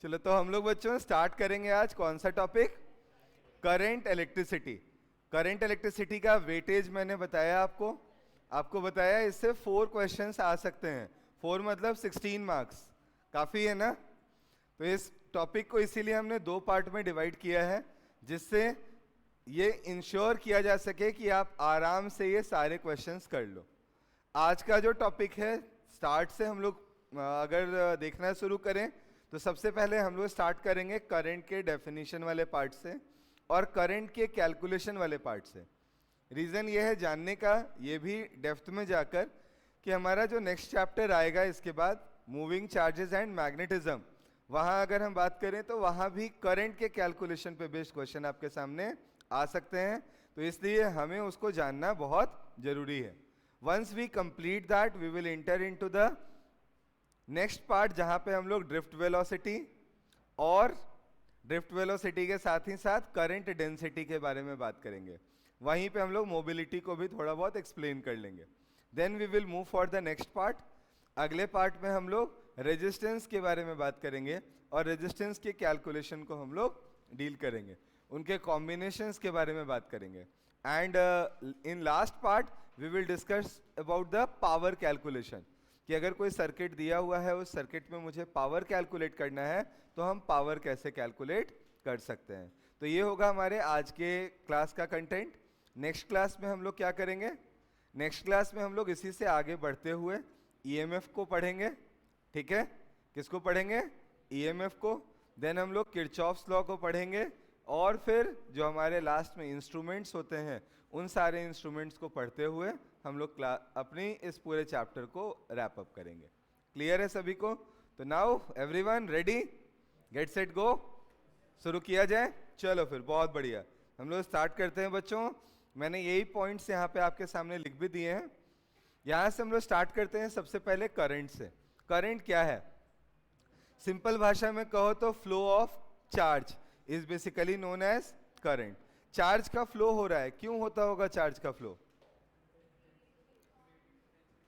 चलो तो हम लोग बच्चों स्टार्ट करेंगे आज कौन सा topic? Current electricity. Current electricity का वेटेज मैंने बताया आपको। आपको बताया इससे 4 क्वेश्चंस आ सकते हैं। 4 मतलब 16 मार्क्स, काफ़ी है ना। तो इस टॉपिक को इसीलिए हमने 2 पार्ट में डिवाइड किया है, जिससे ये इंश्योर किया जा सके कि आप आराम से ये सारे क्वेश्चंस कर लो। आज का जो टॉपिक है, स्टार्ट से हम लोग अगर देखना शुरू करें तो सबसे पहले हम लोग स्टार्ट करेंगे करंट के डेफिनेशन वाले पार्ट से और करंट के कैलकुलेशन वाले पार्ट से। रीज़न ये है जानने का, ये भी डेप्थ में जाकर, कि हमारा जो नेक्स्ट चैप्टर आएगा इसके बाद, मूविंग चार्जेस एंड मैग्नेटिज्म, वहाँ अगर हम बात करें तो वहाँ भी करंट के कैलकुलेशन पे बेस्ड क्वेश्चन आपके सामने आ सकते हैं। तो इसलिए हमें उसको जानना बहुत ज़रूरी है। Once we complete that we will enter into the next part, जहाँ पे हम लोग ड्रिफ्ट वेलोसिटी और ड्रिफ्ट वेलोसिटी के साथ ही साथ करंट डेंसिटी के बारे में बात करेंगे। वहीं पे हम लोग मोबिलिटी को भी थोड़ा बहुत एक्सप्लेन कर लेंगे। Then we will move for the next part. अगले पार्ट में हम लोग रेजिस्टेंस के बारे में बात करेंगे और रेजिस्टेंस के कैलकुलेशन को हम लोग डील करेंगे, उनके कॉम्बिनेशंस के बारे में बात करेंगे। And in last part we will discuss about the power calculation, कि अगर कोई सर्किट दिया हुआ है, उस सर्किट में मुझे पावर कैलकुलेट करना है तो हम पावर कैसे कैलकुलेट कर सकते हैं। तो ये होगा हमारे आज के क्लास का कंटेंट। नेक्स्ट क्लास में हम लोग क्या करेंगे? नेक्स्ट क्लास में हम लोग इसी से आगे बढ़ते हुए ईएमएफ को पढ़ेंगे। ठीक है, किसको पढ़ेंगे? ईएमएफ को। देन हम लोग किरचॉफ्स लॉ को पढ़ेंगे और फिर जो हमारे लास्ट में इंस्ट्रूमेंट्स होते हैं, उन सारे इंस्ट्रूमेंट्स को पढ़ते हुए हम लोग अपनी इस पूरे चैप्टर को रैप अप करेंगे। क्लियर है सभी को? तो now everyone ready, get set go, शुरू किया जाए। चलो फिर, बहुत बढ़िया, हम लोग स्टार्ट करते हैं बच्चों। मैंने यही पॉइंट्स यहाँ पे आपके सामने लिख भी दिए हैं। यहाँ से हम लोग स्टार्ट करते हैं सबसे पहले करंट से। करंट क्या है? सिंपल भाषा में कहो तो flow of charge is basically known as current. Charge का फ्लो हो रहा है, क्यों होता होगा चार्ज का फ्लो?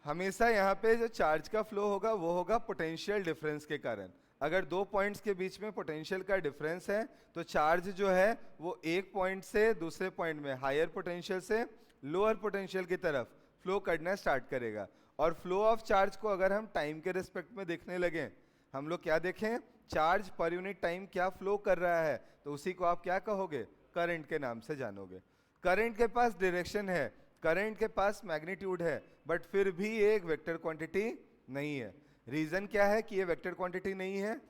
हमेशा यहाँ पे जो चार्ज का फ्लो होगा वो होगा पोटेंशियल डिफरेंस के कारण। अगर 2 पॉइंट्स के बीच में पोटेंशियल का डिफरेंस है तो चार्ज जो है वो एक पॉइंट से दूसरे पॉइंट में हायर पोटेंशियल से लोअर पोटेंशियल की तरफ फ्लो करना स्टार्ट करेगा। और फ्लो ऑफ चार्ज को अगर हम टाइम के रिस्पेक्ट में देखने लगे, हम लोग क्या देखें? चार्ज पर यूनिट टाइम क्या फ्लो कर रहा है, तो उसी को आप क्या कहोगे? करंट के नाम से जानोगे। करंट के पास डायरेक्शन है, करंट के पास मैग्नीट्यूड है, बट फिर भी ये एक वेक्टर क्वांटिटी नहीं है। रीजन क्या है कि ये वेक्टर क्वांटिटी नहीं है?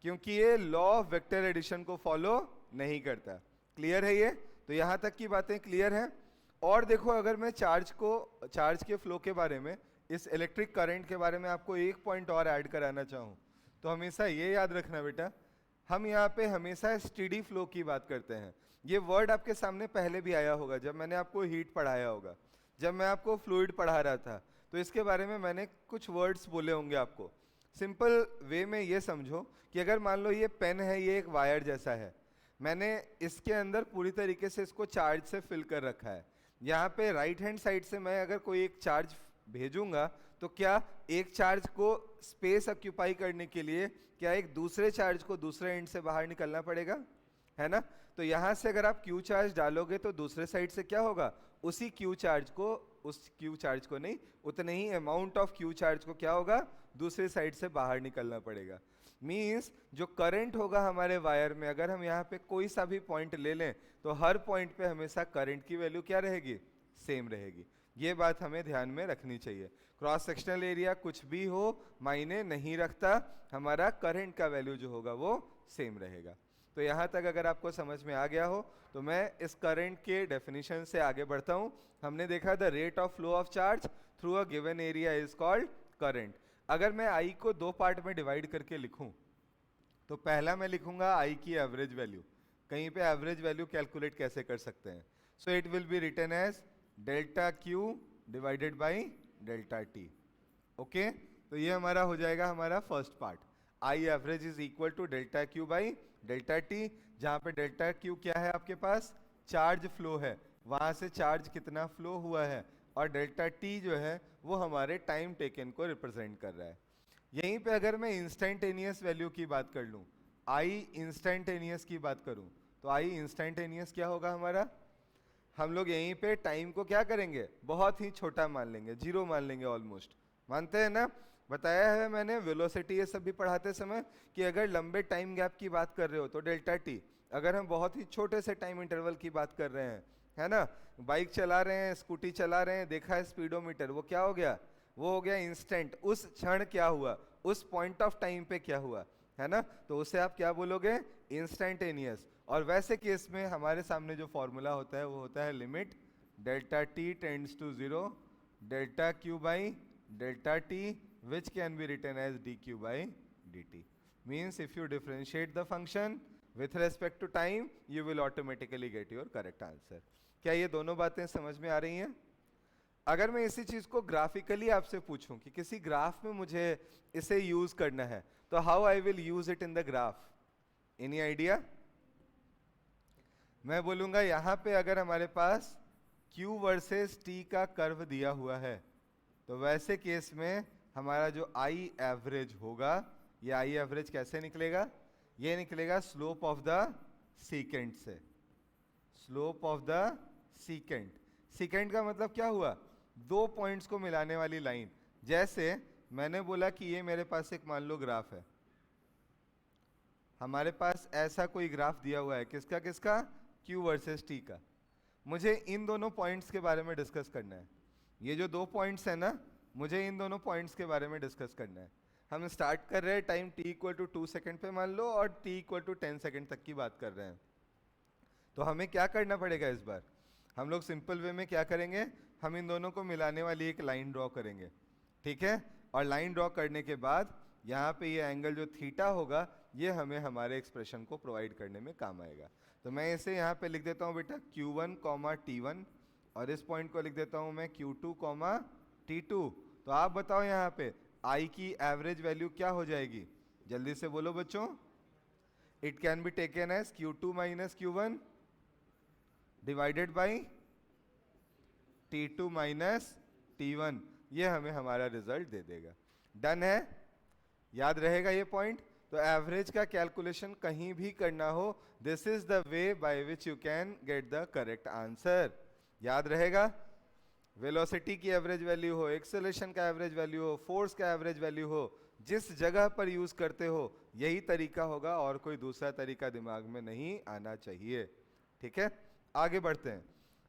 क्योंकि ये लॉ ऑफ वेक्टर एडिशन को फॉलो नहीं करता। क्लियर है ये? तो यहां तक की बातें क्लियर हैं। और देखो, अगर मैं चार्ज के फ्लो के बारे में, इस इलेक्ट्रिक करंट के बारे में आपको एक पॉइंट और ऐड कराना चाहूँ तो हमेशा ये याद रखना बेटा, हम यहाँ पे हमेशा स्टेडी फ्लो की बात करते हैं। ये वर्ड आपके सामने पहले भी आया होगा, जब मैंने आपको हीट पढ़ाया होगा, जब मैं आपको फ्लूइड पढ़ा रहा था, तो इसके बारे में मैंने कुछ वर्ड्स बोले होंगे आपको। सिंपल वे में ये समझो कि अगर मान लो ये पेन है, ये एक वायर जैसा है, मैंने इसके अंदर पूरी तरीके से इसको चार्ज से फिल कर रखा है। यहाँ पे राइट हैंड साइड से मैं अगर कोई एक चार्ज भेजूंगा तो क्या एक चार्ज को स्पेस ऑक्यूपाई करने के लिए क्या एक दूसरे चार्ज को दूसरे एंड से बाहर निकलना पड़ेगा, है ना? तो यहाँ से अगर आप क्यू चार्ज डालोगे तो दूसरे साइड से क्या होगा? उसी क्यू चार्ज को, उस क्यू चार्ज को नहीं, उतने ही अमाउंट ऑफ क्यू चार्ज को क्या होगा? दूसरे साइड से बाहर निकलना पड़ेगा। मीन्स जो करंट होगा हमारे वायर में, अगर हम यहाँ पे कोई सा भी पॉइंट ले लें तो हर पॉइंट पे हमेशा करंट की वैल्यू क्या रहेगी? सेम रहेगी। ये बात हमें ध्यान में रखनी चाहिए। क्रॉस सेक्शनल एरिया कुछ भी हो मायने नहीं रखता, हमारा करंट का वैल्यू जो होगा वो सेम रहेगा। तो यहाँ तक अगर आपको समझ में आ गया हो तो मैं इस करंट के डेफिनेशन से आगे बढ़ता हूँ। हमने देखा the rate of flow of charge through a given area is called current. अगर मैं आई को 2 पार्ट में डिवाइड करके लिखूं तो पहला मैं लिखूंगा आई की एवरेज वैल्यू। कहीं पे एवरेज वैल्यू कैलकुलेट कैसे कर सकते हैं? So it will be written as delta q divided by delta t. Okay, तो ये हमारा हो जाएगा हमारा first part. I average is equal to delta q by delta t, जहाँ पे डेल्टा क्यू क्या है आपके पास? चार्ज फ्लो है, वहाँ से चार्ज कितना फ्लो हुआ है, और डेल्टा टी जो है वो हमारे टाइम टेकन को रिप्रेजेंट कर रहा है। यहीं पे अगर मैं इंस्टेंटेनियस वैल्यू की बात कर लूं, आई इंस्टेंटेनियस की बात करूं, तो आई इंस्टेंटेनियस क्या होगा हमारा? हम लोग यहीं पे टाइम को क्या करेंगे, बहुत ही छोटा मान लेंगे, जीरो मान लेंगे ऑलमोस्ट। मानते हैं ना? बताया है मैंने वेलोसिटी ये सब भी पढ़ाते समय कि अगर लंबे टाइम गैप की बात कर रहे हो तो डेल्टा टी, अगर हम बहुत ही छोटे से टाइम इंटरवल की बात कर रहे हैं, है ना, बाइक चला रहे हैं, स्कूटी चला रहे हैं, देखा है स्पीडोमीटर, वो क्या हो गया? वो हो गया इंस्टेंट, उस क्षण क्या हुआ, उस पॉइंट ऑफ टाइम पे क्या हुआ, है ना, तो उसे आप क्या बोलोगे? इंस्टेंटेनियस। और वैसे केस में हमारे सामने जो फॉर्मूला होता है वो होता है limit delta t tends to zero delta q by delta t which can be written as dq by dt. Means if you differentiate the function with respect to time you will automatically get your correct answer. क्या ये दोनों बातें समझ में आ रही हैं? अगर मैं इसी चीज को ग्राफिकली आपसे पूछूं कि किसी ग्राफ में मुझे इसे यूज करना है, तो how I will use it in the graph? Any idea? मैं बोलूंगा यहां पे अगर हमारे पास q वर्सेस t का कर्व दिया हुआ है, तो वैसे केस में हमारा जो आई एवरेज होगा, ये आई एवरेज कैसे निकलेगा? ये निकलेगा स्लोप ऑफ द सीकेंट से, slope of the secant. Secant का मतलब क्या हुआ? दो पॉइंट्स को मिलाने वाली लाइन। जैसे मैंने बोला कि ये मेरे पास एक मान लो ग्राफ है, हमारे पास ऐसा कोई ग्राफ दिया हुआ है, किसका किसका? Q वर्सेस T का। मुझे इन दोनों पॉइंट्स के बारे में डिस्कस करना है। ये जो दो पॉइंट्स है ना, मुझे इन दोनों पॉइंट्स के बारे में डिस्कस करना है। हम स्टार्ट कर रहे हैं time t equal to 2 second पे मान लो, और t इक्वल टू 10 सेकेंड तक की बात कर रहे हैं। तो हमें क्या करना पड़ेगा इस बार? हम लोग सिंपल वे में क्या करेंगे, हम इन दोनों को मिलाने वाली एक लाइन ड्रॉ करेंगे, ठीक है? और लाइन ड्रॉ करने के बाद यहाँ पे ये एंगल जो थीटा होगा, ये हमें हमारे एक्सप्रेशन को प्रोवाइड करने में काम आएगा। तो मैं इसे यहाँ पे लिख देता हूँ बेटा Q1, T1, और इस पॉइंट को लिख देता हूँ मैं Q2, T2। तो आप बताओ यहाँ पे I की एवरेज वैल्यू क्या हो जाएगी? जल्दी से बोलो बच्चों। It can be taken as Q2 minus Q1 divided by T2 minus T1। ये हमें हमारा रिजल्ट दे देगा। डन है? याद रहेगा ये पॉइंट? तो एवरेज का कैलकुलेशन कहीं भी करना हो, this is the way by which you can get the correct answer. याद रहेगा? वेलोसिटी की एवरेज वैल्यू हो, एक्सेलरेशन का एवरेज वैल्यू हो, फोर्स का एवरेज वैल्यू हो, जिस जगह पर यूज करते हो यही तरीका होगा, और कोई दूसरा तरीका दिमाग में नहीं आना चाहिए। ठीक है, आगे बढ़ते हैं,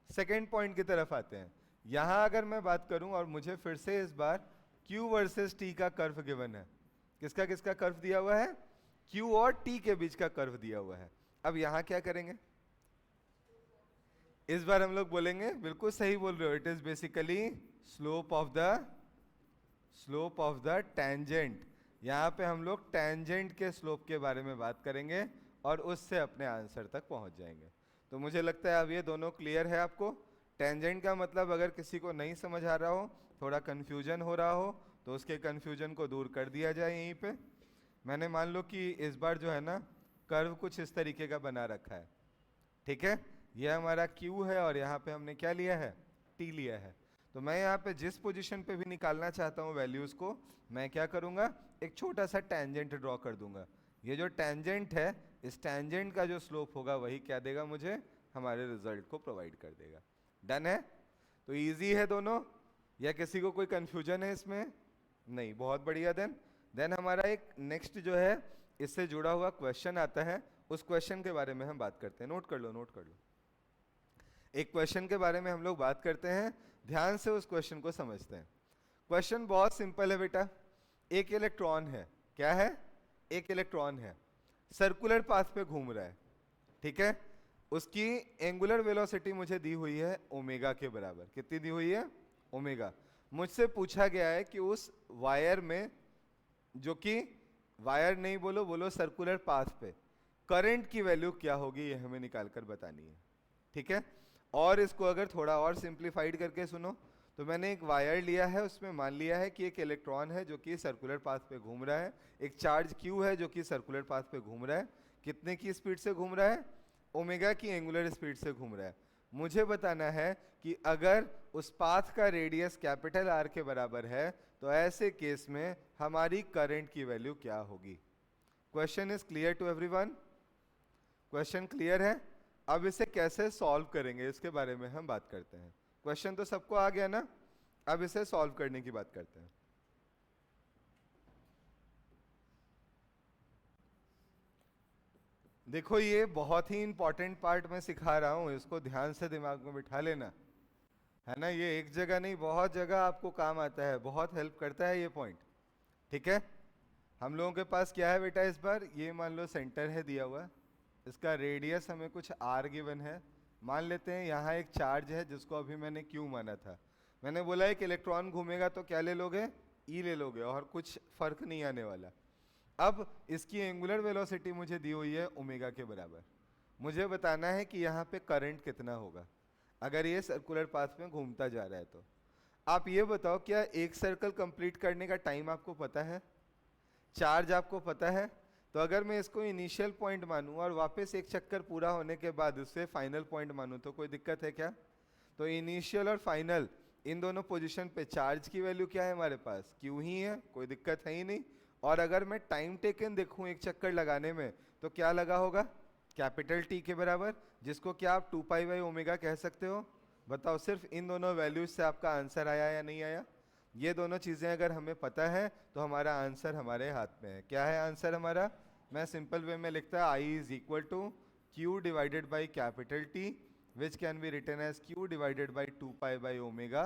सेकेंड पॉइंट की तरफ आते हैं। यहां अगर मैं बात करूं, और मुझे फिर से इस बार Q वर्सेस T का कर्व गिवन है। किसका किसका कर्व दिया हुआ है? Q और T के बीच का कर्व दिया हुआ है। अब यहां क्या करेंगे? इस बार हम लोग बोलेंगे, बिल्कुल सही बोल रहे हो, it is basically slope of the tangent. यहां पे हम लोग टेंजेंट के स्लोप के बारे में बात करेंगे और उससे अपने आंसर तक पहुंच जाएंगे। तो मुझे लगता है अब ये दोनों क्लियर है आपको। टेंजेंट का मतलब अगर किसी को नहीं समझ आ रहा हो, थोड़ा कंफ्यूजन हो रहा हो, तो उसके कंफ्यूजन को दूर कर दिया जाए यहीं पे। मैंने मान लो कि इस बार जो है ना, कर्व कुछ इस तरीके का बना रखा है, ठीक है? ये हमारा Q है और यहाँ पे हमने क्या लिया है? T लिया है। तो मैं यहाँ पे जिस पोजीशन पे भी निकालना चाहता हूँ वैल्यूज को, मैं क्या करूँगा? एक छोटा सा टेंजेंट ड्रॉ कर दूंगा। ये जो टेंजेंट है, इस टेंजेंट का जो स्लोप होगा वही क्या देगा मुझे? हमारे रिजल्ट को प्रोवाइड कर देगा। डन है? तो इजी है दोनों, या किसी को कोई कंफ्यूजन है इसमें? नहीं, बहुत बढ़िया। देन हमारा एक नेक्स्ट जो है इससे जुड़ा हुआ क्वेश्चन आता है, उस क्वेश्चन के बारे में हम बात करते हैं। नोट कर लो। एक क्वेश्चन के बारे में हम लोग बात करते हैं, ध्यान से उस क्वेश्चन को समझते हैं। क्वेश्चन बहुत सिंपल है बेटा। एक इलेक्ट्रॉन है, क्या है? एक इलेक्ट्रॉन है, सर्कुलर पाथ पे घूम रहा है, ठीक है? उसकी एंगुलर वेलोसिटी मुझे दी हुई है ओमेगा के बराबर। कितनी दी हुई है? ओमेगा। मुझसे पूछा गया है कि उस वायर में, जो कि वायर नहीं बोलो सर्कुलर पाथ पे, करंट की वैल्यू क्या होगी, ये हमें निकाल कर बतानी है, ठीक है? और इसको अगर थोड़ा और सिंप्लीफाइड करके सुनो, तो मैंने एक वायर लिया है, उसमें मान लिया है कि एक इलेक्ट्रॉन है जो कि सर्कुलर पाथ पे घूम रहा है, एक चार्ज Q है जो कि सर्कुलर पाथ पे घूम रहा है। कितने की स्पीड से घूम रहा है? ओमेगा की एंगुलर स्पीड से घूम रहा है। मुझे बताना है कि अगर उस पाथ का रेडियस कैपिटल R के बराबर है, तो ऐसे केस में हमारी करंट की वैल्यू क्या होगी? Question is clear to everyone? Question clear है? अब इसे कैसे सॉल्व करेंगे इसके बारे में हम बात करते हैं। क्वेश्चन तो सबको आ गया ना, अब इसे सॉल्व करने की बात करते हैं। देखो ये बहुत ही इंपॉर्टेंट पार्ट मैं सिखा रहा हूं, इसको ध्यान से दिमाग में बिठा लेना, है ना। ये एक जगह नहीं, बहुत जगह आपको काम आता है, बहुत हेल्प करता है ये पॉइंट, ठीक है। हम लोगों के पास क्या है बेटा इस बार, ये मान लो सेंटर है दिया हुआ, इसका रेडियस हमें कुछ r गिवन है। मान लेते हैं यहाँ एक चार्ज है जिसको अभी मैंने q माना था। मैंने बोला एक इलेक्ट्रॉन घूमेगा तो क्या ले लोगे, e ले लोगे, और कुछ फर्क नहीं आने वाला। अब इसकी एंगुलर वेलोसिटी मुझे दी हुई है ओमेगा के बराबर। मुझे बताना है कि यहाँ पे करंट कितना होगा अगर ये सर्कुलर पाथ में घूमता जा रहा है। तो आप ये बताओ, क्या एक सर्कल कंप्लीट करने का टाइम आपको पता है? चार्ज आपको पता है? तो अगर मैं इसको इनिशियल पॉइंट मानूं और वापस एक चक्कर पूरा होने के बाद उससे फाइनल पॉइंट मानूं तो कोई दिक्कत है क्या? तो इनिशियल और फाइनल इन दोनों पोजीशन पे चार्ज की वैल्यू क्या है हमारे पास, क्यू ही है, कोई दिक्कत है ही नहीं। और अगर मैं टाइम टेकन देखूं एक चक्कर लगाने में तो क्या लगा होगा, कैपिटल टी के बराबर, जिसको क्या आप 2 पाई बाई ओमेगा कह सकते हो। बताओ सिर्फ इन दोनों वैल्यूज से आपका आंसर आया या नहीं आया? ये दोनों चीजें अगर हमें पता है तो हमारा आंसर हमारे हाथ में है। क्या है आंसर हमारा? मैं सिंपल वे में लिखता I is equal to Q divided by capital T which can be written as Q divided by 2 pi by omega,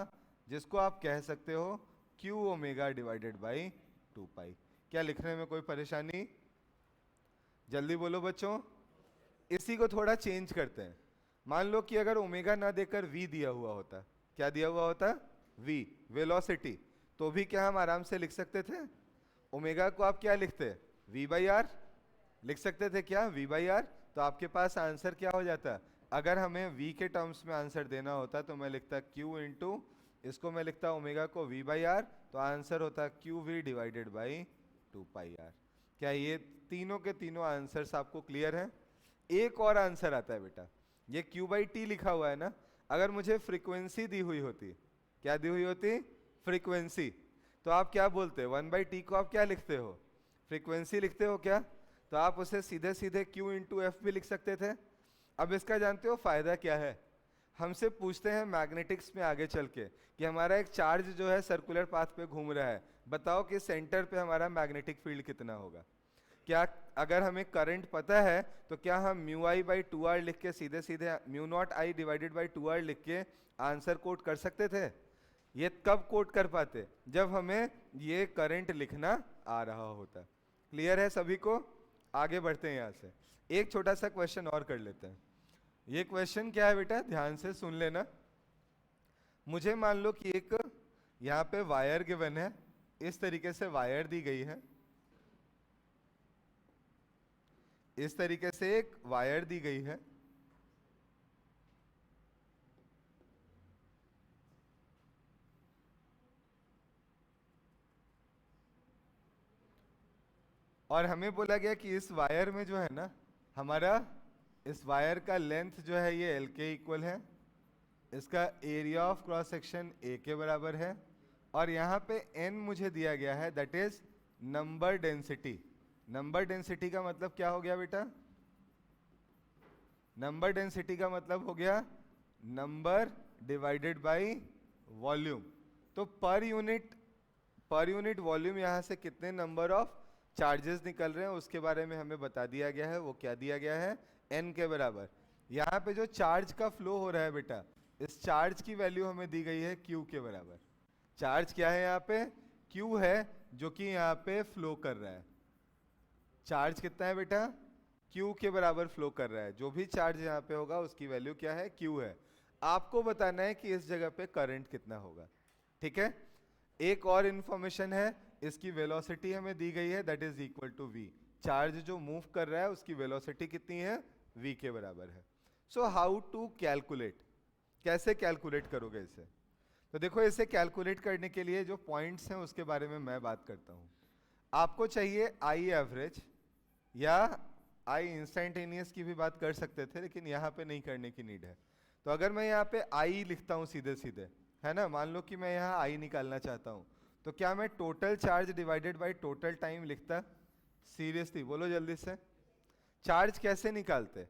जिसको आप कह सकते हो Q omega divided by 2 pi. क्या लिखने में कोई परेशानी? जल्दी बोलो बच्चों। इसी को थोड़ा चेंज करते हैं। मान लो कि अगर ओमेगा ना देकर v दिया हुआ होता, क्या दिया हुआ होता, v वेलोसिटी, तो भी क्या हम आराम से लिख सकते थे? ओमेगा को आप क्या लिखते, v बाई आर लिख सकते थे क्या, v बाई आर। तो आपके पास आंसर क्या हो जाता? अगर हमें v के टर्म्स में आंसर देना होता तो मैं लिखता q इंटू, इसको मैं लिखता ओमेगा को v बाई आर, तो आंसर होता qv divided by 2 pi r. क्या ये तीनों के तीनों आंसर्स आपको क्लियर हैं? एक और आंसर आता है बेटा, ये q बाई टी लिखा हुआ है ना, अगर मुझे फ्रीक्वेंसी दी हुई होती, क्या दी हुई होती, फ्रीक्वेंसी, तो आप क्या बोलते, 1 बाई टी को आप क्या लिखते हो, फ्रीक्वेंसी लिखते हो क्या? तो आप उसे सीधे सीधे q इंटू एफ भी लिख सकते थे। अब इसका जानते हो फायदा क्या है? हमसे पूछते हैं मैग्नेटिक्स में आगे चल के कि हमारा एक चार्ज जो है सर्कुलर पाथ पे घूम रहा है, बताओ कि सेंटर पे हमारा मैग्नेटिक फील्ड कितना होगा। क्या अगर हमें करंट पता है तो क्या हम म्यू आई बाई 2r लिख के सीधे सीधे mu not I divided by 2r लिख के आंसर कोट कर सकते थे? ये कब कोट कर पाते, जब हमें ये करंट लिखना आ रहा होता। क्लियर है सभी को? आगे बढ़ते हैं यहाँ से, एक छोटा सा क्वेश्चन और कर लेते हैं। ये क्वेश्चन क्या है बेटा, ध्यान से सुन लेना। मुझे मान लो कि एक यहाँ पे वायर गिवन है, इस तरीके से वायर दी गई है, इस तरीके से एक वायर दी गई है, और हमें बोला गया कि इस वायर में जो है ना, हमारा इस वायर का लेंथ जो है ये एल के इक्वल है, इसका area of cross section A के बराबर है, और यहाँ पे एन मुझे दिया गया है, that is number density. Number density का मतलब क्या हो गया बेटा, नंबर डेंसिटी का मतलब हो गया नंबर डिवाइडेड बाय वॉल्यूम। तो पर यूनिट वॉल्यूम यहाँ से कितने नंबर ऑफ चार्जेस निकल रहे हैं उसके बारे में हमें बता दिया गया है। वो क्या दिया गया है, n के बराबर। यहाँ पे जो चार्ज का फ्लो हो रहा है बेटा, इस चार्ज की वैल्यू हमें दी गई है q के बराबर। चार्ज क्या है यहाँ पे, q है, जो कि यहाँ पे फ्लो कर रहा है। चार्ज कितना है बेटा, q के बराबर फ्लो कर रहा है। जो भी चार्ज यहाँ पे होगा उसकी वैल्यू क्या है, q है। आपको बताना है कि इस जगह पे करंट कितना होगा, ठीक है। एक और इंफॉर्मेशन है, इसकी वेलोसिटी हमें दी गई है, that is equal to v। चार्ज जो मूव कर रहा है उसकी वेलोसिटी कितनी है, v के बराबर है। सो हाउ टू कैलकुलेट, कैसे कैलकुलेट करोगे इसे? तो देखो, इसे कैलकुलेट करने के लिए जो पॉइंट्स हैं उसके बारे में मैं बात करता हूं। आपको चाहिए आई एवरेज, या आई इंस्टेंटेनियस की भी बात कर सकते थे, लेकिन यहाँ पे नहीं करने की नीड है। तो अगर मैं यहाँ पे आई लिखता हूँ सीधे सीधे, है ना, मान लो कि मैं यहाँ आई निकालना चाहता हूँ, तो क्या मैं total charge divided by total time लिखता? सीरियसली बोलो जल्दी से, चार्ज कैसे निकालते?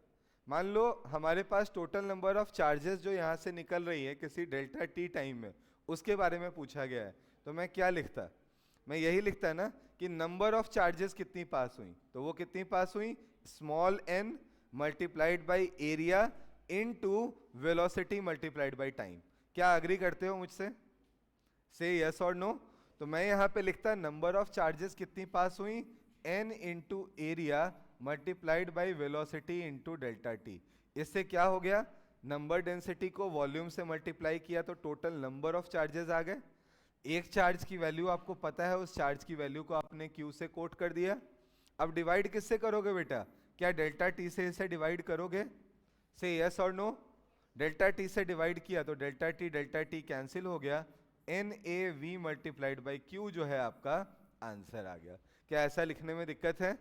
मान लो हमारे पास टोटल नंबर ऑफ चार्जेस जो यहाँ से निकल रही है किसी डेल्टा टी टाइम में, उसके बारे में पूछा गया है, तो मैं क्या लिखता? मैं यही लिखता है ना कि नंबर ऑफ चार्जेस कितनी पास हुई, तो वो कितनी पास हुई, small n multiplied by area into velocity multiplied by time. क्या अग्री करते हो मुझसे? से यस और नो। तो मैं यहाँ पे लिखता नंबर ऑफ चार्जेस कितनी पास हुई, n into area multiplied by velocity into delta T. इससे क्या हो गया, नंबर डेंसिटी को वॉल्यूम से मल्टीप्लाई किया तो टोटल नंबर ऑफ चार्जेस आ गए। एक चार्ज की वैल्यू आपको पता है, उस चार्ज की वैल्यू को आपने q से कोट कर दिया। अब डिवाइड किससे करोगे बेटा? क्या डेल्टा टी से इसे डिवाइड करोगे? से यस और नो। डेल्टा टी से डिवाइड किया तो डेल्टा टी कैंसिल हो गया, n a v multiplied by q जो है आपका आंसर आ गया। क्या ऐसा लिखने में दिक्कत है?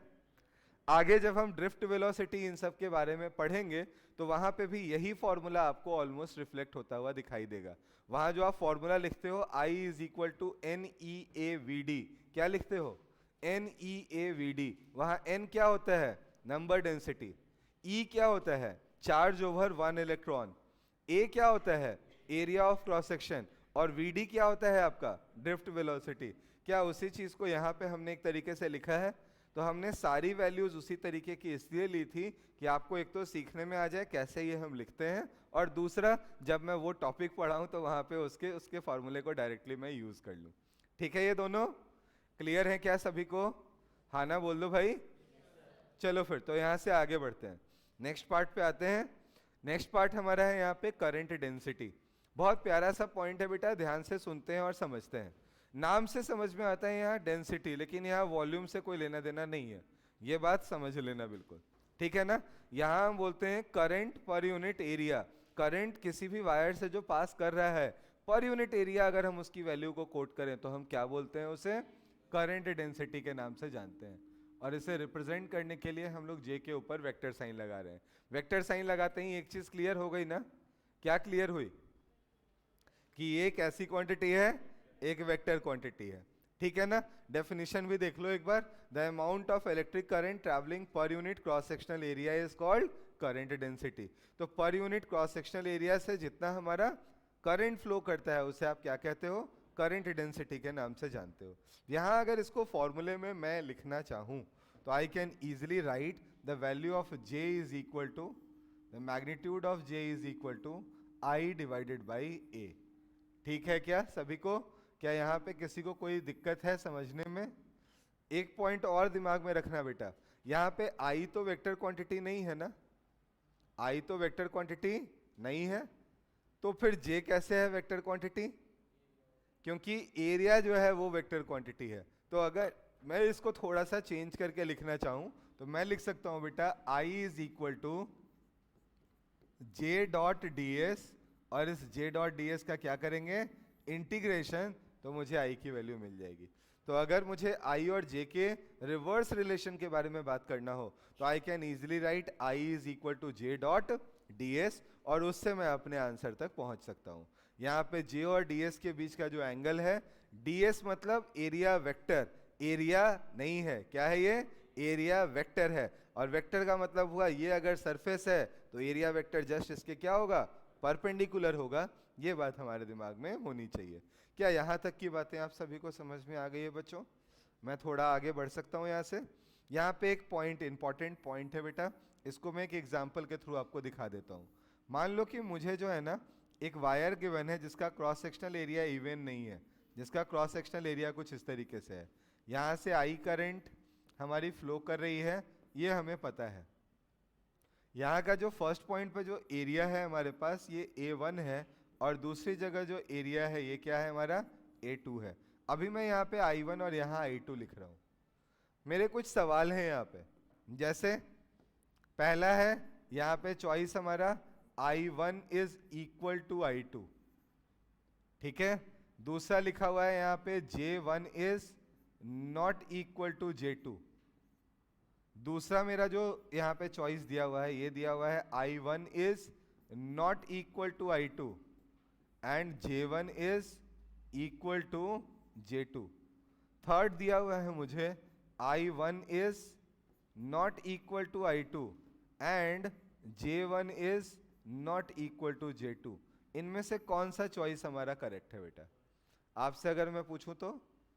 आगे जब हम ड्रिफ्ट वेलोसिटी इन सब के बारे में पढ़ेंगे तो वहां पे भी यही फॉर्मूला आपको ऑलमोस्ट रिफ्लेक्ट होता हुआ दिखाई देगा। वहां जो आप फॉर्मूला लिखते हो I is equal to n e a v d, क्या लिखते हो? N e a v d. वहां n क्या होता है? Number density. E क्या होता है? Charge over 1 electron. A क्या होता है? Area of cross section. और Vd क्या होता है आपका? Drift velocity. क्या उसी चीज को यहाँ पे हमने एक तरीके से लिखा है? तो हमने सारी वैल्यूज उसी तरीके की इसलिए ली थी कि आपको एक तो सीखने में आ जाए कैसे ये हम लिखते हैं, और दूसरा जब मैं वो टॉपिक पढ़ाऊं तो वहां पे उसके फॉर्मूले को डायरेक्टली मैं यूज कर लूं। ठीक है, ये दोनों क्लियर है क्या सभी को? हाँ ना बोल दो भाई। चलो फिर तो यहाँ से आगे बढ़ते हैं, नेक्स्ट पार्ट पे आते हैं। नेक्स्ट पार्ट हमारा है यहाँ पे करंट डेंसिटी। बहुत प्यारा सा पॉइंट है बेटा, ध्यान से सुनते हैं और समझते हैं। नाम से समझ में आता है यहाँ डेंसिटी, लेकिन यहाँ वॉल्यूम से कोई लेना देना नहीं है, ये बात समझ लेना बिल्कुल, ठीक है ना। यहाँ हम बोलते हैं current per unit area. Current किसी भी वायर से जो पास कर रहा है, पर यूनिट एरिया अगर हम उसकी वैल्यू को कोट करें तो हम क्या बोलते हैं? उसे करंट डेंसिटी के नाम से जानते हैं। और इसे रिप्रेजेंट करने के लिए हम लोग जे के ऊपर वेक्टर साइन लगा रहे हैं। वेक्टर साइन लगाते ही एक चीज क्लियर हो गई ना? क्या क्लियर हुई? कि ये एक ऐसी क्वांटिटी है, एक वेक्टर क्वांटिटी है, ठीक है ना। डेफिनेशन भी देख लो एक बार, the amount of electric current travelling per unit cross sectional area is called current density. तो per unit cross sectional area से जितना हमारा करंट फ्लो करता है उसे आप क्या कहते हो? करंट डेंसिटी के नाम से जानते हो। यहाँ अगर इसको फॉर्मूले में मैं लिखना चाहूँ तो I can easily write the value of J is equal to the magnitude of J is equal to I divided by A. ठीक है क्या सभी को? क्या यहाँ पे किसी को कोई दिक्कत है समझने में? एक पॉइंट और दिमाग में रखना बेटा, यहाँ पे आई तो वेक्टर क्वांटिटी नहीं है ना, आई तो वेक्टर क्वांटिटी नहीं है, तो फिर जे कैसे है वेक्टर क्वांटिटी? क्योंकि एरिया जो है वो वेक्टर क्वांटिटी है। तो अगर मैं इसको थोड़ा सा चेंज करके लिखना चाहूं तो मैं लिख सकता हूं बेटा I is equal to j dot d s, और इस जे डॉट डी एस का क्या करेंगे? इंटीग्रेशन, तो मुझे I की वैल्यू मिल जाएगी। तो अगर मुझे I और J के रिवर्स रिलेशन के बारे में बात करना हो तो I can easily write I is equal to j dot d s, और उससे मैं अपने आंसर तक पहुंच सकता हूं। यहाँ पे J और ds के बीच का जो एंगल है, ds मतलब एरिया वेक्टर, एरिया नहीं है, क्या है ये? एरिया वेक्टर है। और वेक्टर का मतलब हुआ ये अगर सरफेस है तो एरिया वेक्टर जस्ट इसके क्या होगा? परपेंडिकुलर होगा। ये बात हमारे दिमाग में होनी चाहिए। क्या यहाँ तक की बातें आप सभी को समझ में आ गई है बच्चों? मैं थोड़ा आगे बढ़ सकता हूँ यहाँ से। यहाँ पे एक पॉइंट, इंपॉर्टेंट पॉइंट है बेटा, इसको मैं एक एग्जाम्पल के थ्रू आपको दिखा देता हूँ। मान लो कि मुझे जो है ना एक वायर गिवन है जिसका क्रॉस सेक्शनल एरिया इवन नहीं है, जिसका क्रॉस सेक्शनल एरिया कुछ इस तरीके से है। यहाँ से आई करंट हमारी फ्लो कर रही है, ये हमें पता है। यहाँ का जो फर्स्ट पॉइंट पे जो एरिया है हमारे पास ये A1 है, और दूसरी जगह जो एरिया है ये क्या है हमारा? A2 है। अभी मैं यहाँ पे I1 और यहाँ I2 लिख रहा हूँ। मेरे कुछ सवाल हैं यहाँ पे, जैसे पहला है यहाँ पे चॉइस हमारा I1 is equal to I2, ठीक है। दूसरा लिखा हुआ है यहाँ पे J1 is not equal to J2। दूसरा मेरा जो यहाँ पे चॉइस दिया हुआ है, ये दिया हुआ है I1 is not equal to I2 and J1 is equal to J2। Third दिया हुआ है मुझे I1 is not equal to I2 and J1 is not equal to J2। इनमें से कौन सा चॉइस हमारा करेक्ट है बेटा? आपसे अगर मैं पूछूं तो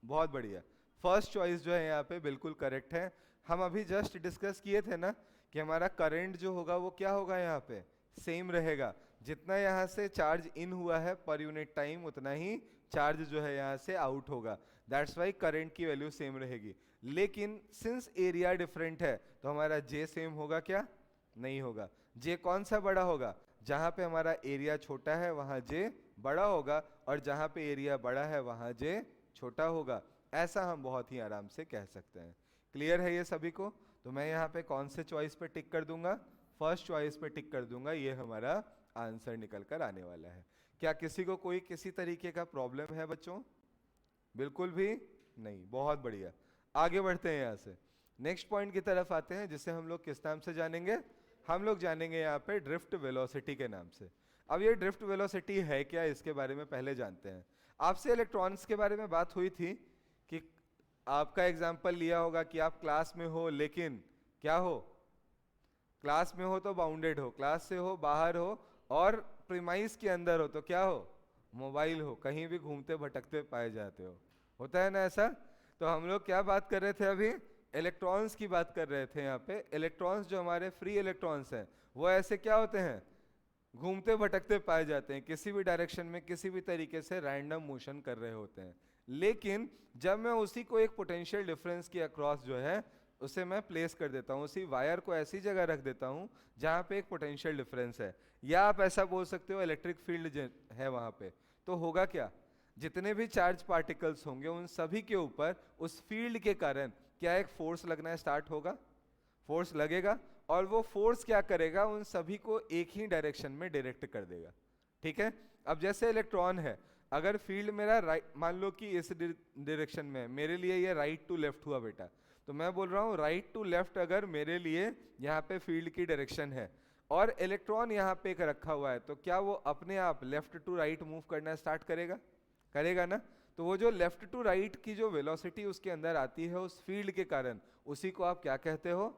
बहुत बढ़िया, फर्स्ट चॉइस जो है यहाँ पे बिल्कुल करेक्ट है। हम अभी जस्ट डिस्कस किए थे ना कि हमारा करंट जो होगा वो क्या होगा, यहाँ पे सेम रहेगा। जितना यहाँ से चार्ज इन हुआ है पर यूनिट टाइम, उतना ही चार्ज जो है यहाँ से आउट होगा। दैट्स वाई करंट की वैल्यू सेम रहेगी। लेकिन सिंस एरिया डिफरेंट है तो हमारा जे सेम होगा क्या? नहीं होगा। जे कौन सा बड़ा होगा? जहां पे हमारा एरिया छोटा है वहां जे बड़ा होगा, और जहां पे एरिया बड़ा है वहां जे छोटा होगा। ऐसा हम बहुत ही आराम से कह सकते हैं। क्लियर है ये सभी को? तो मैं यहाँ पे कौन से चॉइस पे टिक कर दूंगा? फर्स्ट चॉइस पे टिक कर दूंगा। ये हमारा आंसर निकल कर आने वाला है। क्या किसी को कोई किसी तरीके का प्रॉब्लम है बच्चों? बिल्कुल भी नहीं। बहुत बढ़िया, आगे बढ़ते हैं यहाँ से। नेक्स्ट पॉइंट की तरफ आते हैं, जिसे हम लोग किस नाम से जानेंगे? हम लोग जानेंगे यहाँ पे ड्रिफ्ट वेलोसिटी के नाम से। अब ये ड्रिफ्ट वेलोसिटी है क्या, इसके बारे में पहले जानते हैं। आपसे इलेक्ट्रॉन्स के बारे में बात हुई थी कि आपका एग्जाम्पल लिया होगा कि आप क्लास में हो, लेकिन क्या हो? क्लास में हो तो बाउंडेड हो, क्लास से हो बाहर हो, और प्रीमाइस के अंदर हो तो क्या हो? मोबाइल हो, कहीं भी घूमते भटकते पाए जाते हो। होता है ना ऐसा? तो हम लोग क्या बात कर रहे थे अभी? इलेक्ट्रॉन्स की बात कर रहे थे। यहाँ पे इलेक्ट्रॉन्स जो हमारे फ्री इलेक्ट्रॉन्स हैं वो ऐसे क्या होते हैं? घूमते भटकते पाए जाते हैं, किसी भी डायरेक्शन में किसी भी तरीके से रैंडम मोशन कर रहे होते हैं। लेकिन जब मैं उसी को एक पोटेंशियल डिफरेंस के अक्रॉस जो है उसे मैं प्लेस कर देता हूँ, उसी वायर को ऐसी जगह रख देता हूँ जहाँ पे एक पोटेंशियल डिफरेंस है, या आप ऐसा बोल सकते हो इलेक्ट्रिक फील्ड है वहाँ पे, तो होगा क्या? जितने भी चार्ज पार्टिकल्स होंगे उन सभी के ऊपर उस फील्ड के कारण क्या एक फोर्स लगना स्टार्ट होगा? फोर्स लगेगा, और वो फोर्स क्या करेगा? उन सभी को एक ही डायरेक्शन में डायरेक्ट कर देगा। ठीक है? अब जैसे इलेक्ट्रॉन है, अगर फील्ड मेरा राइट, मान लो कि इस डायरेक्शन में, मेरे लिए ये राइट टू लेफ्ट हुआ बेटा, तो मैं बोल रहा हूँ राइट टू लेफ्ट अगर मेरे लिए यहाँ पे फील्ड की डायरेक्शन है, और इलेक्ट्रॉन यहाँ पे एक रखा हुआ है, तो क्या वो अपने आप लेफ्ट टू राइट मूव करना स्टार्ट करेगा? करेगा ना? तो वो जो लेफ्ट टू राइट की जो वेलोसिटी उसके अंदर आती है उस फील्ड के कारण, उसी को आप क्या कहते हो?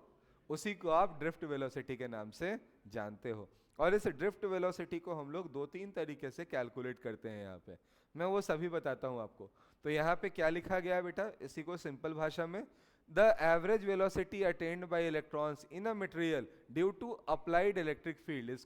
उसी को आप ड्रिफ्ट वेलोसिटी के नाम से जानते हो। और इस ड्रिफ्ट वेलोसिटी को हम लोग दो तीन तरीके से कैलकुलेट करते हैं। यहाँ पे मैं वो सभी बताता हूँ आपको। तो यहाँ पे क्या लिखा गया है बेटा, इसी को सिंपल भाषा में, the average velocity attend by electrons in a material due to applied electric field is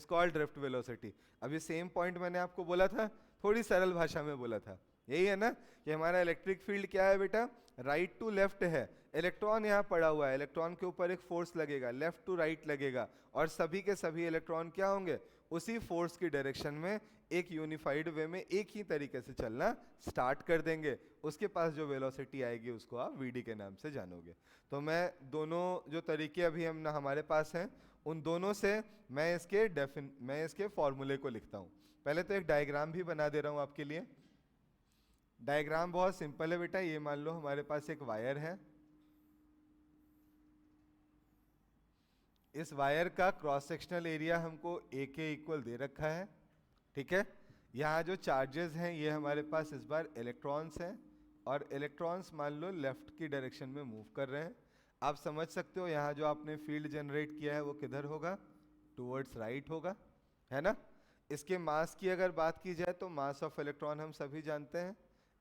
called drift velocity. अभी सेम पॉइंट मैंने आपको बोला था, थोड़ी सरल भाषा में बोला था। यही है ना कि हमारा इलेक्ट्रिक फील्ड क्या है बेटा? राइट टू लेफ्ट है। इलेक्ट्रॉन यहाँ पड़ा हुआ है, इलेक्ट्रॉन के ऊपर एक फोर्स लगेगा, लेफ्ट टू राइट लगेगा, और सभी के सभी इलेक्ट्रॉन क्या होंगे? उसी फोर्स की डायरेक्शन में एक यूनिफाइड वे में एक ही तरीके से चलना स्टार्ट कर देंगे। उसके पास जो वेलोसिटी आएगी उसको आप वीडी के नाम से जानोगे। तो मैं दोनों जो तरीके अभी हम हमारे पास हैं, उन दोनों से मैं इसके फॉर्मूले को लिखता हूँ। पहले तो एक डायग्राम भी बना दे रहा हूँ आपके लिए। डायग्राम बहुत सिंपल है बेटा। ये मान लो हमारे पास एक वायर है, इस वायर का क्रॉस सेक्शनल एरिया हमको ए के इक्वल दे रखा है। ठीक है? यहाँ जो चार्जेस हैं ये हमारे पास इस बार इलेक्ट्रॉन्स हैं, और इलेक्ट्रॉन्स मान लो लेफ्ट की डायरेक्शन में मूव कर रहे हैं। आप समझ सकते हो यहाँ जो आपने फील्ड जनरेट किया है वो किधर होगा? टुवर्ड्स राइट होगा, है ना? इसके मास की अगर बात की जाए तो मास ऑफ इलेक्ट्रॉन हम सभी जानते हैं,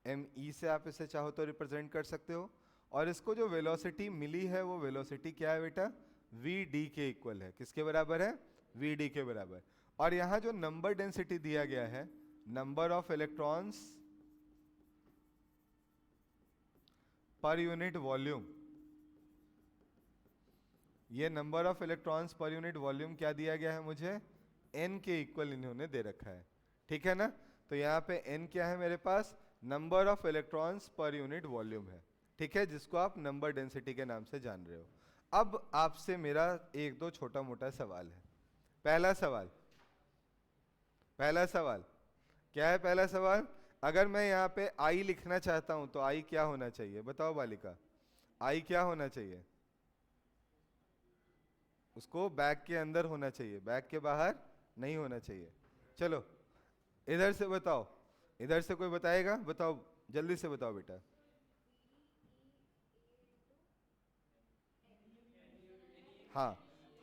ME से आप इसे चाहो तो रिप्रेजेंट कर सकते हो। और इसको जो वेलोसिटी मिली है वो वेलोसिटी क्या है बेटा? VD के इक्वल है। किसके बराबर है? VD के बराबर। और यहाँ जो नंबर डेंसिटी दिया गया है, number of electrons per unit volume, ये number of electrons per unit volume क्या दिया गया है मुझे? N के इक्वल इन्होंने दे रखा है। ठीक है ना? तो यहाँ पे N क्या है मेरे पास? Number of electrons per unit volume है। ठीक है? जिसको आप नंबर डेंसिटी के नाम से जान रहे हो। अब आपसे मेरा एक दो छोटा मोटा सवाल है। पहला सवाल क्या है? पहला सवाल, अगर मैं यहाँ पे I लिखना चाहता हूं तो I क्या होना चाहिए? बताओ बालिका, I क्या होना चाहिए? उसको बैग के अंदर होना चाहिए, बैग के बाहर नहीं होना चाहिए। चलो इधर से बताओ, इधर से कोई बताएगा? बताओ, जल्दी से बताओ बेटा। हाँ,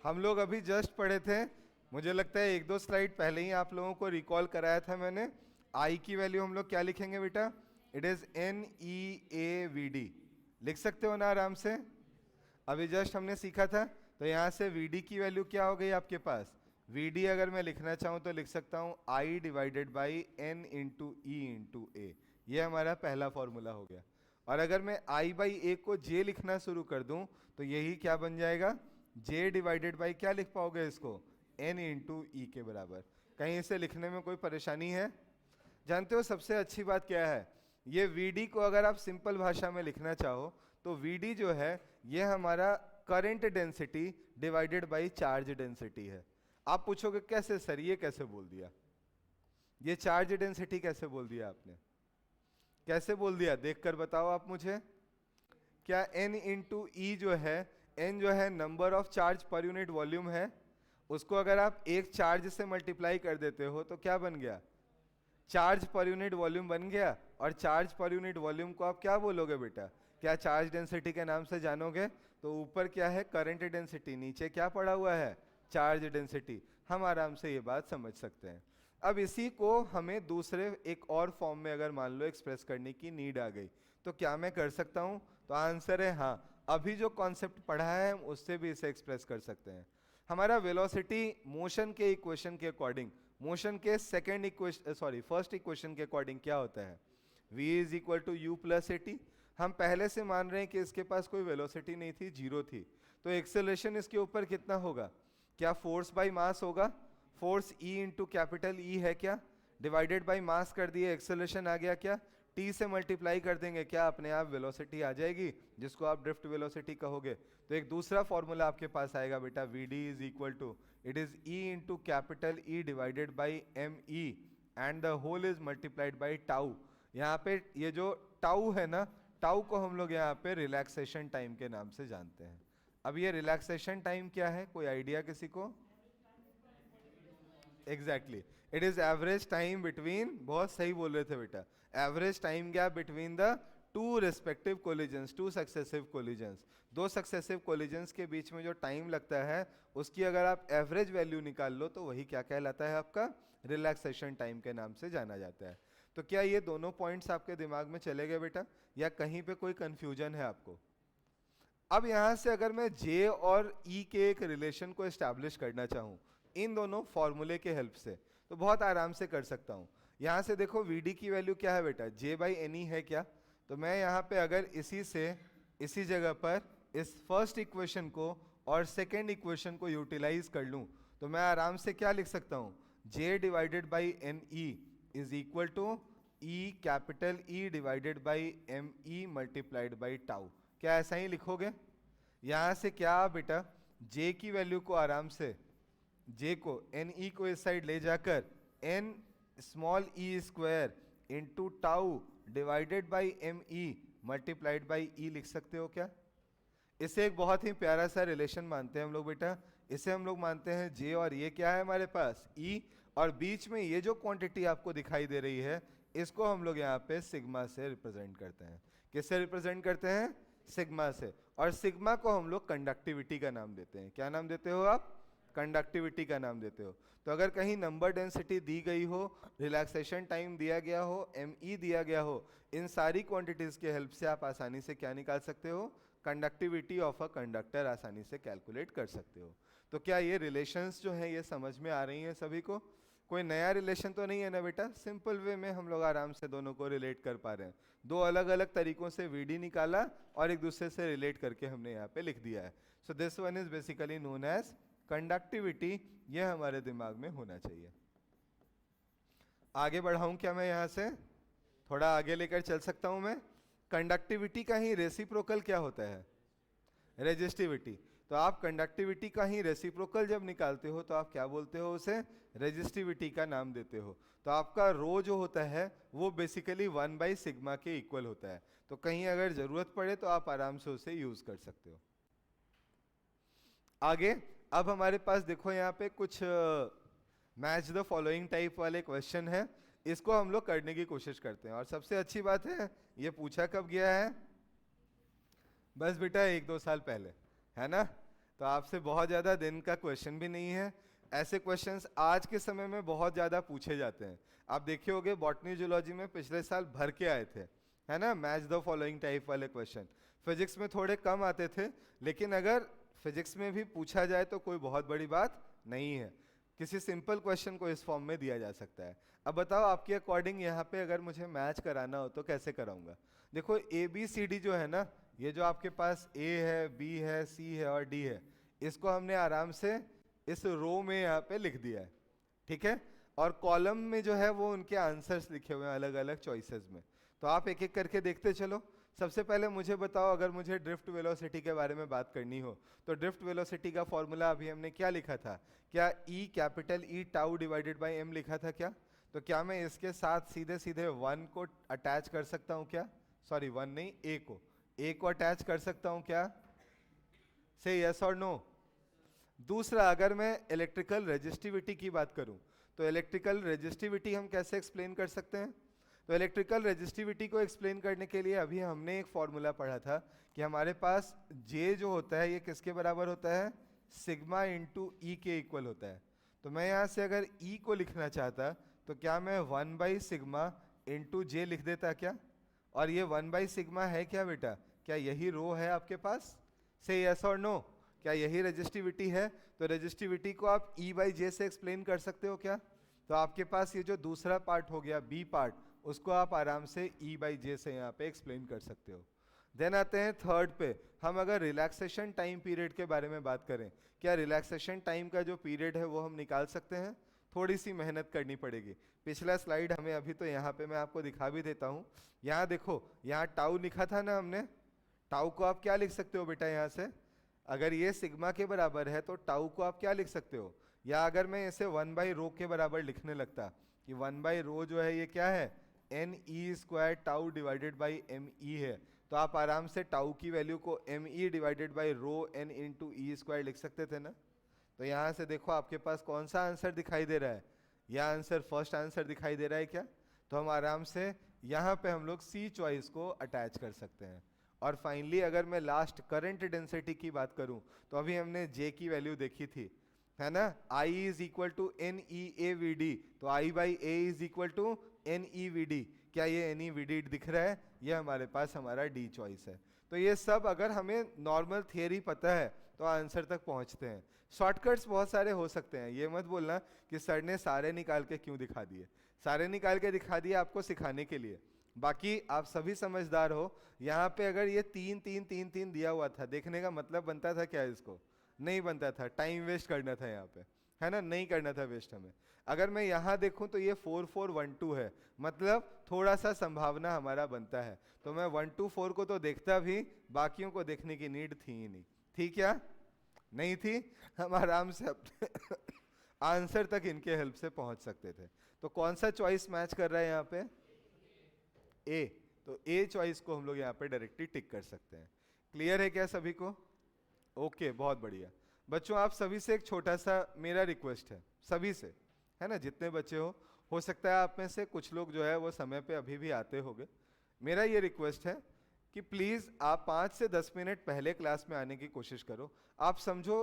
हम लोग अभी जस्ट पढ़े थे, मुझे लगता है एक दो स्लाइड पहले ही आप लोगों को रिकॉल कराया था मैंने। आई की वैल्यू हम लोग क्या लिखेंगे बेटा? It is NEAVD। लिख सकते हो ना आराम से? अभी जस्ट हमने सीखा था। तो यहाँ से VD की वैल्यू क्या हो गई आपके पास? VD अगर मैं लिखना चाहूँ तो लिख सकता हूँ I divided by N into E into A। ये हमारा पहला फॉर्मूला हो गया। और अगर मैं I बाई A को J लिखना शुरू कर दूं तो यही क्या बन जाएगा? J डिवाइडेड बाई क्या लिख पाओगे इसको? N इंटू E के बराबर। कहीं इसे लिखने में कोई परेशानी है? जानते हो सबसे अच्छी बात क्या है? ये VD को अगर आप सिंपल भाषा में लिखना चाहो तो VD जो है ये हमारा current density divided by charge density है। आप पूछोगे कैसे सर, ये कैसे बोल दिया? ये चार्ज डेंसिटी कैसे बोल दिया आपने? कैसे बोल दिया देखकर बताओ आप मुझे। क्या N इंटू ई जो है, N जो है नंबर ऑफ चार्ज पर यूनिट वॉल्यूम है, उसको अगर आप एक चार्ज से मल्टीप्लाई कर देते हो तो क्या बन गया? चार्ज पर यूनिट वॉल्यूम बन गया। और चार्ज पर यूनिट वॉल्यूम को आप क्या बोलोगे बेटा? क्या चार्ज डेंसिटी के नाम से जानोगे? तो ऊपर क्या है? करंट डेंसिटी, नीचे क्या पड़ा हुआ है? Charge density. हम आराम से ये बात समझ सकते हैं। अब इसी को हमें दूसरे एक और फॉर्म में अगर मान लो एक्सप्रेस करने की नीड आ गई तो क्या मैं कर सकता हूं? तो आंसर है हाँ। अभी जो कॉन्सेप्ट पढ़ा है हम उससे भी इसे एक्सप्रेस कर सकते हैं। हमारा वेलोसिटी मोशन के इक्वेशन के अकॉर्डिंग, मोशन के second equation sorry first equation के अकॉर्डिंग क्या होता है? v is equal to u plus a t. हम पहले से मान रहे हैं कि इसके पास कोई वेलोसिटी नहीं थी, जीरो थी, तो एक्सेलरेशन इसके ऊपर कितना होगा? क्या फोर्स बाय मास होगा? Force E into capital E है क्या, डिवाइडेड बाय मास कर दिए, एक्सेलरेशन आ गया क्या? T से मल्टीप्लाई कर देंगे, क्या अपने आप वेलोसिटी आ जाएगी, जिसको आप ड्रिफ्ट वेलोसिटी कहोगे। तो एक दूसरा फॉर्मूला आपके पास आएगा बेटा, VD is equal to it is E into capital E divided by ME and the whole is multiplied by tau. यहाँ पे ये जो टाउ है ना, टाउ को हम लोग यहाँ पे रिलैक्सेशन टाइम के नाम से जानते हैं। अब ये रिलैक्सेशन टाइम क्या है, कोई आइडिया किसी को? Exactly, it is average time between, बहुत सही बोल रहे थे बेटा, average time gap between the two respective collisions, two successive collisions. दो सक्सेसिव कोलिजन्स के बीच में जो टाइम लगता है उसकी अगर आप एवरेज वैल्यू निकाल लो तो वही क्या कहलाता है? आपका रिलैक्सेशन टाइम के नाम से जाना जाता है। तो क्या ये दोनों पॉइंट्स आपके दिमाग में चले गए बेटा, या कहीं पे कोई कंफ्यूजन है आपको? अब यहां से अगर मैं J और E के एक रिलेशन को एस्टैब्लिश करना चाहूं इन दोनों फॉर्मूले के हेल्प से, तो बहुत आराम से कर सकता हूं। यहां से देखो VD की वैल्यू क्या है बेटा? J बाई NE है क्या? तो मैं यहां पे अगर इसी जगह पर इस फर्स्ट इक्वेशन को और सेकेंड इक्वेशन को यूटिलाइज कर लूं तो मैं आराम से क्या लिख सकता हूं? J divided by NE is equal to E capital E divided by ME multiplied by tau. क्या ऐसा ही लिखोगे? यहां से क्या बेटा, J की वैल्यू को आराम से, J को NE को इस साइड ले जाकर N small e square into tau divided by ME multiplied by E लिख सकते हो क्या? इसे एक बहुत ही प्यारा सा रिलेशन मानते हैं हम लोग बेटा। इसे हम लोग मानते हैं J और ये क्या है हमारे पास? E, और बीच में ये जो क्वांटिटी आपको दिखाई दे रही है इसको हम लोग यहाँ पे सिग्मा से रिप्रेजेंट करते हैं। किससे रिप्रेजेंट करते हैं? सिग्मा से। और सिग्मा को हम लोग कंडक्टिविटी का नाम देते हैं। क्या नाम देते हो आप? कंडक्टिविटी का नाम देते हो। तो अगर कहीं नंबर डेंसिटी दी गई हो, रिलैक्सेशन टाइम दिया गया हो, ME दिया गया हो, इन सारी क्वांटिटीज के हेल्प से आप आसानी से क्या निकाल सकते हो? कंडक्टिविटी ऑफ अ कंडक्टर आसानी से कैलकुलेट कर सकते हो। तो क्या ये रिलेशंस जो हैं ये समझ में आ रही हैं सभी को? कोई नया रिलेशन तो नहीं है ना बेटा? सिंपल वे में हम लोग आराम से दोनों को रिलेट कर पा रहे हैं। दो अलग अलग तरीकों से VD निकाला और एक दूसरे से रिलेट करके हमने यहाँ पे लिख दिया है। So this one is basically known as conductivity. ये हमारे दिमाग में होना चाहिए। आगे बढ़ाऊं क्या मैं यहाँ से? थोड़ा आगे लेकर चल सकता हूं मैं। कंडक्टिविटी का ही रेसिप्रोकल क्या होता है? रेजिस्टिविटी। तो आप कंडक्टिविटी का ही रेसिप्रोकल जब निकालते हो तो आप क्या बोलते हो? उसे रेजिस्टिविटी का नाम देते हो। तो आपका रो जो होता है वो बेसिकली 1 बाई सिग्मा के इक्वल होता है। तो कहीं अगर जरूरत पड़े तो आप आराम से उसे यूज कर सकते हो। आगे अब हमारे पास देखो यहाँ पे कुछ मैच द फॉलोइंग टाइप वाले क्वेश्चन है। इसको हम लोग करने की कोशिश करते हैं। और सबसे अच्छी बात है, ये पूछा कब गया है? बस बेटा 1-2 साल पहले, है ना? तो आपसे बहुत ज़्यादा दिन का क्वेश्चन भी नहीं है। ऐसे क्वेश्चंस आज के समय में बहुत ज़्यादा पूछे जाते हैं। आप देखे होंगे बॉटनी जूलॉजी में पिछले साल भर के आए थे, है ना, मैच द फॉलोइंग टाइप वाले क्वेश्चन। फिजिक्स में थोड़े कम आते थे, लेकिन अगर फिजिक्स में भी पूछा जाए तो कोई बहुत बड़ी बात नहीं है। किसी सिंपल क्वेश्चन को इस फॉर्म में दिया जा सकता है। अब बताओ आपके अकॉर्डिंग यहाँ पे अगर मुझे मैच कराना हो तो कैसे कराऊंगा? देखो ए बी सी डी जो है ना, ये जो आपके पास ए है, बी है, सी है और डी है, इसको हमने आराम से इस रो में यहाँ पे लिख दिया है, ठीक है? और कॉलम में जो है वो उनके आंसर्स लिखे हुए हैं अलग अलग चॉइसेस में। तो आप एक एक करके देखते चलो। सबसे पहले मुझे बताओ, अगर मुझे ड्रिफ्ट वेलोसिटी के बारे में बात करनी हो तो ड्रिफ्ट वेलोसिटी का फॉर्मूला अभी हमने क्या लिखा था? क्या e capital e tau divided by m लिखा था क्या? तो क्या मैं इसके साथ सीधे सीधे 1 को अटैच कर सकता हूँ क्या? सॉरी 1 नहीं, ए को अटैच कर सकता हूँ क्या? से यस और नो। दूसरा, अगर मैं इलेक्ट्रिकल रेजिस्टिविटी की बात करूं तो इलेक्ट्रिकल रेजिस्टिविटी हम कैसे एक्सप्लेन कर सकते हैं? तो इलेक्ट्रिकल रेजिस्टिविटी को एक्सप्लेन करने के लिए अभी हमने एक फॉर्मूला पढ़ा था कि हमारे पास J जो होता है ये किसके बराबर होता है? सिग्मा इंटू ई के इक्वल होता है। तो मैं यहाँ से अगर E को लिखना चाहता तो क्या मैं 1/सिग्मा इंटू जे लिख देता क्या? और ये 1/सिग्मा है क्या बेटा? क्या यही रो है आपके पास? से यस और नो। क्या यही रेजिस्टिविटी है? तो रेजिस्टिविटी को आप E/J से एक्सप्लेन कर सकते हो क्या? तो आपके पास ये जो दूसरा पार्ट हो गया, बी पार्ट, उसको आप आराम से E/J से यहाँ पे एक्सप्लेन कर सकते हो। देन आते हैं थर्ड पे। हम अगर रिलैक्सेशन टाइम पीरियड के बारे में बात करें, क्या रिलैक्सेशन टाइम का जो पीरियड है वो हम निकाल सकते हैं? थोड़ी सी मेहनत करनी पड़ेगी। पिछला स्लाइड हमें अभी तो यहाँ पे मैं आपको दिखा भी देता हूँ। यहाँ देखो, यहाँ टाउ लिखा था ना हमने, टाउ को आप क्या लिख सकते हो बेटा? यहाँ से अगर ये सिग्मा के बराबर है तो टाउ को आप क्या लिख सकते हो? या अगर मैं इसे 1/रो के बराबर लिखने लगता कि 1/रो जो है ये क्या है? NE² tau divided by ME है, तो आप आराम से टाउ की वैल्यू को ME divided by rho N into E² लिख सकते थे ना? तो यहाँ से देखो आपके पास कौन सा आंसर दिखाई दे रहा है? यह आंसर फर्स्ट आंसर दिखाई दे रहा है क्या? तो हम आराम से यहाँ पे हम लोग सी चॉइस को अटैच कर सकते हैं। और फाइनली अगर मैं लास्ट करंट डेंसिटी की बात करूं तो अभी हमने J की वैल्यू देखी थी, है ना? I is equal to NEAVD, तो I/A is equal to NEVD। क्या ये NEVD दिख रहा है? ये हमारे पास हमारा D चॉइस है। तो ये सब अगर हमें नॉर्मल थियरी पता है तो आंसर तक पहुंचते हैं। शॉर्टकट्स बहुत सारे हो सकते हैं, ये मत बोलना कि सर ने सारे निकाल के क्यों दिखा दिए। सारे निकाल के दिखा दिए आपको सिखाने के लिए, बाकी आप सभी समझदार हो। यहाँ पे अगर ये 3 3 3 3 दिया हुआ था, देखने का मतलब बनता था क्या इसको? नहीं बनता था, टाइम वेस्ट करना था यहाँ पे, है ना? नहीं करना था वेस्ट हमें। अगर मैं यहाँ देखूं तो ये 4 4 1 2 है, मतलब थोड़ा सा संभावना हमारा बनता है। तो मैं 1 2 4 को तो देखता भी, बाकियों को देखने की नीड थी ही नहीं। थी क्या? नहीं थी। हम आराम से अपने आंसर तक इनके हेल्प से पहुंच सकते थे। तो कौन सा चॉइस मैच कर रहा है यहाँ पे? ए। तो ए चॉइस को हम लोग यहाँ पे डायरेक्टली टिक कर सकते हैं। क्लियर है क्या सभी को? ओके, बहुत बढ़िया। बच्चों आप सभी से एक छोटा सा मेरा रिक्वेस्ट है, सभी से, है ना, जितने बच्चे हो सकता है आप में से कुछ लोग जो है वो समय पे अभी भी आते होंगे। मेरा ये रिक्वेस्ट है कि प्लीज़ आप 5 से 10 मिनट पहले क्लास में आने की कोशिश करो। आप समझो,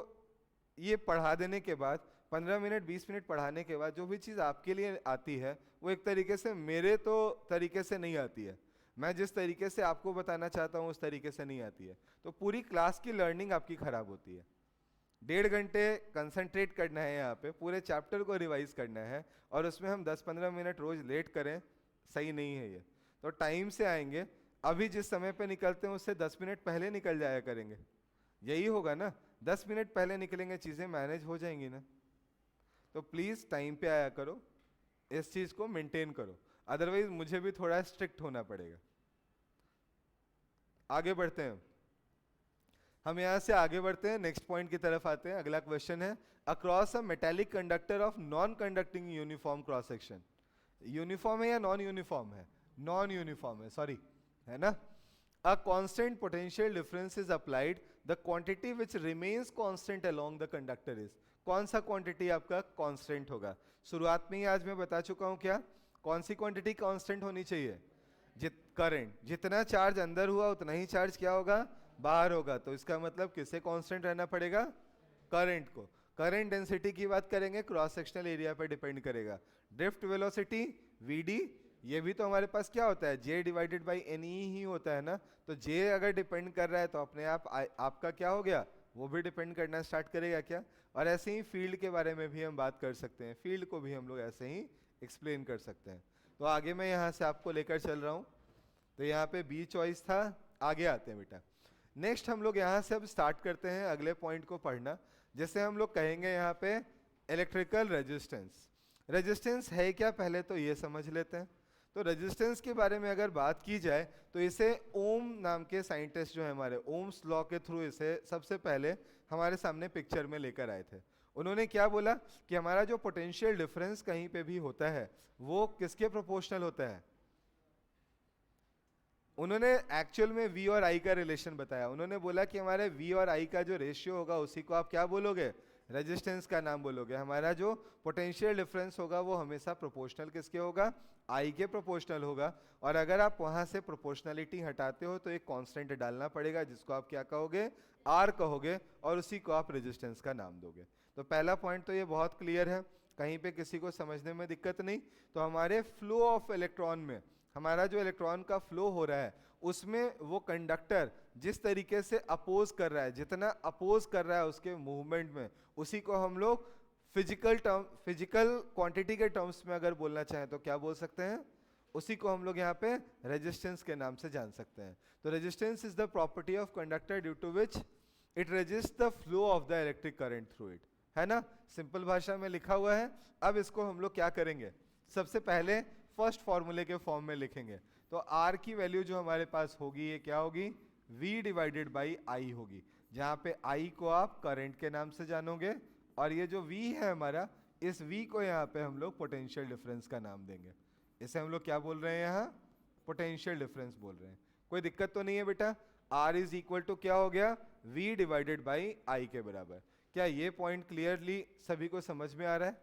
ये पढ़ा देने के बाद 15 मिनट 20 मिनट पढ़ाने के बाद जो भी चीज़ आपके लिए आती है वो एक तरीके से मेरे तो तरीके से नहीं आती है। मैं जिस तरीके से आपको बताना चाहता हूँ उस तरीके से नहीं आती है, तो पूरी क्लास की लर्निंग आपकी खराब होती है। 1.5 घंटे कंसंट्रेट करना है यहाँ पे, पूरे चैप्टर को रिवाइज करना है, और उसमें हम 10-15 मिनट रोज लेट करें, सही नहीं है ये। तो टाइम से आएंगे, अभी जिस समय पे निकलते हैं उससे 10 मिनट पहले निकल जाया करेंगे, यही होगा ना? 10 मिनट पहले निकलेंगे, चीज़ें मैनेज हो जाएंगी ना? तो प्लीज़ टाइम पे आया करो, इस चीज़ को मेंटेन करो, अदरवाइज मुझे भी थोड़ा स्ट्रिक्ट होना पड़ेगा। आगे बढ़ते हैं, हम यहाँ से आगे बढ़ते हैं, नेक्स्ट पॉइंट की तरफ आते हैं। अगला क्वेश्चन है, across a metallic conductor of non conducting uniform cross section. Uniform है या नॉन यूनिफॉर्म है? नॉन यूनिफॉर्म है, सॉरी, है ना? A constant potential difference is applied. The quantity which remains constant along the conductor is, कौन सा quantity आपका constant होगा? शुरुआत में ही आज मैं बता चुका हूं क्या, कौन सी क्वांटिटी कांस्टेंट होनी चाहिए? करंट, जितना चार्ज अंदर हुआ उतना ही चार्ज क्या होगा, बाहर होगा। तो इसका मतलब किसे कांस्टेंट रहना पड़ेगा? करंट को। करंट डेंसिटी की बात करेंगे, क्रॉस सेक्शनल एरिया पर डिपेंड करेगा। ड्रिफ्ट वेलोसिटी वीडी, ये भी तो हमारे पास क्या होता है, जे डिवाइडेड बाई एन ही होता है ना। तो जे अगर डिपेंड कर रहा है तो अपने आप आपका क्या हो गया, वो भी डिपेंड करना स्टार्ट करेगा क्या। और ऐसे ही फील्ड के बारे में भी हम बात कर सकते हैं, फील्ड को भी हम लोग ऐसे ही एक्सप्लेन कर सकते हैं। तो आगे मैं यहाँ से आपको लेकर चल रहा हूँ। तो यहाँ पे बी चॉइस था, आगे आते हैं बेटा। नेक्स्ट हम लोग यहाँ से अब स्टार्ट करते हैं अगले पॉइंट को पढ़ना। जैसे हम लोग कहेंगे यहाँ पे इलेक्ट्रिकल रेजिस्टेंस। रेजिस्टेंस है क्या, पहले तो ये समझ लेते हैं। तो रेजिस्टेंस के बारे में अगर बात की जाए तो इसे ओम नाम के साइंटिस्ट जो है हमारे, ओम्स लॉ के थ्रू इसे सबसे पहले हमारे सामने पिक्चर में लेकर आए थे। उन्होंने क्या बोला कि हमारा जो पोटेंशियल डिफरेंस कहीं पे भी होता है वो किसके प्रोपोर्शनल होता है। उन्होंने एक्चुअल में V और I का रिलेशन बताया। उन्होंने बोला कि हमारे V और I का जो रेशियो होगा उसी को आप क्या बोलोगे, रेजिस्टेंस का नाम बोलोगे। हमारा जो पोटेंशियल डिफरेंस होगा वो हमेशा प्रोपोर्शनल किसके होगा, I के प्रोपोर्शनल होगा। और अगर आप वहां से प्रोपोर्शनलिटी हटाते हो तो एक कांस्टेंट डालना पड़ेगा जिसको आप क्या कहोगे, R कहोगे, और उसी को आप रेजिस्टेंस का नाम दोगे। तो पहला पॉइंट तो ये बहुत क्लियर है, कहीं पे किसी को समझने में दिक्कत नहीं। तो हमारे फ्लो ऑफ इलेक्ट्रॉन में, हमारा जो इलेक्ट्रॉन का फ्लो हो रहा है उसमें वो कंडक्टर जिस तरीके से अपोज कर रहा है, जितना अपोज कर रहा है उसके मूवमेंट में, उसी को हम लोग फिजिकल क्वांटिटी के टर्म्स में अगर बोलना चाहें तो क्या बोल सकते हैं, उसी को हम लोग यहाँ पे रेजिस्टेंस के नाम से जान सकते हैं। तो resistance is the property of conductor due to which it resist the flow of the electric current through it, है ना, सिंपल भाषा में लिखा हुआ है। अब इसको हम लोग क्या करेंगे, सबसे पहले फर्स्ट फॉर्मूले के फॉर्म में लिखेंगे। तो R की वैल्यू जो हमारे पास होगी ये क्या होगी, V डिवाइडेड बाई I होगी, जहां पे I को आप करंट के नाम से जानोगे और ये जो V है हमारा, इस V को यहाँ पे हम लोग पोटेंशियल डिफरेंस का नाम देंगे। इसे हम लोग क्या बोल रहे हैं, यहाँ पोटेंशियल डिफरेंस बोल रहे हैं। कोई दिक्कत तो नहीं है बेटा। R इज इक्वल टू क्या हो गया, V डिवाइडेड बाई I के बराबर। क्या ये पॉइंट क्लियरली सभी को समझ में आ रहा है?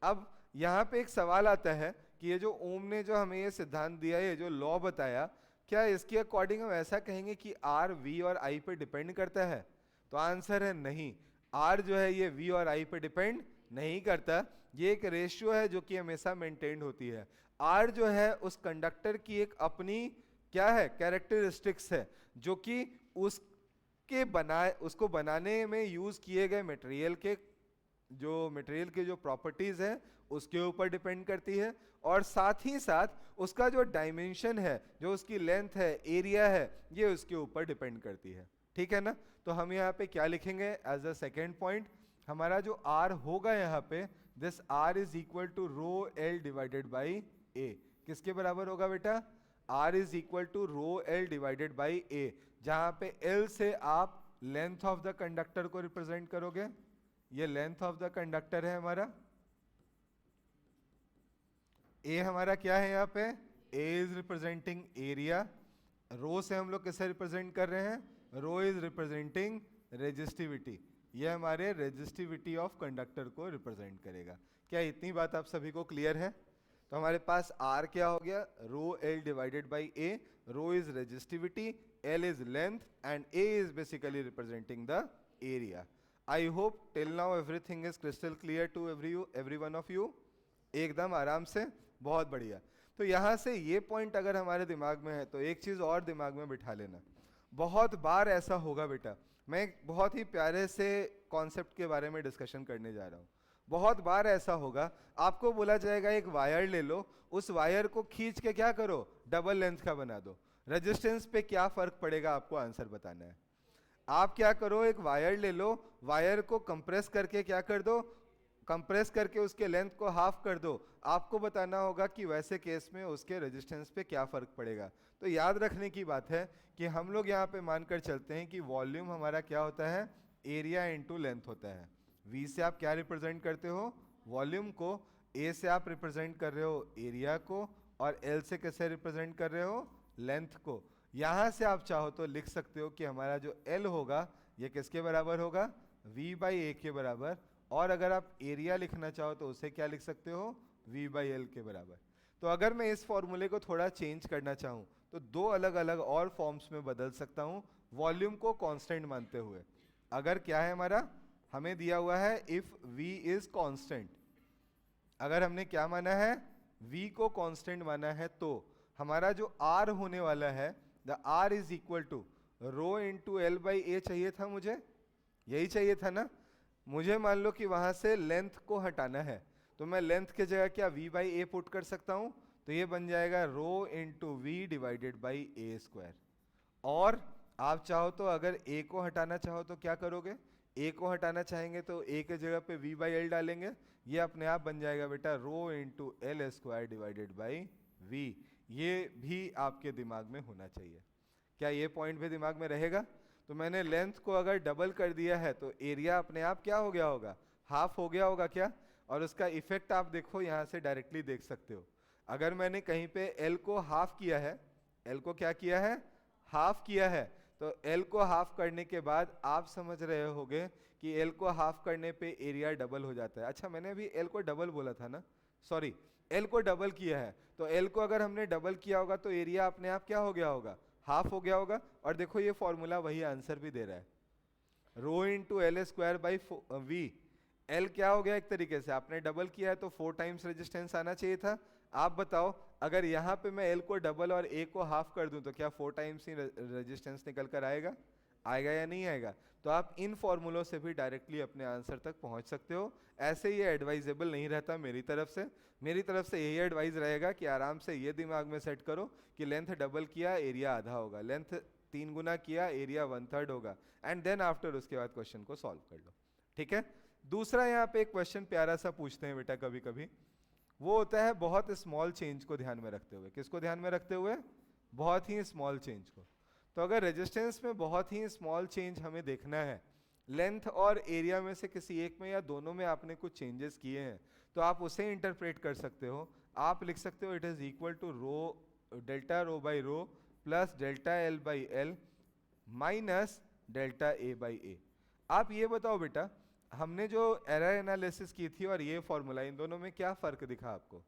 अब यहाँ पे एक सवाल आता है कि ये जो ओम ने जो हमें ये सिद्धांत दिया, ये जो लॉ बताया, क्या इसके अकॉर्डिंग हम ऐसा कहेंगे कि R V और I पे डिपेंड करता है? तो आंसर है नहीं। R जो है ये V और I पे डिपेंड नहीं करता, ये एक रेशियो है जो कि हमेशा मेंटेन होती है। R जो है उस कंडक्टर की एक अपनी क्या है, कैरेक्टरिस्टिक्स है, जो कि उसको बनाने में यूज किए गए मटेरियल के जो प्रॉपर्टीज है उसके ऊपर डिपेंड करती है। और साथ ही साथ उसका जो डायमेंशन है, जो उसकी लेंथ है, एरिया है, ये उसके ऊपर डिपेंड करती है। ठीक है ना। तो हम यहाँ पे क्या लिखेंगे एज अ सेकेंड पॉइंट, हमारा जो R होगा यहाँ पे, this R is equal to rho L divided by A। किसके बराबर होगा बेटा, R is equal to rho L divided by A, जहां पे L से आप लेंथ ऑफ द कंडक्टर को रिप्रेजेंट करोगे। ये लेंथ ऑफ द कंडक्टर है हमारा, ए हमारा क्या है यहाँ पे, ए इज रिप्रेजेंटिंग एरिया, रो से हम लोग किसे रिप्रेजेंट कर रहे हैं, रो इज रिप्रेजेंटिंग रेजिस्टिविटी, ये हमारे रेजिस्टिविटी ऑफ कंडक्टर को रिप्रेजेंट करेगा। क्या इतनी बात आप सभी को क्लियर है? तो हमारे पास आर क्या हो गया, rho L divided by A, rho is resistivity, L is length and A is basically representing the area. I hope till now everything is crystal clear to every one of you, एकदम आराम से, बहुत बढ़िया। तो यहाँ से ये point अगर हमारे दिमाग में है तो एक चीज़ और दिमाग में बिठा लेना, बहुत बार ऐसा होगा बेटा, मैं एक बहुत ही प्यारे से कॉन्सेप्ट के बारे में डिस्कशन करने जा रहा हूँ। बहुत बार ऐसा होगा, आपको बोला जाएगा एक वायर ले लो, उस वायर को खींच के क्या करो, डबल लेंथ का बना दो। रेजिस्टेंस पे क्या फर्क पड़ेगा आपको आंसर बताना है। आप क्या करो, एक वायर ले लो, वायर को कंप्रेस करके क्या कर दो, कंप्रेस करके उसके लेंथ को हाफ कर दो। आपको बताना होगा कि वैसे केस में उसके रेजिस्टेंस पे क्या फर्क पड़ेगा। तो याद रखने की बात है कि हम लोग यहाँ पे मानकर चलते हैं कि वॉल्यूम हमारा क्या होता है, एरिया इनटू लेंथ होता है। V से आप क्या रिप्रेजेंट करते हो, वॉल्यूम को, A से आप रिप्रेजेंट कर रहे हो एरिया को, और L से कैसे रिप्रेजेंट कर रहे हो, लेंथ को। यहाँ से आप चाहो तो लिख सकते हो कि हमारा जो L होगा ये किसके बराबर होगा, V बाई A के बराबर। और अगर आप एरिया लिखना चाहो तो उसे क्या लिख सकते हो, V बाई L के बराबर। तो अगर मैं इस फॉर्मूले को थोड़ा चेंज करना चाहूं तो दो अलग अलग और फॉर्म्स में बदल सकता हूं, वॉल्यूम को कांस्टेंट मानते हुए। अगर क्या है हमारा, हमें दिया हुआ है इफ v इज कांस्टेंट, अगर हमने क्या माना है, v को कांस्टेंट माना है, तो हमारा जो r होने वाला है, the r is equal to rho into L by A चाहिए था मुझे, यही चाहिए था ना। मुझे मान लो कि वहां से लेंथ को हटाना है, तो मैं लेंथ के जगह क्या v बाई ए पुट कर सकता हूं, तो ये बन जाएगा rho into V divided by A square. और आप चाहो तो अगर a को हटाना चाहो तो क्या करोगे, a को हटाना चाहेंगे तो a के जगह पे v बाई एल डालेंगे, ये अपने आप बन जाएगा बेटा rho into L square divided by V. ये भी आपके दिमाग में होना चाहिए। क्या ये पॉइंट भी दिमाग में रहेगा? तो मैंने लेंथ को अगर डबल कर दिया है तो एरिया अपने आप क्या हो गया होगा, हाफ हो गया होगा क्या। और उसका इफेक्ट आप देखो यहाँ से डायरेक्टली देख सकते हो। अगर मैंने कहीं पे एल को हाफ किया है, एल को क्या किया है, हाफ किया है, तो एल को हाफ करने के बाद आप समझ रहे होगे कि एल को हाफ करने पे एरिया डबल हो जाता है। अच्छा मैंने अभी एल को डबल बोला था ना, सॉरी, एल को डबल किया है, तो एल को अगर हमने डबल किया होगा तो एरिया अपने आप क्या हो गया होगा, हाफ हो गया होगा। और देखो ये फॉर्मूला वही आंसर भी दे रहा है, rho into L square by V. L क्या हो गया, एक तरीके से आपने डबल किया है तो 4 टाइम्स रेजिस्टेंस आना चाहिए था। आप बताओ अगर यहाँ पे मैं एल को डबल और ए को हाफ कर दूं तो क्या 4 टाइम्स ही रेजिस्टेंस निकल कर आएगा, आएगा या नहीं आएगा। तो आप इन फॉर्मूलों से भी डायरेक्टली अपने आंसर तक पहुंच सकते हो। ऐसे ये एडवाइजेबल नहीं रहता मेरी तरफ से, मेरी तरफ से यही एडवाइस रहेगा कि आराम से ये दिमाग में सेट करो कि लेंथ डबल किया एरिया आधा होगा, लेंथ 3 गुना किया एरिया 1/3 होगा, एंड देन आफ्टर उसके बाद क्वेश्चन को सॉल्व कर लो। ठीक है। दूसरा यहाँ पे एक क्वेश्चन प्यारा सा पूछते हैं बेटा कभी कभी, वो होता है बहुत स्मॉल चेंज को ध्यान में रखते हुए। किसको ध्यान में रखते हुए, बहुत ही स्मॉल चेंज को। तो अगर रेजिस्टेंस में बहुत ही स्मॉल चेंज हमें देखना है, लेंथ और एरिया में से किसी एक में या दोनों में आपने कुछ चेंजेस किए हैं, तो आप उसे इंटरप्रेट कर सकते हो। आप लिख सकते हो it is equal to rho delta rho by rho plus delta L by L minus delta A by A. आप ये बताओ बेटा, हमने जो एरर एनालिसिस की थी और ये फॉर्मूला, इन दोनों में क्या फर्क दिखा आपको?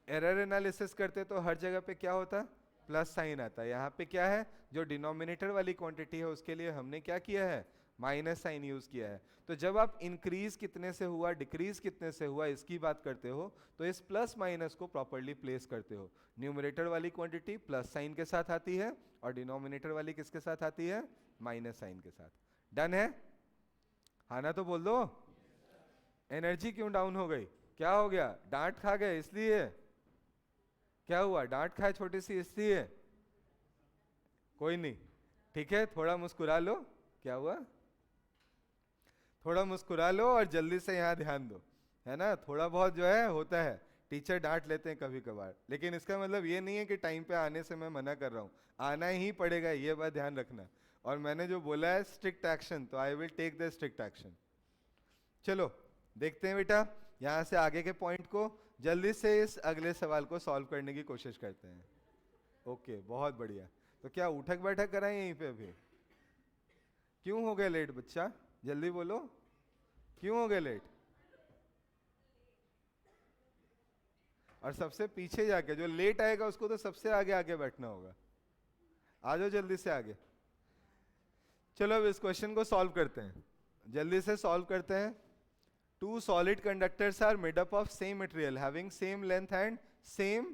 एरर एनालिसिस करते तो हर जगह पे क्या होता, प्लस साइन आता है। यहाँ पे क्या है, जो डिनोमिनेटर वाली क्वांटिटी है उसके लिए हमने क्या किया है, माइनस साइन यूज किया है। तो जब आप इंक्रीज कितने से हुआ डिक्रीज कितने से हुआ इसकी बात करते हो तो इस प्लस माइनस को प्रॉपर्ली प्लेस करते हो। न्यूमरेटर वाली क्वांटिटी प्लस साइन के साथ आती है और डिनोमिनेटर वाली किसके साथ आती है, माइनस साइन के साथ। डन है? हाँ ना तो बोल दो। एनर्जी क्यों डाउन हो गई, क्या हो गया, डांट खा गए इसलिए? क्या हुआ, डांट खाए छोटी सी इसलिए? कोई नहीं, ठीक है, थोड़ा मुस्कुरा लो। क्या हुआ, थोड़ा मुस्कुरा लो और जल्दी से यहाँ ध्यान दो, है ना। थोड़ा बहुत जो है होता है, टीचर डांट लेते हैं कभी कभार, लेकिन इसका मतलब ये नहीं है कि टाइम पे आने से मैं मना कर रहा हूँ, आना ही पड़ेगा, ये बात ध्यान रखना। और मैंने जो बोला है स्ट्रिक्ट एक्शन, तो I will take the strict action. चलो देखते हैं बेटा यहाँ से आगे के पॉइंट को, जल्दी से इस अगले सवाल को सॉल्व करने की कोशिश करते हैं। ओके बहुत बढ़िया। तो क्या उठक बैठक कराएं यहीं पे अभी? क्यों हो गए लेट बच्चा, जल्दी बोलो, क्यों हो गए लेट? और सबसे पीछे जाके जो लेट आएगा उसको तो सबसे आगे आगे बैठना होगा। आ जाओ जल्दी से आगे। चलो अब इस क्वेश्चन को सॉल्व करते हैं, जल्दी से सॉल्व करते हैं। Two solid conductors are made up of same material having same length and same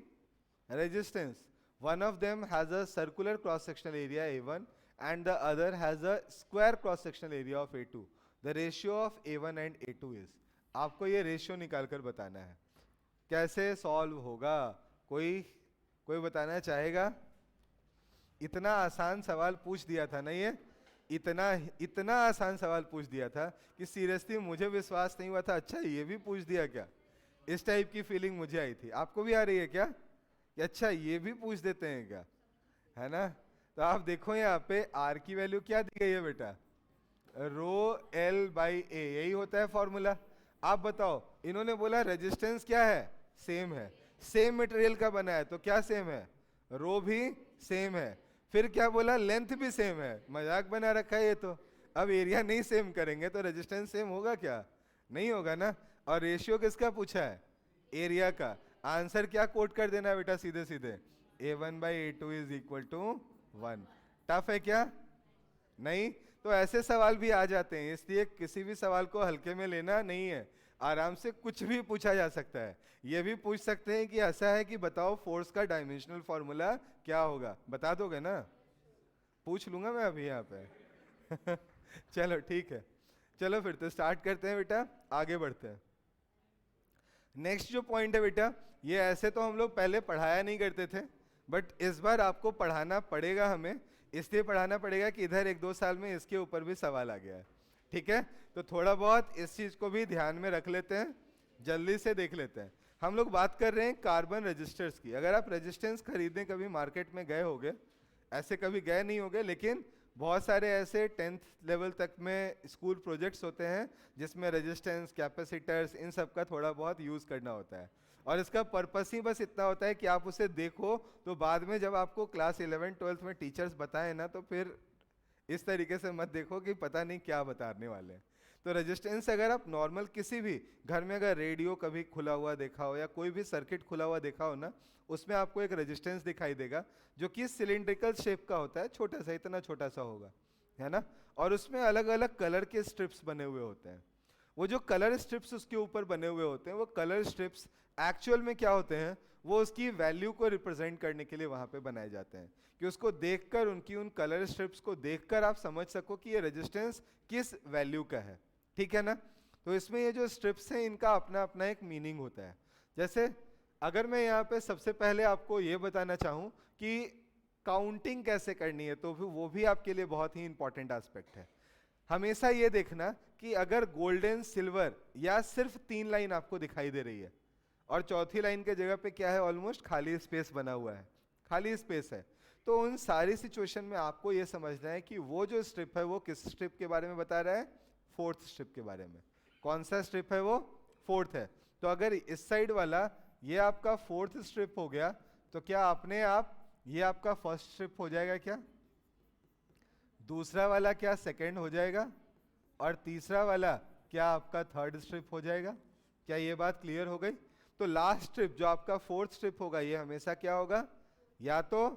resistance. One of them has a circular cross-sectional area A1 and the other has a square cross-sectional area of A2. The ratio of A1 and A2 is. आपको ये ratio निकाल कर बताना है। कैसे solve होगा, कोई बताना चाहेगा? इतना आसान सवाल पूछ दिया था ना, ये इतना आसान सवाल पूछ दिया था कि सीरियसली मुझे विश्वास नहीं हुआ था, अच्छा ये भी पूछ दिया क्या, इस टाइप की फीलिंग मुझे आई थी। आपको भी आ रही है क्या कि अच्छा ये भी पूछ देते हैं क्या, है ना। तो आप देखो यहाँ पे आर की वैल्यू क्या दी गई है बेटा, रो एल बाई ए, यही होता है फॉर्मूला। आप बताओ, इन्होंने बोला रेजिस्टेंस क्या है, सेम है, सेम मटेरियल का बना है, तो क्या सेम है, रो भी सेम है। फिर क्या बोला, लेंथ भी सेम है, मजाक बना रखा है ये तो। अब एरिया नहीं सेम करेंगे तो रेजिस्टेंस सेम होगा क्या, नहीं होगा ना। और रेशियो किसका पूछा है, एरिया का। आंसर क्या कोट कर देना है बेटा सीधे सीधे, A1/A2 is equal to 1। Tough है क्या? नहीं। तो ऐसे सवाल भी आ जाते हैं, इसलिए किसी भी सवाल को हल्के में लेना नहीं है, आराम से कुछ भी पूछा जा सकता है। ये भी पूछ सकते हैं कि ऐसा है कि बताओ फोर्स का डायमेंशनल फॉर्मूला क्या होगा, बता दोगे ना? पूछ लूंगा मैं अभी यहाँ पे। चलो ठीक है, चलो फिर तो स्टार्ट करते हैं बेटा, आगे बढ़ते हैं। नेक्स्ट जो पॉइंट है बेटा, ये ऐसे तो हम लोग पहले पढ़ाया नहीं करते थे, बट इस बार आपको पढ़ाना पड़ेगा, हमें इसलिए पढ़ाना पड़ेगा कि इधर 1-2 साल में इसके ऊपर भी सवाल आ गया है। ठीक है, तो थोड़ा बहुत इस चीज को भी ध्यान में रख लेते हैं, जल्दी से देख लेते हैं। हम लोग बात कर रहे हैं कार्बन रजिस्टर्स की। अगर आप रेजिस्टेंस खरीदने कभी मार्केट में गए होगे, ऐसे कभी गए नहीं होगे, लेकिन बहुत सारे ऐसे 10th लेवल तक में स्कूल प्रोजेक्ट्स होते हैं जिसमें रेजिस्टेंस, कैपेसिटर्स, इन सब का थोड़ा बहुत यूज़ करना होता है। और इसका पर्पस ही बस इतना होता है कि आप उसे देखो, तो बाद में जब आपको क्लास 11-12 में टीचर्स बताएं ना, तो फिर इस तरीके से मत देखो कि पता नहीं क्या बताने वाले हैं। तो रेजिस्टेंस अगर आप नॉर्मल किसी भी घर में अगर रेडियो कभी खुला हुआ देखा हो या कोई भी सर्किट खुला हुआ देखा हो ना, उसमें आपको एक रेजिस्टेंस दिखाई देगा जो कि सिलिंड्रिकल शेप का होता है, छोटा सा, इतना छोटा सा होगा, है ना। और उसमें अलग अलग कलर के स्ट्रिप्स बने हुए होते हैं। वो जो कलर स्ट्रिप्स उसके ऊपर बने हुए होते हैं, वो कलर स्ट्रिप्स एक्चुअल में क्या होते हैं, वो उसकी वैल्यू को रिप्रेजेंट करने के लिए वहां पे बनाए जाते हैं, कि उसको देखकर, उनकी उन कलर स्ट्रिप्स को देखकर आप समझ सको कि ये रेजिस्टेंस किस वैल्यू का है। ठीक है ना। तो इसमें ये जो स्ट्रिप्स हैं, इनका अपना अपना एक मीनिंग होता है। जैसे अगर मैं यहाँ पे सबसे पहले आपको ये बताना चाहूँ कि काउंटिंग कैसे करनी है, तो फिर वो भी आपके लिए बहुत ही इंपॉर्टेंट एस्पेक्ट है। हमेशा ये देखना कि अगर गोल्डन, सिल्वर या सिर्फ 3 लाइन आपको दिखाई दे रही है और चौथी लाइन के जगह पे क्या है, ऑलमोस्ट खाली स्पेस बना हुआ है, खाली स्पेस है, तो उन सारी सिचुएशन में आपको ये समझना है कि वो जो स्ट्रिप है वो किस स्ट्रिप के बारे में बता रहा है, फोर्थ स्ट्रिप के बारे में। कौन सा स्ट्रिप है वो? फोर्थ है। तो अगर इस साइड वाला ये आपका फोर्थ स्ट्रिप हो गया, तो क्या अपने आप ये आपका फर्स्ट स्ट्रिप हो जाएगा क्या? दूसरा वाला क्या सेकंड हो जाएगा? और तीसरा वाला क्या आपका थर्ड स्ट्रिप हो जाएगा? क्या ये बात क्लियर हो गई? तो लास्ट स्ट्रिप जो आपका फोर्थ स्ट्रिप होगा, ये हमेशा क्या होगा, या तो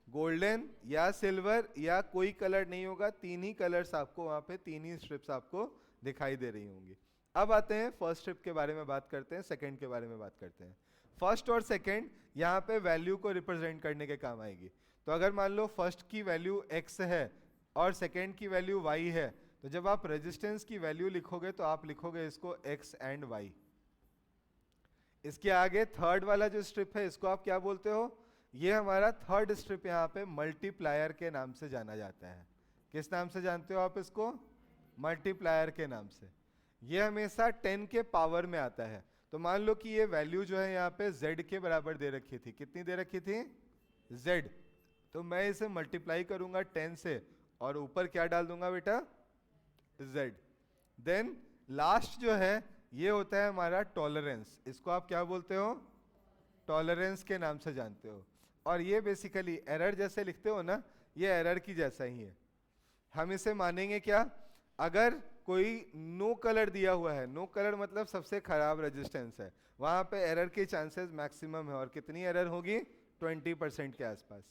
गोल्डन या सिल्वर या कोई कलर नहीं होगा, 3 ही कलर्स आपको वहां पे, 3 ही स्ट्रिप्स आपको दिखाई दे रही होंगी। अब आते हैं फर्स्ट स्ट्रिप के बारे में बात करते हैं, सेकंड के बारे में बात करते हैं। फर्स्ट और सेकंड यहाँ पे वैल्यू को रिप्रेजेंट करने के काम आएगी। तो अगर मान लो फर्स्ट की वैल्यू x है और सेकंड की वैल्यू y है, तो जब आप रेजिस्टेंस की वैल्यू लिखोगे तो आप लिखोगे इसको x एंड y। इसके आगे थर्ड वाला जो स्ट्रिप है, इसको आप क्या बोलते हो? ये हमारा थर्ड स्ट्रिप यहाँ पे मल्टीप्लायर के नाम से जाना जाता है। किस नाम से जानते हो आप इसको? मल्टीप्लायर के नाम से। ये हमेशा 10 के पावर में आता है। तो मान लो कि ये वैल्यू जो है यहाँ पे z के बराबर दे रखी थी, कितनी दे रखी थी? z। तो मैं इसे मल्टीप्लाई करूंगा 10 से और ऊपर क्या डाल दूंगा बेटा? z। देन लास्ट जो है ये होता है हमारा टॉलरेंस। इसको आप क्या बोलते हो? टॉलरेंस के नाम से जानते हो। और ये बेसिकली एरर जैसे लिखते हो ना, ये एरर की जैसा ही है। हम इसे मानेंगे क्या? अगर कोई नो कलर दिया हुआ है, नो कलर मतलब सबसे खराब रेजिस्टेंस है, वहां पे एरर के चांसेस मैक्सिमम है। और कितनी एरर होगी? 20% के आसपास।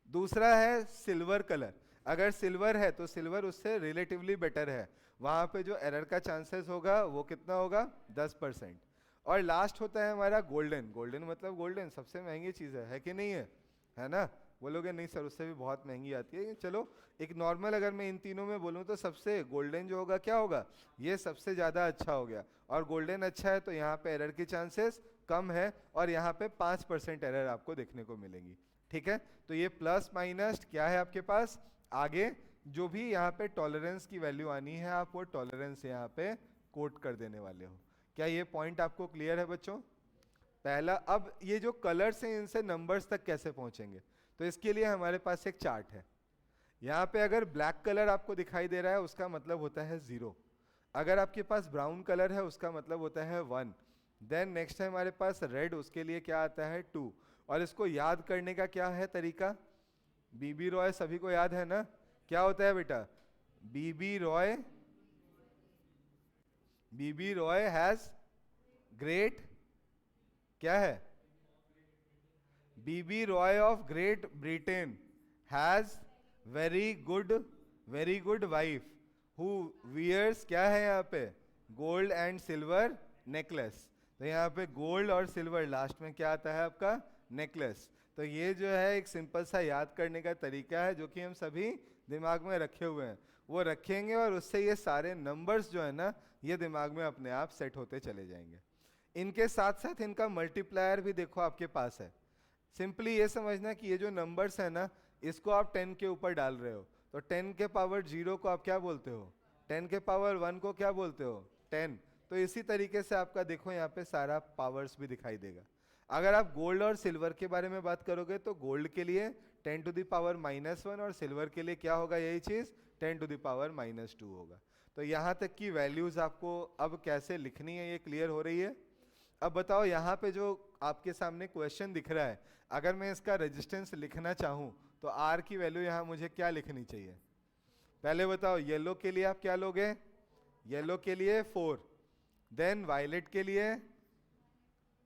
दूसरा है सिल्वर कलर। अगर सिल्वर है तो सिल्वर उससे रिलेटिवली बेटर है, वहां पे जो एरर का चांसेस होगा वो कितना होगा? 10%। और लास्ट होता है हमारा गोल्डन। गोल्डन मतलब गोल्डन सबसे महंगी चीज है कि नहीं है ना? बोलोगे नहीं सर उससे भी बहुत महंगी आती है। चलो एक नॉर्मल अगर मैं इन तीनों में बोलूँ तो सबसे गोल्डन जो होगा क्या होगा? ये सबसे ज़्यादा अच्छा हो गया। और गोल्डन अच्छा है तो यहाँ पे एरर की चांसेस कम है और यहाँ पे 5% एरर आपको देखने को मिलेंगी। ठीक है, तो ये प्लस माइनस क्या है आपके पास? आगे जो भी यहाँ पे टॉलरेंस की वैल्यू आनी है, आप वो टॉलरेंस यहाँ पे कोट कर देने वाले हो। क्या ये पॉइंट आपको क्लियर है बच्चों? पहला, अब ये जो कलर्स हैं इनसे नंबर्स तक कैसे पहुंचेंगे, तो इसके लिए हमारे पास एक चार्ट है। यहाँ पे अगर ब्लैक कलर आपको दिखाई दे रहा है उसका मतलब होता है 0। अगर आपके पास ब्राउन कलर है उसका मतलब होता है 1। देन नेक्स्ट है हमारे पास रेड, उसके लिए क्या आता है? 2। और इसको याद करने का क्या है तरीका? बीबी रॉय सभी को याद है ना? क्या होता है बेटा? बीबी रॉय हैज ग्रेट क्या है? BB Roy of Great Britain has very good wife who wears, क्या है यहाँ पे, गोल्ड एंड सिल्वर नेकलेस। तो यहाँ पे गोल्ड और सिल्वर, लास्ट में क्या आता है आपका, नेकलेस। तो ये जो है एक सिंपल सा याद करने का तरीका है जो कि हम सभी दिमाग में रखे हुए हैं, वो रखेंगे और उससे ये सारे नंबर्स जो है ना ये दिमाग में अपने आप सेट होते चले जाएंगे। इनके साथ साथ इनका मल्टीप्लायर भी देखो आपके पास है। सिंपली ये समझना कि ये जो नंबर्स है ना इसको आप 10 के ऊपर डाल रहे हो, तो 10 के पावर 0 को आप क्या बोलते हो, 10 के पावर 1 को क्या बोलते हो, 10। तो इसी तरीके से आपका देखो यहाँ पे सारा पावर्स भी दिखाई देगा। अगर आप गोल्ड और सिल्वर के बारे में बात करोगे तो गोल्ड के लिए 10 टू द पावर -1 और सिल्वर के लिए क्या होगा, यही चीज 10 टू द पावर -2 होगा। तो यहाँ तक की वैल्यूज आपको अब कैसे लिखनी है ये क्लियर हो रही है। अब बताओ यहाँ पे जो आपके सामने क्वेश्चन दिख रहा है, अगर मैं इसका रेजिस्टेंस लिखना चाहूँ तो आर की वैल्यू यहाँ मुझे क्या लिखनी चाहिए, पहले बताओ। येलो के लिए आप क्या लोगे, येलो के लिए 4, देन वायलेट के लिए,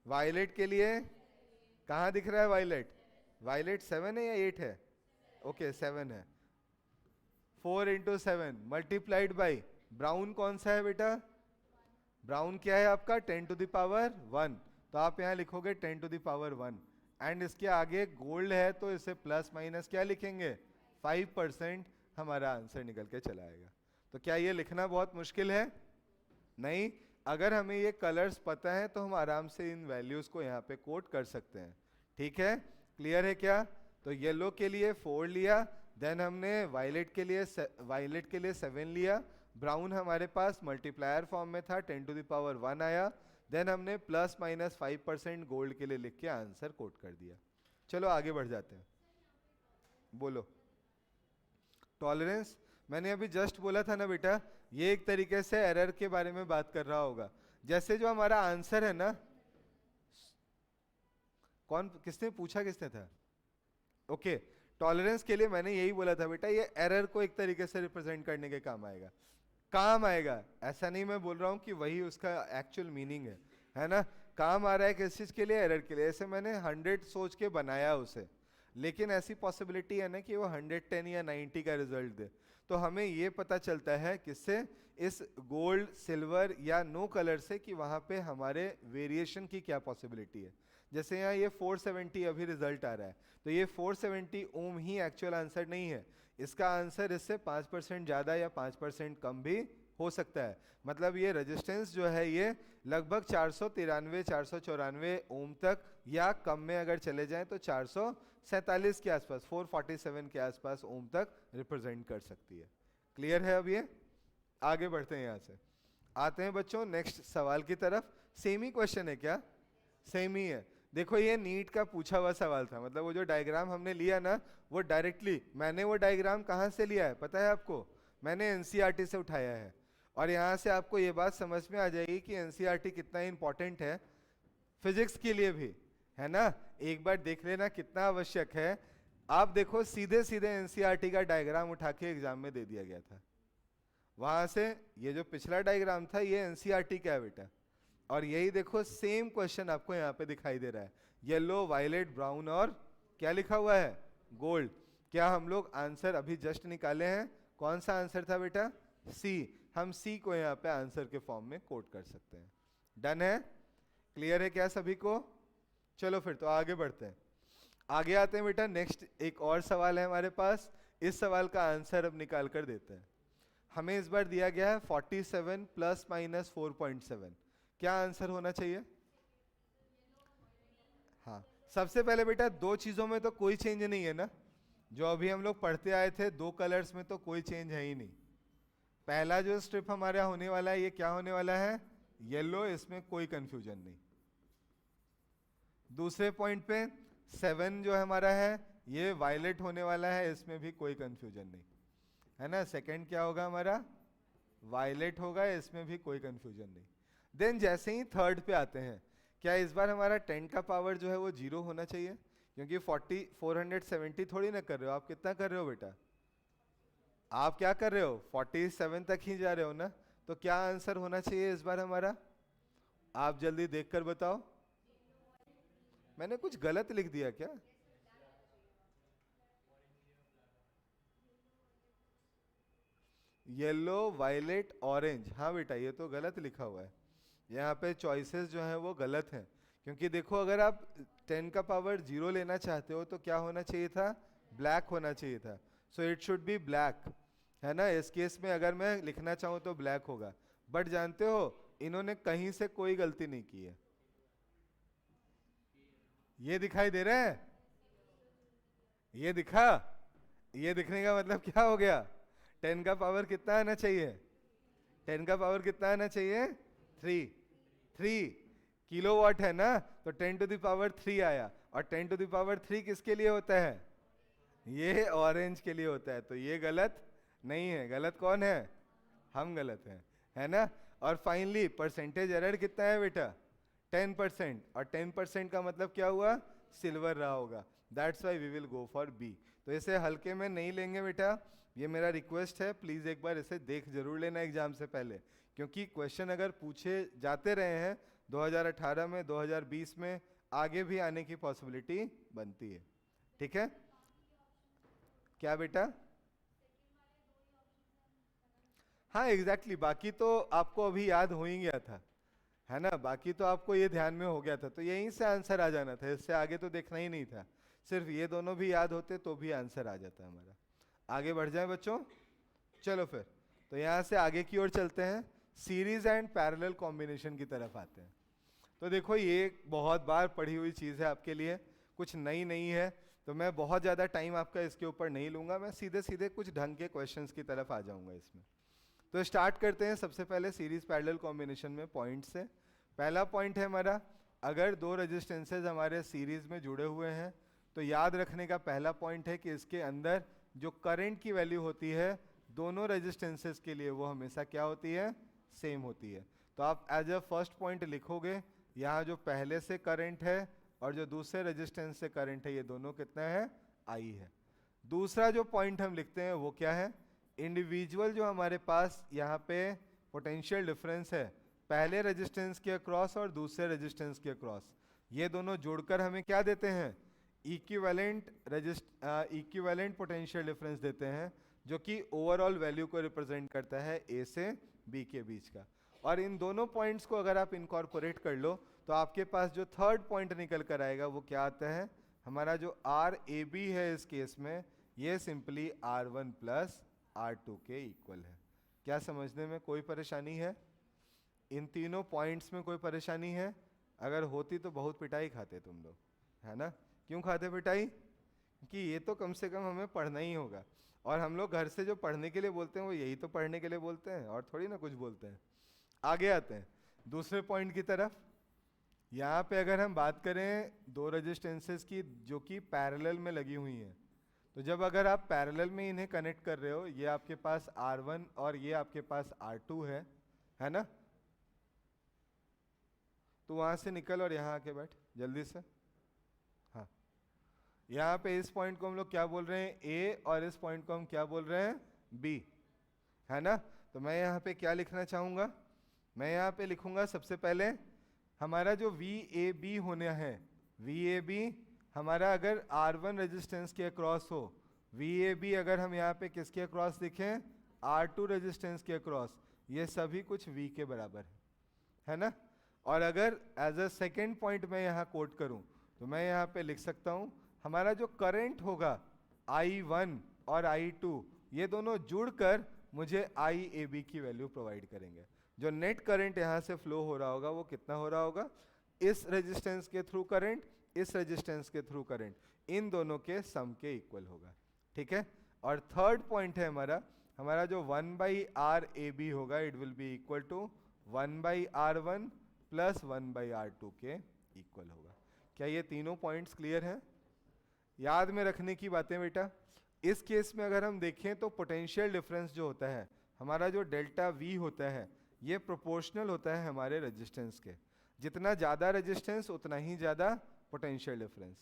वायलेट के लिए कहाँ दिख रहा है वायलेट, वायलेट 7 है या 8 है, ओके 7 है। 4 इंटू 7 मल्टीप्लाइड बाई ब्राउन कौन सा है बेटा, ब्राउन क्या है आपका 10 टू द पावर 1, तो आप यहाँ लिखोगे 10 टू द पावर 1। एंड इसके आगे गोल्ड है तो इसे प्लस माइनस क्या लिखेंगे, 5%, हमारा आंसर निकल के चला आएगा। तो क्या ये लिखना बहुत मुश्किल है, नहीं। अगर हमें ये कलर्स पता है तो हम आराम से इन वैल्यूज को यहाँ पे कोट कर सकते हैं। ठीक है, क्लियर है क्या। तो येलो के लिए 4 लिया, देन हमने वायलेट के लिए 7 लिया, ब्राउन हमारे पास मल्टीप्लायर फॉर्म में था 10 टू द पावर 1 आया, देन हमने प्लस माइनस 5% गोल्ड के लिए लिख के आंसर कोट कर दिया। चलो आगे बढ़ जाते हैं, बोलो। टॉलरेंस मैंने अभी जस्ट बोला था ना बेटा, ये एक तरीके से एरर के बारे में बात कर रहा होगा। जैसे जो हमारा आंसर है ना, कौन किसने पूछा, किसने था, ओके टॉलरेंस के लिए मैंने यही बोला था बेटा, ये एरर को एक तरीके से रिप्रेजेंट करने के काम आएगा, काम आएगा। ऐसा नहीं मैं बोल रहा हूं कि वही उसका एक्चुअल मीनिंग है ना। काम आ रहा है किस चीज के लिए, एरर के लिए। ऐसे मैंने 100 सोच के बनाया उसे, लेकिन ऐसी पॉसिबिलिटी है ना कि वो 110 या 90 का रिजल्ट दे। तो हमें ये पता चलता है किससे, इस गोल्ड सिल्वर या नो कलर से, कि वहां पे हमारे वेरिएशन की क्या पॉसिबिलिटी है। जैसे यहाँ ये 470 अभी रिजल्ट आ रहा है, तो ये 470 ओम ही एक्चुअल आंसर नहीं है, इसका आंसर इससे 5% ज़्यादा या 5% कम भी हो सकता है। मतलब ये रेजिस्टेंस जो है ये लगभग 493-494 ओम तक, या कम में अगर चले जाएं तो 447 के आसपास, 447 के आसपास ओम तक रिप्रेजेंट कर सकती है। क्लियर है। अब ये आगे बढ़ते हैं, यहाँ से आते हैं बच्चों नेक्स्ट सवाल की तरफ। सेम ही क्वेश्चन है क्या, सेम ही है। देखो ये नीट का पूछा हुआ सवाल था, मतलब वो जो डायग्राम हमने लिया ना, वो डायरेक्टली मैंने वो डायग्राम कहाँ से लिया है पता है आपको, मैंने एनसीईआरटी से उठाया है। और यहाँ से आपको ये बात समझ में आ जाएगी कि एनसीईआरटी कितना इंपॉर्टेंट है फिजिक्स के लिए भी, है ना। एक बार देख लेना कितना आवश्यक है। आप देखो सीधे सीधे एनसीईआरटी का डायग्राम उठा के एग्जाम में दे दिया गया था, वहां से ये जो पिछला डायग्राम था ये एनसीईआरटी का है बेटा। और यही देखो सेम क्वेश्चन आपको यहाँ पे दिखाई दे रहा है, येलो वायलेट ब्राउन और क्या लिखा हुआ है, गोल्ड। क्या हम लोग आंसर अभी जस्ट निकाले हैं, कौन सा आंसर था बेटा, सी। हम सी को यहाँ पे आंसर के फॉर्म में कोट कर सकते हैं। डन है, क्लियर है क्या सभी को। चलो फिर तो आगे बढ़ते हैं, आगे आते हैं बेटा। नेक्स्ट एक और सवाल है हमारे पास, इस सवाल का आंसर अब निकाल कर देते हैं। हमें इस बार दिया गया है 47 प्लस माइनस 4.7, क्या आंसर होना चाहिए। हाँ सबसे पहले बेटा दो चीजों में तो कोई चेंज नहीं है ना, जो अभी हम लोग पढ़ते आए थे, दो कलर्स में तो कोई चेंज है ही नहीं। पहला जो स्ट्रिप हमारा होने वाला है ये क्या होने वाला है, येलो, इसमें कोई कंफ्यूजन नहीं। दूसरे पॉइंट पे 7 जो हमारा है ये वायलेट होने वाला है, इसमें भी कोई कंफ्यूजन नहीं, है ना। सेकंड क्या होगा हमारा, वायलेट होगा, इसमें भी कोई कंफ्यूजन नहीं। देन जैसे ही थर्ड पे आते हैं, क्या इस बार हमारा 10 का पावर जो है वो 0 होना चाहिए, क्योंकि 470 थोड़ी ना कर रहे हो आप, कितना कर रहे हो बेटा, आप क्या कर रहे हो 47 तक ही जा रहे हो ना। तो क्या आंसर होना चाहिए इस बार हमारा, आप जल्दी देखकर बताओ। मैंने कुछ गलत लिख दिया क्या? येलो, वायलेट, ऑरेंज, हाँ बेटा ये तो गलत लिखा हुआ है। यहाँ पे चॉइसेस जो हैं वो गलत हैं, क्योंकि देखो अगर आप 10 का पावर 0 लेना चाहते हो तो क्या होना चाहिए था? ब्लैक होना चाहिए था। So it should be black, है ना। इस केस में अगर मैं लिखना चाहूँ तो ब्लैक होगा। बट जानते हो इन्होंने कहीं से कोई गलती नहीं की है। ये दिखाई दे रहा है? ये दिखा? ये दिखने का मतलब क्या हो गया? 10 का पावर कितना आना चाहिए? 10 का पावर कितना आना चाहिए? 3। 3 किलोवाट है ना, तो 10 to the power 3 आया। और 10 to the power 3 किसके लिए होता है? ये ऑरेंज के लिए होता है। तो ये गलत नहीं है। गलत कौन है? हम गलत हैं, है ना। और फाइनली परसेंटेज एरर कितना है बेटा? 10%। और 10% का मतलब क्या हुआ? सिल्वर रहा होगा। That's why we will go for B. तो इसे हल्के में नहीं लेंगे बेटा, ये मेरा रिक्वेस्ट है। प्लीज एक बार इसे देख जरूर लेना एग्जाम से पहले, क्योंकि क्वेश्चन अगर पूछे जाते रहे हैं 2018 में, 2020 में, आगे भी आने की पॉसिबिलिटी बनती है। ठीक है? क्या बेटा? हाँ एग्जैक्टली, बाकी तो आपको अभी याद हो ही गया था, है ना। बाकी तो आपको ये ध्यान में हो गया था, तो यहीं से आंसर आ जाना था। इससे आगे तो देखना ही नहीं था। सिर्फ ये दोनों भी याद होते तो भी आंसर आ जाता हमारा। आगे बढ़ जाए बच्चों। चलो फिर, तो यहाँ से आगे की ओर चलते हैं, सीरीज एंड पैरेलल कॉम्बिनेशन की तरफ आते हैं। तो देखो ये एक बहुत बार पढ़ी हुई चीज़ है आपके लिए, कुछ नई नहीं है। तो मैं बहुत ज़्यादा टाइम आपका इसके ऊपर नहीं लूँगा, मैं सीधे सीधे कुछ ढंग के क्वेश्चंस की तरफ आ जाऊँगा इसमें। तो स्टार्ट करते हैं सबसे पहले सीरीज पैरेलल कॉम्बिनेशन में पॉइंट से। पहला पॉइंट है हमारा, अगर दो रेजिस्टेंसेज हमारे सीरीज में जुड़े हुए हैं तो याद रखने का पहला पॉइंट है कि इसके अंदर जो करंट की वैल्यू होती है दोनों रेजिस्टेंसेज के लिए वो हमेशा क्या होती है? सेम होती है। तो आप एज अ फर्स्ट पॉइंट लिखोगे, यहाँ जो पहले से करंट है और जो दूसरे रेजिस्टेंस से करंट है ये दोनों कितना है? आई है। दूसरा जो पॉइंट हम लिखते हैं वो क्या है? इंडिविजुअल जो हमारे पास यहाँ पे पोटेंशियल डिफरेंस है पहले रेजिस्टेंस के अक्रॉस और दूसरे रेजिस्टेंस के अक्रॉस, ये दोनों जोड़कर हमें क्या देते हैं? इक्विवेलेंट पोटेंशियल डिफरेंस देते हैं, जो कि ओवरऑल वैल्यू को रिप्रेजेंट करता है ए से बी के बीच का। और इन दोनों पॉइंट्स को अगर आप इनकॉर्पोरेट कर लो तो आपके पास जो थर्ड पॉइंट निकल कर आएगा वो क्या आता है? हमारा जो आर ए बी है इस केस में, ये सिंपली R1 प्लस R2 के इक्वल है। क्या समझने में कोई परेशानी है? इन तीनों पॉइंट्स में कोई परेशानी है? अगर होती तो बहुत पिटाई खाते तुम लोग, है ना। क्यों खाते पिटाई? कि ये तो कम से कम हमें पढ़ना ही होगा, और हम लोग घर से जो पढ़ने के लिए बोलते हैं वो यही तो पढ़ने के लिए बोलते हैं, और थोड़ी ना कुछ बोलते हैं। आगे आते हैं दूसरे पॉइंट की तरफ। यहाँ पे अगर हम बात करें दो रेजिस्टेंसेस की जो कि पैरेलल में लगी हुई हैं, तो जब अगर आप पैरेलल में इन्हें कनेक्ट कर रहे हो, ये आपके पास R1 और ये आपके पास R2 है ना। तो वहाँ से निकल और यहाँ आके बैठ जल्दी से। हाँ, यहाँ पे इस पॉइंट को हम लोग क्या बोल रहे हैं? ए, और इस पॉइंट को हम क्या बोल रहे हैं? बी, है ना। तो मैं यहाँ पे क्या लिखना चाहूँगा? मैं यहाँ पे लिखूँगा सबसे पहले हमारा जो वी ए बी होना है, वी ए बी हमारा अगर R1 रेजिस्टेंस के अक्रॉस हो, वी ए बी अगर हम यहाँ पे किसके अक्रॉस लिखें? R2 रेजिस्टेंस के अक्रॉस, ये सभी कुछ V के बराबर है ना। और अगर एज अ सेकेंड पॉइंट मैं यहाँ कोट करूँ तो मैं यहाँ पे लिख सकता हूँ हमारा जो करंट होगा I1 और I2, ये दोनों जुड़कर मुझे IAB की वैल्यू प्रोवाइड करेंगे। जो नेट करंट यहाँ से फ्लो हो रहा होगा वो कितना हो रहा होगा? इस रेजिस्टेंस के थ्रू करंट, इस रेजिस्टेंस के थ्रू करंट, इन दोनों के सम के इक्वल होगा। ठीक है। और थर्ड पॉइंट है हमारा जो 1/RAB होगा, it will be equal to 1/R1 plus 1/R2 के इक्वल होगा। क्या ये तीनों पॉइंट्स क्लियर हैं? याद में रखने की बातें बेटा, इस केस में अगर हम देखें तो पोटेंशियल डिफरेंस जो होता है हमारा, जो डेल्टा V होता है, ये प्रोपोर्शनल होता है हमारे रेजिस्टेंस के। जितना ज़्यादा रेजिस्टेंस उतना ही ज़्यादा पोटेंशियल डिफरेंस।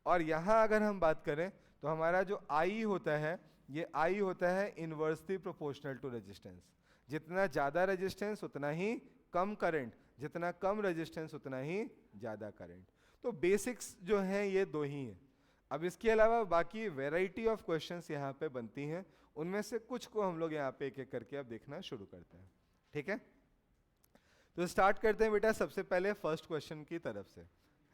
और यहाँ अगर हम बात करें तो हमारा जो I होता है, ये I होता है इनवर्सली प्रोपोर्शनल टू रेजिस्टेंस। जितना ज़्यादा रेजिस्टेंस उतना ही कम करंट, जितना कम रेजिस्टेंस उतना ही ज़्यादा करंट। तो बेसिक्स जो हैं ये दो ही हैं। अब इसके अलावा बाकी वेराइटी ऑफ क्वेश्चंस यहाँ पे बनती हैं, उनमें से कुछ को हम लोग यहाँ पे एक एक करके अब देखना शुरू करते हैं, ठीक है। तो स्टार्ट करते हैं बेटा सबसे पहले फर्स्ट क्वेश्चन की तरफ से,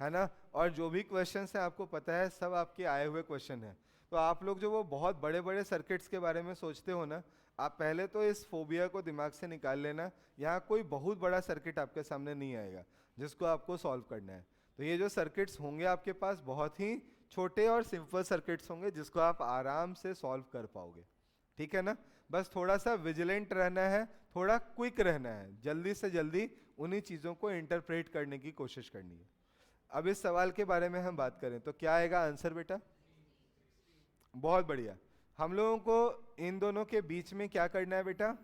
है ना। और जो भी क्वेश्चन है आपको पता है सब आपके आए हुए क्वेश्चन है। तो आप लोग जो वो बहुत बड़े बड़े सर्किट्स के बारे में सोचते हो ना, आप पहले तो इस फोबिया को दिमाग से निकाल लेना। यहाँ कोई बहुत बड़ा सर्किट आपके सामने नहीं आएगा जिसको आपको सॉल्व करना है। तो ये जो सर्किट्स होंगे आपके पास बहुत ही छोटे और सिंपल सर्किट्स होंगे जिसको आप आराम से सॉल्व कर पाओगे, ठीक है ना। बस थोड़ा सा विजिलेंट रहना है, थोड़ा क्विक रहना है, जल्दी से जल्दी उन्हीं चीज़ों को इंटरप्रेट करने की कोशिश करनी है। अब इस सवाल के बारे में हम बात करें तो क्या आएगा आंसर बेटा? बहुत बढ़िया। हम लोगों को इन दोनों के बीच में क्या करना है बेटा?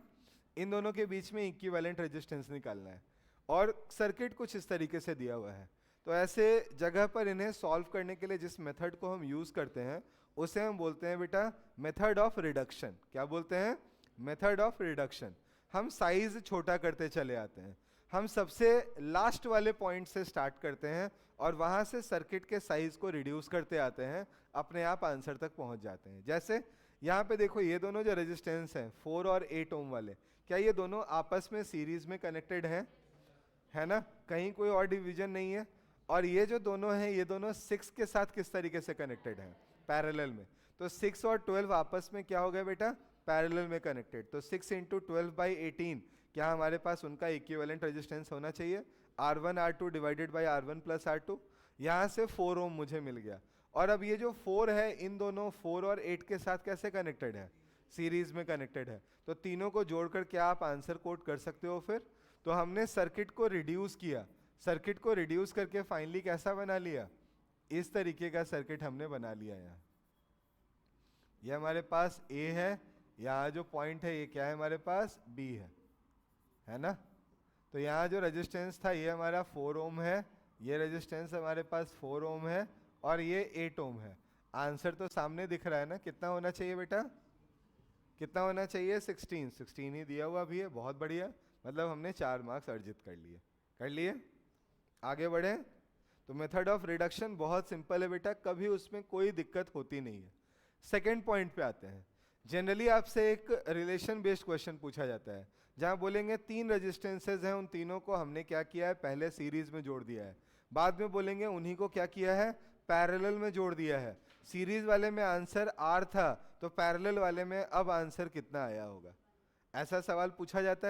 इन दोनों के बीच में इक्विवेलेंट रेजिस्टेंस निकालना है। और सर्किट कुछ इस तरीके से दिया हुआ है। तो ऐसे जगह पर इन्हें सॉल्व करने के लिए जिस मेथड को हम यूज करते हैं उसे हम बोलते हैं बेटा मेथड ऑफ रिडक्शन। क्या बोलते हैं? Method of reduction. हम साइज छोटा करते चले आते हैं, हम सबसे लास्ट वाले पॉइंट से स्टार्ट करते हैं और वहां से सर्किट के साइज को रिड्यूस करते आते हैं, अपने आप आंसर तक पहुंच जाते हैं। जैसे यहाँ पे देखो ये दोनों जो रेजिस्टेंस हैं 4 और 8 ओम वाले, क्या ये दोनों आपस में सीरीज में कनेक्टेड हैं? है ना, कहीं कोई और डिवीजन नहीं है। और ये जो दोनों हैं ये दोनों 6 के साथ किस तरीके से कनेक्टेड हैं? पैरेलल में। तो 6 और 12 आपस में क्या हो गया बेटा? पैरेलल में कनेक्टेड। तो 6 इंटू 12/18 क्या हमारे पास उनका इक्विवेलेंट रेजिस्टेंस होना चाहिए? R1 R2 divided by R1 plus R2। यहाँ से 4 ओम मुझे मिल गया। और अब ये जो 4 है इन दोनों 4 और 8 के साथ कैसे कनेक्टेड है? सीरीज में कनेक्टेड है। तो तीनों को जोड़कर क्या आप आंसर कोट कर सकते हो फिर? तो हमने सर्किट को रिड्यूस किया, सर्किट को रिड्यूस करके फाइनली कैसा बना लिया? इस तरीके का सर्किट हमने बना लिया। यहाँ ये हमारे पास A है, यहाँ जो पॉइंट है ये क्या है हमारे पास? B है ना। तो यहाँ जो रेजिस्टेंस था ये हमारा 4 ओम है, ये रेजिस्टेंस हमारे पास 4 ओम है और ये 8 ओम है। आंसर तो सामने दिख रहा है ना, कितना होना चाहिए बेटा? कितना होना चाहिए? 16 ही दिया हुआ भी है। बहुत बढ़िया, मतलब हमने 4 मार्क्स अर्जित कर लिए। आगे बढ़े। तो मेथड ऑफ रिडक्शन बहुत सिंपल है बेटा, कभी उसमें कोई दिक्कत होती नहीं है। सेकेंड पॉइंट पे आते हैं। जनरली आपसे एक रिलेशन बेस्ड क्वेश्चन पूछा जाता है जहां बोलेंगे 3 रेजिस्टेंसेज हैं, उन तीनों को हमने क्या किया है? पहले सीरीज में जोड़ दिया है। बाद में बोलेंगे उन्हीं को क्या किया है? पैरेलल में जोड़ दिया है। सीरीज वाले में आंसर R था, तो पैरेलल वाले में अब आंसर कितना आया होगा? ऐसा सवाल पूछा जाता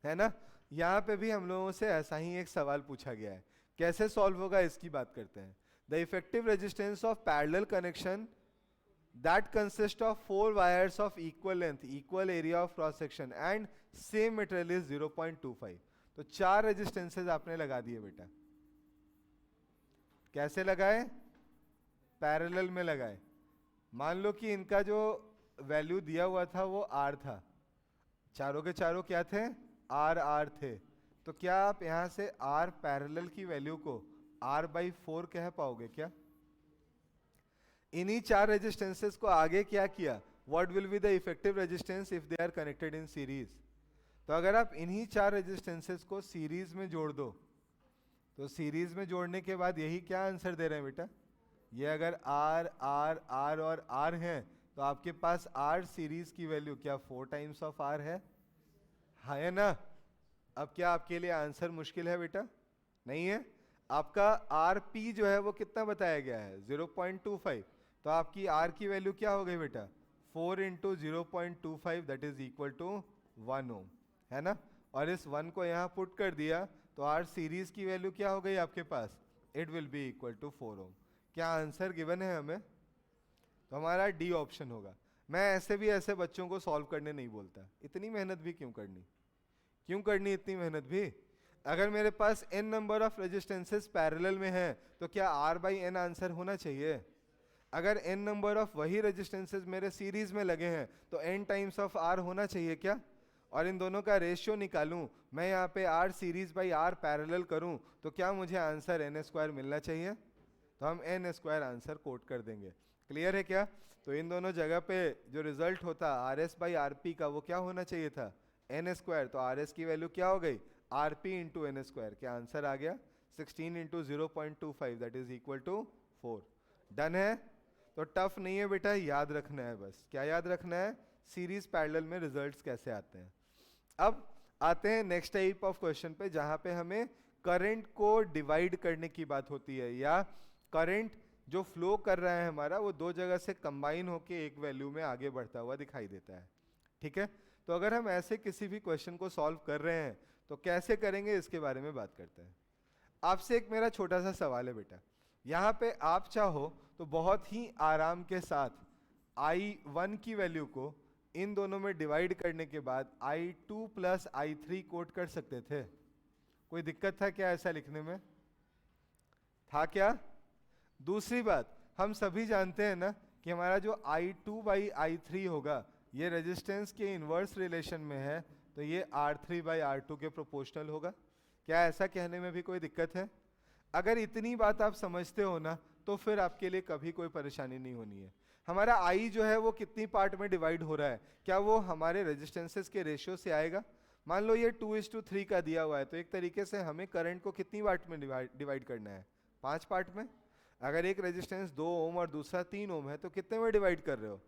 है ना। यहाँ पे भी हम लोगों से ऐसा ही एक सवाल पूछा गया है। कैसे सॉल्व होगा इसकी बात करते हैं। The effective resistance of parallel connection that consists of 4 wires of equal length, equal area of cross section and same material is 0.25। तो 4 रेजिस्टेंसेज आपने लगा दिए बेटा। कैसे लगाए? पैरेलल में लगाए। मान लो कि इनका जो वैल्यू दिया हुआ था वो R था, चारों के चारों क्या थे? R थे। तो क्या आप यहां से R पैरेलल की वैल्यू को R/4 कह पाओगे क्या? इन्हीं 4 रेजिस्टेंसेस को आगे क्या किया? What will be the effective resistance if they are connected in series? तो अगर आप इन्हीं 4 रेजिस्टेंसेस को सीरीज में जोड़ दो, तो सीरीज में जोड़ने के बाद यही क्या आंसर दे रहे हैं बेटा? ये अगर R R R और R हैं तो आपके पास R सीरीज की वैल्यू क्या 4 टाइम्स ऑफ R है ना। अब क्या आपके लिए आंसर मुश्किल है बेटा? नहीं है। आपका RP जो है वो कितना बताया गया है? 0.25। तो आपकी R की वैल्यू क्या हो गई बेटा? 4 into 0.25 that is equal to 1 ohm, है ना। और इस 1 को यहाँ पुट कर दिया तो R सीरीज की वैल्यू क्या हो गई आपके पास? It will be equal to 4 ohm. क्या आंसर गिवन है हमें? तो हमारा D ऑप्शन होगा। मैं ऐसे भी ऐसे बच्चों को सॉल्व करने नहीं बोलता, इतनी मेहनत भी क्यों करनी इतनी मेहनत भी। अगर मेरे पास n number of resistances parallel में है तो क्या R/n आंसर होना चाहिए? अगर n नंबर ऑफ वही रेजिस्टेंसेस मेरे सीरीज में लगे हैं तो n टाइम्स ऑफ R होना चाहिए क्या? और इन दोनों का रेशियो निकालूं, मैं यहाँ पे R series by R parallel करूं तो क्या मुझे आंसर n² मिलना चाहिए? तो हम n² आंसर कोट कर देंगे। क्लियर है क्या? तो इन दोनों जगह पे जो रिजल्ट होता RS/RP का वो क्या होना चाहिए था? n²। तो RS की वैल्यू क्या हो गई? RP into n²। क्या आंसर आ गया? 16 into 0.25 that is equal to 4। Done है? तो टफ नहीं है बेटा, याद रखना है बस। क्या याद रखना है? सीरीज पैरेलल में रिजल्ट्स कैसे आते हैं। अब आते हैं नेक्स्ट टाइप ऑफ क्वेश्चन पे, जहां पे हमें करंट को डिवाइड करने की बात होती है, या करंट जो फ्लो कर रहा है हमारा वो दो जगह से कंबाइन होके एक वैल्यू में आगे बढ़ता हुआ दिखाई देता है। ठीक है, तो अगर हम ऐसे किसी भी क्वेश्चन को सॉल्व कर रहे हैं तो कैसे करेंगे इसके बारे में बात करते हैं। आपसे एक मेरा छोटा सा सवाल है बेटा, यहाँ पे आप चाहो तो बहुत ही आराम के साथ I1 की वैल्यू को इन दोनों में डिवाइड करने के बाद I2 प्लस I3 कोट कर सकते थे। कोई दिक्कत था क्या ऐसा लिखने में? था क्या? दूसरी बात, हम सभी जानते हैं ना कि हमारा जो I2 बाई I3 होगा ये रेजिस्टेंस के इनवर्स रिलेशन में है, तो ये R3 बाई R2 के प्रोपोर्शनल होगा। क्या ऐसा कहने में भी कोई दिक्कत है? अगर इतनी बात आप समझते हो ना तो फिर आपके लिए कभी कोई परेशानी नहीं होनी है। हमारा I जो है वो कितनी पार्ट में डिवाइड हो रहा है, क्या वो हमारे रेजिस्टेंसेस के रेशियो से आएगा? मान लो ये 2:3 का दिया हुआ है, तो एक तरीके से हमें करंट को कितनी पार्ट में डिवाइड करना है? 5 पार्ट में। अगर एक रेजिस्टेंस 2 ओम और दूसरा 3 ओम है तो कितने में डिवाइड कर रहे हो?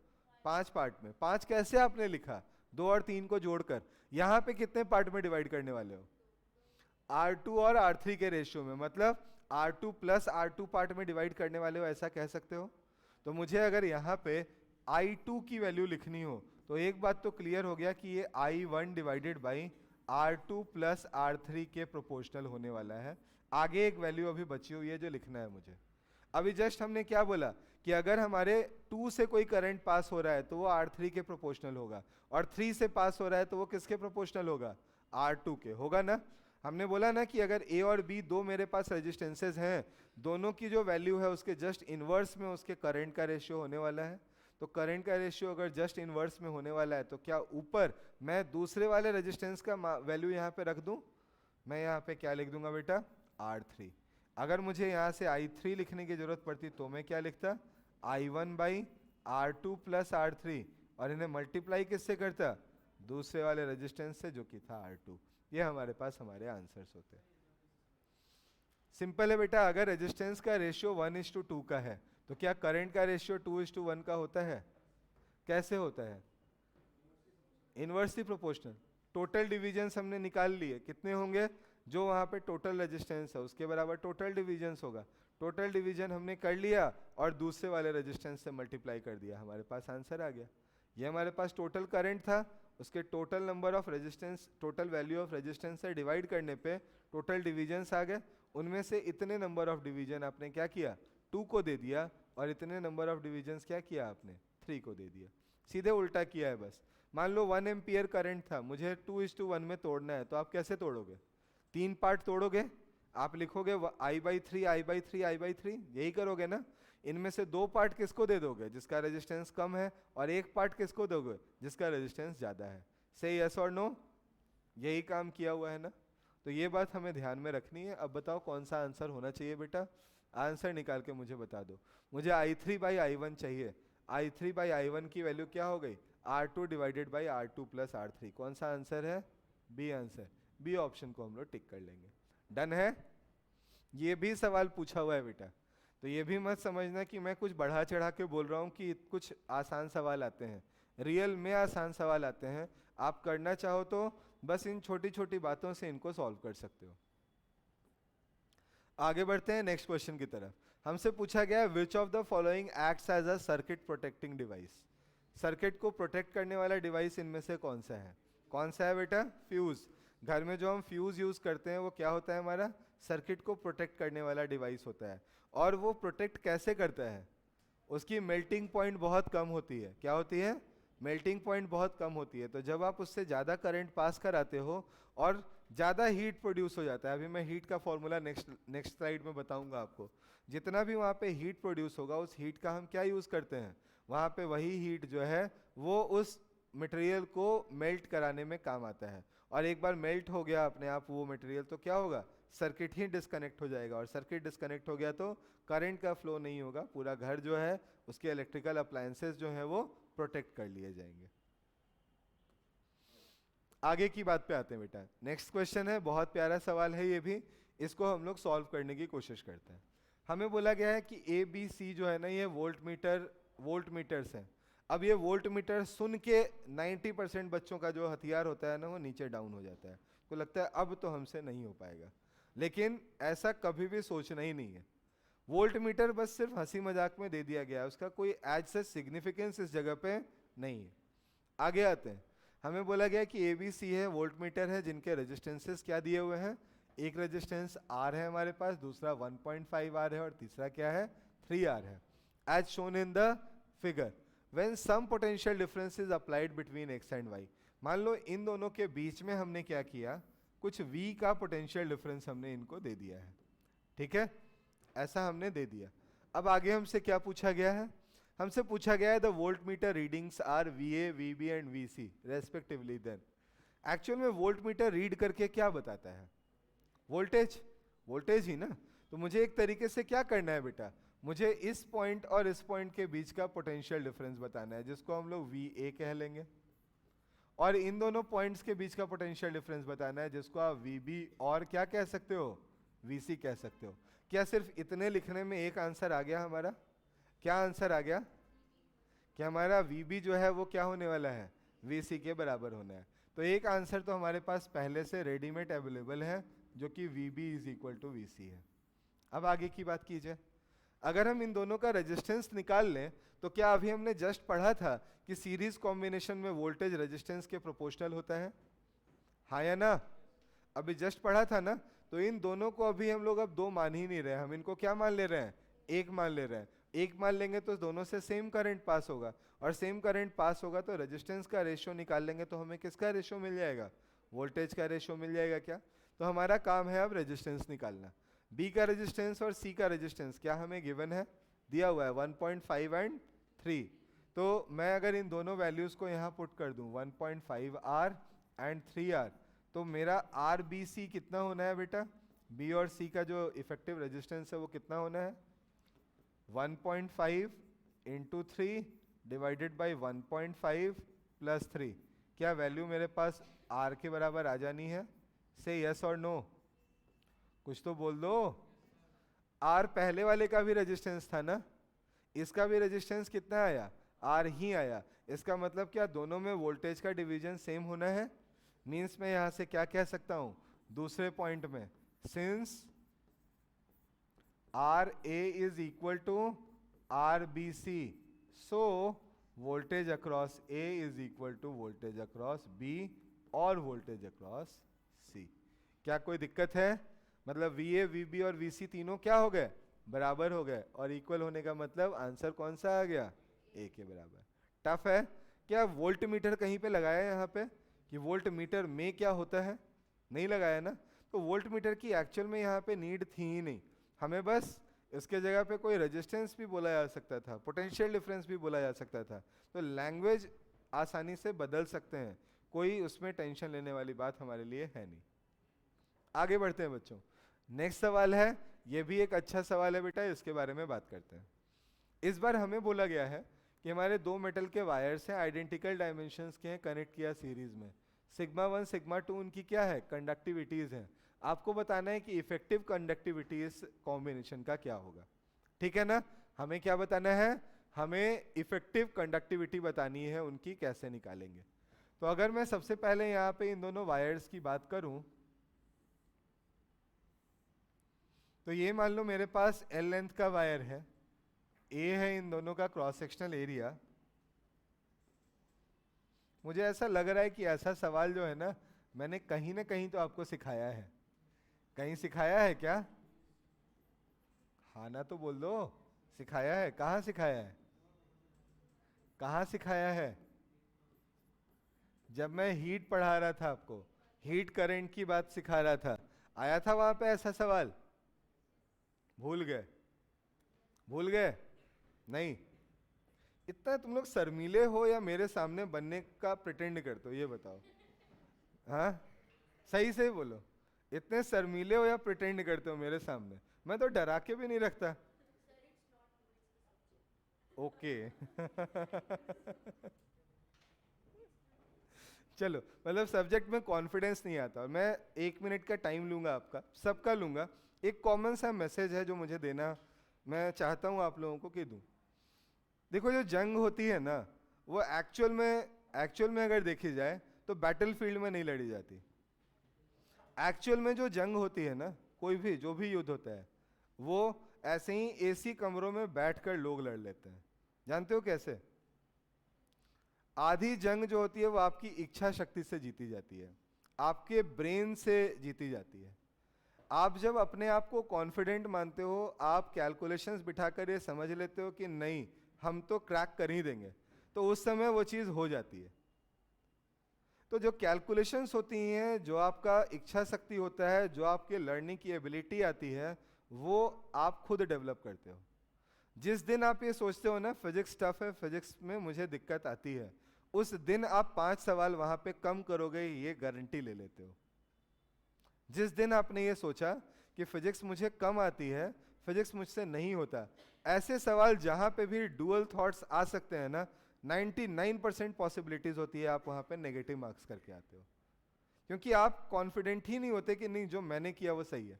5 पार्ट में। 5 कैसे आपने लिखा? 2 और 3 को जोड़कर। यहाँ पे कितने पार्ट में डिवाइड करने वाले हो? R2 और R3 के रेशियो में, मतलब R2 प्लस R2 पार्ट में डिवाइड करने वाले हो, ऐसा कह सकते हो। तो मुझे अगर यहाँ पे I2 की वैल्यू लिखनी हो तो एक बात तो क्लियर हो गया कि ये I1 divided by R2 plus R3 के प्रोपोर्शनल होने वाला है। आगे एक वैल्यू अभी बची हुई है जो लिखना है मुझे। अभी जस्ट हमने क्या बोला कि अगर हमारे 2 से कोई करंट पास हो रहा है तो वो R3 के प्रोपोर्शनल होगा, और 3 से पास हो रहा है तो वो किसके प्रोपोर्शनल होगा? R2 के। होगा ना? हमने बोला ना कि अगर A और B दो मेरे पास रेजिस्टेंसेज हैं, दोनों की जो वैल्यू है उसके जस्ट इनवर्स में उसके करंट का रेशियो होने वाला है। तो करंट का रेशियो अगर जस्ट इनवर्स में होने वाला है तो क्या ऊपर मैं दूसरे वाले रेजिस्टेंस का वैल्यू यहाँ पे रख दूं? मैं यहाँ पे क्या लिख दूंगा बेटा? R3। अगर मुझे यहाँ से I3 लिखने की जरूरत पड़ती तो मैं क्या लिखता? I1 by R2 plus R3, और इन्हें मल्टीप्लाई किससे करता? दूसरे वाले रेजिस्टेंस से जो कि था R2। ये हमारे पास हमारे आंसर्स होते हैं। सिंपल है बेटा, अगर रेजिस्टेंस का रेशियो 1:2 का है तो क्या करंट का रेशियो 2:1 का होता है? कैसे होता है? Inversely proportional. टोटल डिविजन्स हमने निकाल लिए, कितने होंगे? जो वहाँ पे टोटल रेजिस्टेंस है उसके बराबर टोटल डिविजन्स होगा। टोटल डिवीजन हमने कर लिया और दूसरे वाले रेजिस्टेंस से मल्टीप्लाई कर दिया, हमारे पास आंसर आ गया। ये हमारे पास टोटल करंट था, उसके total number of resistance, total value of resistance से डिवाइड करने पे टोटल डिविजन्स आ गए। उनमें से इतने नंबर ऑफ डिवीजन आपने क्या किया? 2 को दे दिया, और इतने नंबर ऑफ डिविजन्स क्या किया आपने? 3 को दे दिया। सीधे उल्टा किया है बस। मान लो 1 एम्पियर करंट था, मुझे 2:1 में तोड़ना है, तो आप कैसे तोड़ोगे? 3 पार्ट तोड़ोगे, आप लिखोगे I/3 I/3 I/3, यही करोगे ना। इनमें से 2 पार्ट किसको दे दोगे? जिसका रेजिस्टेंस कम है, और 1 पार्ट किसको दोगे? जिसका रेजिस्टेंस ज़्यादा है। से यस और नो? यही काम किया हुआ है ना। तो ये बात हमें ध्यान में रखनी है। अब बताओ कौन सा आंसर होना चाहिए बेटा? आंसर निकाल के मुझे बता दो। मुझे I3/I1 चाहिए। I3/I1 की वैल्यू क्या हो गई? R2 divided by R2 plus R3। कौन सा आंसर है? B answer. बी ऑप्शन को हम लोग टिक कर लेंगे। डन है? ये भी सवाल पूछा हुआ है बेटा, तो ये भी मत समझना कि मैं कुछ बढ़ा चढ़ा के बोल रहा हूँ कि कुछ आसान सवाल आते हैं। रियल में आसान सवाल आते हैं। आप करना चाहो तो बस इन छोटी छोटी बातों से इनको सॉल्व कर सकते हो। आगे बढ़ते हैं नेक्स्ट क्वेश्चन की तरफ। हमसे पूछा गया है which of the following acts as a circuit protecting device. Circuit को प्रोटेक्ट करने वाला डिवाइस इनमें से कौन सा है? कौन सा है बेटा? फ्यूज। घर में जो हम फ्यूज यूज करते हैं वो क्या होता है? हमारा सर्किट को प्रोटेक्ट करने वाला डिवाइस होता है। और वो प्रोटेक्ट कैसे करता है? उसकी मेल्टिंग पॉइंट बहुत कम होती है। क्या होती है? मेल्टिंग पॉइंट बहुत कम होती है। तो जब आप उससे ज़्यादा करंट पास कराते हो और ज़्यादा हीट प्रोड्यूस हो जाता है। अभी मैं हीट का फॉर्मूला नेक्स्ट स्लाइड में बताऊंगा आपको। जितना भी वहाँ पे हीट प्रोड्यूस होगा उस हीट का हम क्या यूज़ करते हैं? वहाँ पे वही हीट जो है वो उस मटेरियल को मेल्ट कराने में काम आता है। और एक बार मेल्ट हो गया अपने आप वो मटेरियल तो क्या होगा? सर्किट ही डिस्कनेक्ट हो जाएगा। और सर्किट डिस्कनेक्ट हो गया तो करंट का फ्लो नहीं होगा। पूरा घर जो है उसके इलेक्ट्रिकल अप्लायंसेस जो है वो प्रोटेक्ट कर लिए जाएंगे। आगे की बात पे आते हैं बेटा। नेक्स्ट क्वेश्चन है, बहुत प्यारा सवाल है ये भी। इसको हम लोग सॉल्व करने की कोशिश करते हैं। हमें बोला गया है कि ए बी सी जो है ना ये वोल्ट मीटर्स हैं। अब ये वोल्ट मीटर सुन के 90% बच्चों का जो हथियार होता है ना वो नीचे डाउन हो जाता है, तो लगता है अब तो हमसे नहीं हो पाएगा, लेकिन ऐसा कभी भी सोचना ही नहीं है। वोल्ट मीटर बस सिर्फ हंसी मजाक में दे दिया गया है, उसका कोई एज सच सिग्निफिकेंस इस जगह पे नहीं है। आगे आते हैं, हमें बोला गया कि ए बी सी है, वोल्ट मीटर है, जिनके रेजिस्टेंसेस क्या दिए हुए हैं, एक रेजिस्टेंस आर है हमारे पास, दूसरा 1.5 आर है और तीसरा क्या है 3 आर है। As shown in the figure, when some potential difference is applied between X and Y. मान लो इन दोनों के बीच में हमने क्या किया, कुछ v का पोटेंशियल डिफरेंस हमने इनको दे दिया है, ठीक है, ऐसा हमने दे दिया। अब आगे हमसे क्या पूछा गया है, हमसे पूछा गया है the voltmeter readings are VA, VB and VC रेस्पेक्टिवली। देन एक्चुअल में वोल्ट मीटर रीड करके क्या बताता है, वोल्टेज ही ना। तो मुझे एक तरीके से क्या करना है बेटा, मुझे इस पॉइंट और इस पॉइंट के बीच का पोटेंशियल डिफरेंस बताना है, जिसको हम लोग VA कह लेंगे, और इन दोनों पॉइंट्स के बीच का पोटेंशियल डिफरेंस बताना है, जिसको आप VB और क्या कह सकते हो, VC कह सकते हो। क्या सिर्फ इतने लिखने में एक आंसर आ गया हमारा, क्या आंसर आ गया कि हमारा VB जो है वो क्या होने वाला है, VC के बराबर होना है। तो एक आंसर तो हमारे पास पहले से रेडीमेड अवेलेबल है, जो कि VB is equal to VC है। अब आगे की बात कीजिए, अगर हम इन दोनों का रेजिस्टेंस निकाल लें, तो क्या अभी हमने जस्ट पढ़ा था कि सीरीज कॉम्बिनेशन में वोल्टेज रेजिस्टेंस के प्रोपोर्शनल होता है, हाँ या ना, अभी जस्ट पढ़ा था ना। तो इन दोनों को अभी हम लोग अब दो मान ही नहीं रहे, हम इनको क्या मान ले रहे हैं, एक मान ले रहे हैं। एक मान लेंगे तो दोनों से सेम करंट पास होगा, और सेम करंट पास होगा तो रेजिस्टेंस का रेशियो निकाल लेंगे, तो हमें किसका रेशियो मिल जाएगा, वोल्टेज का रेशियो मिल जाएगा। क्या, तो हमारा काम है अब रेजिस्टेंस निकालना। बी का रेजिस्टेंस और सी का रेजिस्टेंस क्या हमें गिवन है, दिया हुआ है 1.5 एंड 3। तो मैं अगर इन दोनों वैल्यूज को यहाँ पुट कर दूं 1.5 आर एंड 3 आर, तो मेरा आर बी सी कितना होना है बेटा, बी और सी का जो इफेक्टिव रेजिस्टेंस है वो कितना होना है, 1.5 इंटू 3 डिवाइडेड बाई 1.5 प्लस 3। क्या वैल्यू मेरे पास आर के बराबर आ जानी है, से यस और नो, कुछ तो बोल दो। आर पहले वाले का भी रेजिस्टेंस था ना, इसका भी रेजिस्टेंस कितना आया, आर ही आया। इसका मतलब क्या, दोनों में वोल्टेज का डिवीजन सेम होना है। मींस मैं यहां से क्या कह सकता हूं, दूसरे पॉइंट में, since R A is equal to R B C, so voltage across A is equal to voltage across B और वोल्टेज अक्रॉस सी। क्या कोई दिक्कत है, मतलब वी ए वी बी और वी सी तीनों क्या हो गए, बराबर हो गए, और इक्वल होने का मतलब आंसर कौन सा आ गया, ए के बराबर। टफ है क्या, वोल्ट मीटर कहीं पे लगाया है यहाँ पे कि वोल्ट मीटर में क्या होता है, नहीं लगाया ना। तो वोल्ट मीटर की एक्चुअल में यहाँ पे नीड थी ही नहीं, हमें बस इसके जगह पे कोई रेजिस्टेंस भी बोला जा सकता था, पोटेंशियल डिफरेंस भी बोला जा सकता था। तो लैंग्वेज आसानी से बदल सकते हैं, कोई उसमें टेंशन लेने वाली बात हमारे लिए है नहीं। आगे बढ़ते हैं बच्चों, नेक्स्ट सवाल है, ये भी एक अच्छा सवाल है बेटा, इसके बारे में बात करते हैं। इस बार हमें बोला गया है कि हमारे दो मेटल के वायर्स हैं, आइडेंटिकल डायमेंशंस के हैं, कनेक्ट किया सीरीज में, सिग्मा 1 सिग्मा 2 उनकी क्या है, कंडक्टिविटीज हैं। आपको बताना है कि इफेक्टिव कंडक्टिविटी इस कॉम्बिनेशन का क्या होगा, ठीक है ना। हमें क्या बताना है, हमें इफेक्टिव कंडक्टिविटी बतानी है, उनकी कैसे निकालेंगे। तो अगर मैं सबसे पहले यहाँ पे इन दोनों वायर्स की बात करूं, तो ये मान लो मेरे पास एल लेंथ का वायर है, ए है इन दोनों का क्रॉस सेक्शनल एरिया। मुझे ऐसा लग रहा है कि ऐसा सवाल जो है ना, मैंने कहीं ना कहीं तो आपको सिखाया है, कहीं सिखाया है क्या, हाँ ना तो बोल दो, सिखाया है, कहाँ सिखाया है, कहाँ सिखाया है। जब मैं हीट पढ़ा रहा था आपको, हीट करंट की बात सिखा रहा था, आया था वहां पे ऐसा सवाल, भूल गए, भूल गए नहीं। इतना तुम लोग शर्मीले हो या मेरे सामने बनने का प्रिटेंड करते हो, ये बताओ, हाँ सही से बोलो, इतने शर्मीले हो या प्रिटेंड करते हो मेरे सामने, मैं तो डरा के भी नहीं रखता। ओके चलो, मतलब सब्जेक्ट में कॉन्फिडेंस नहीं आता। और मैं 1 मिनट का टाइम लूंगा आपका, सबका लूंगा। एक कॉमन सा मैसेज है जो मुझे देना मैं चाहता हूँ आप लोगों को कि दूं। देखो, जो जंग होती है ना, वो एक्चुअल में अगर देखी जाए तो बैटलफील्ड में नहीं लड़ी जाती। एक्चुअल में जो जंग होती है ना, कोई भी जो भी युद्ध होता है, वो ऐसे ही एसी कमरों में बैठकर लोग लड़ लेते हैं। जानते हो कैसे? आधी जंग जो होती है वो आपकी इच्छा शक्ति से जीती जाती है, आपके ब्रेन से जीती जाती है। आप जब अपने आप को कॉन्फिडेंट मानते हो, आप कैलकुलेशंस बिठाकर ये समझ लेते हो कि नहीं, हम तो क्रैक कर ही देंगे, तो उस समय वो चीज़ हो जाती है। तो जो कैलकुलेशंस होती हैं, जो आपका इच्छा शक्ति होता है, जो आपके लर्निंग की एबिलिटी आती है, वो आप खुद डेवलप करते हो। जिस दिन आप ये सोचते हो ना फिजिक्स टफ है, फिजिक्स में मुझे दिक्कत आती है, उस दिन आप 5 सवाल वहां पे कम करोगे, ये गारंटी ले लेते हो। जिस दिन आपने ये सोचा कि फिजिक्स मुझे कम आती है, फिजिक्स मुझसे नहीं होता, ऐसे सवाल जहां पे भी डुअल थॉट्स आ सकते हैं ना, 99% पॉसिबिलिटीज होती है आप वहां पे नेगेटिव मार्क्स करके आते हो। क्योंकि आप कॉन्फिडेंट ही नहीं होते कि नहीं, जो मैंने किया वो सही है।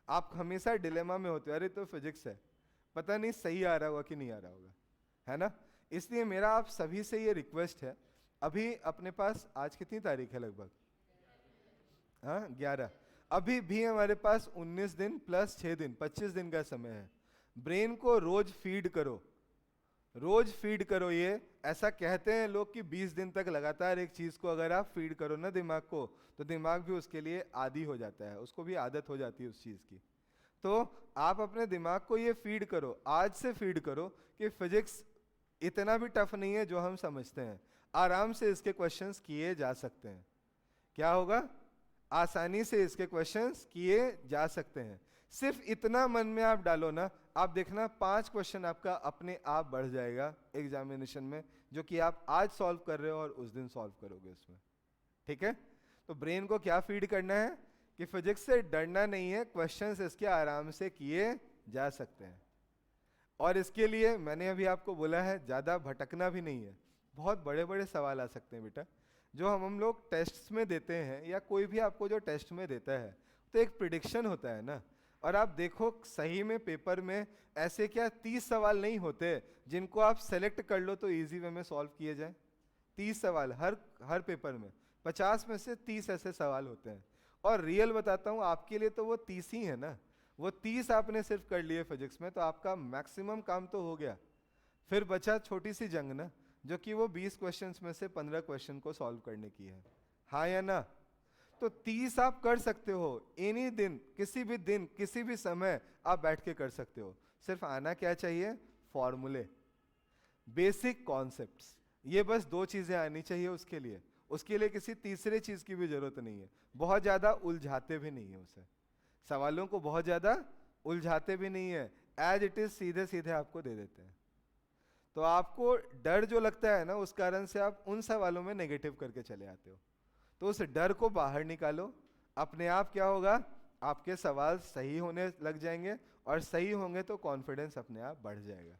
आप हमेशा डिलेमा में होते हो, अरे तो फिजिक्स है, पता नहीं सही आ रहा होगा कि नहीं आ रहा होगा, है ना। इसलिए मेरा आप सभी से ये रिक्वेस्ट है, अभी अपने पास आज कितनी तारीख है लगभग? हाँ, 11। अभी भी हमारे पास 19 दिन प्लस 6 दिन, 25 दिन का समय है। ब्रेन को रोज फीड करो, रोज फीड करो। ये ऐसा कहते हैं लोग कि 20 दिन तक लगातार एक चीज को अगर आप फीड करो ना दिमाग को, तो दिमाग भी उसके लिए आदी हो जाता है, उसको भी आदत हो जाती है उस चीज की। तो आप अपने दिमाग को ये फीड करो, आज से फीड करो कि फिजिक्स इतना भी टफ नहीं है जो हम समझते हैं, आराम से इसके क्वेश्चंस किए जा सकते हैं। क्या होगा? आसानी से इसके क्वेश्चंस किए जा सकते हैं। सिर्फ इतना मन में आप डालो ना, आप देखना 5 क्वेश्चन आपका अपने आप बढ़ जाएगा एग्जामिनेशन में, जो कि आप आज सॉल्व कर रहे हो और उस दिन सॉल्व करोगे उसमें। ठीक है? तो ब्रेन को क्या फीड करना है कि फिजिक्स से डरना नहीं है, क्वेश्चंस इसके आराम से किए जा सकते हैं। और इसके लिए मैंने अभी आपको बोला है, ज़्यादा भटकना भी नहीं है। बहुत बड़े बड़े सवाल आ सकते हैं बेटा, जो हम लोग टेस्ट्स में देते हैं, या कोई भी आपको जो टेस्ट में देता है, तो एक प्रिडिक्शन होता है ना। और आप देखो सही में पेपर में ऐसे क्या 30 सवाल नहीं होते जिनको आप सेलेक्ट कर लो तो इजी वे में सॉल्व किए जाए। 30 सवाल हर पेपर में, 50 में से 30 ऐसे सवाल होते हैं। और रियल बताता हूँ आपके लिए, तो वो 30 ही है ना। वो 30 आपने सिर्फ कर लिए फिजिक्स में, तो आपका मैक्सिमम काम तो हो गया। फिर बचा छोटी सी जंग ना, जो कि वो 20 क्वेश्चंस में से 15 क्वेश्चन को सॉल्व करने की है। हाँ या ना? तो 30 आप कर सकते हो, एनी दिन, किसी भी समय आप बैठ के कर सकते हो। सिर्फ आना क्या चाहिए? फॉर्मूले, बेसिक कॉन्सेप्ट्स, ये बस 2 चीजें आनी चाहिए उसके लिए किसी तीसरे चीज की भी जरूरत नहीं है। बहुत ज्यादा उलझाते भी नहीं है उसे, सवालों को बहुत ज्यादा उलझाते भी नहीं है, एज इट इज सीधे सीधे आपको दे देते हैं। तो आपको डर जो लगता है ना, उस कारण से आप उन सवालों में नेगेटिव करके चले आते हो। तो उस डर को बाहर निकालो, अपने आप क्या होगा, आपके सवाल सही होने लग जाएंगे, और सही होंगे तो कॉन्फिडेंस अपने आप बढ़ जाएगा।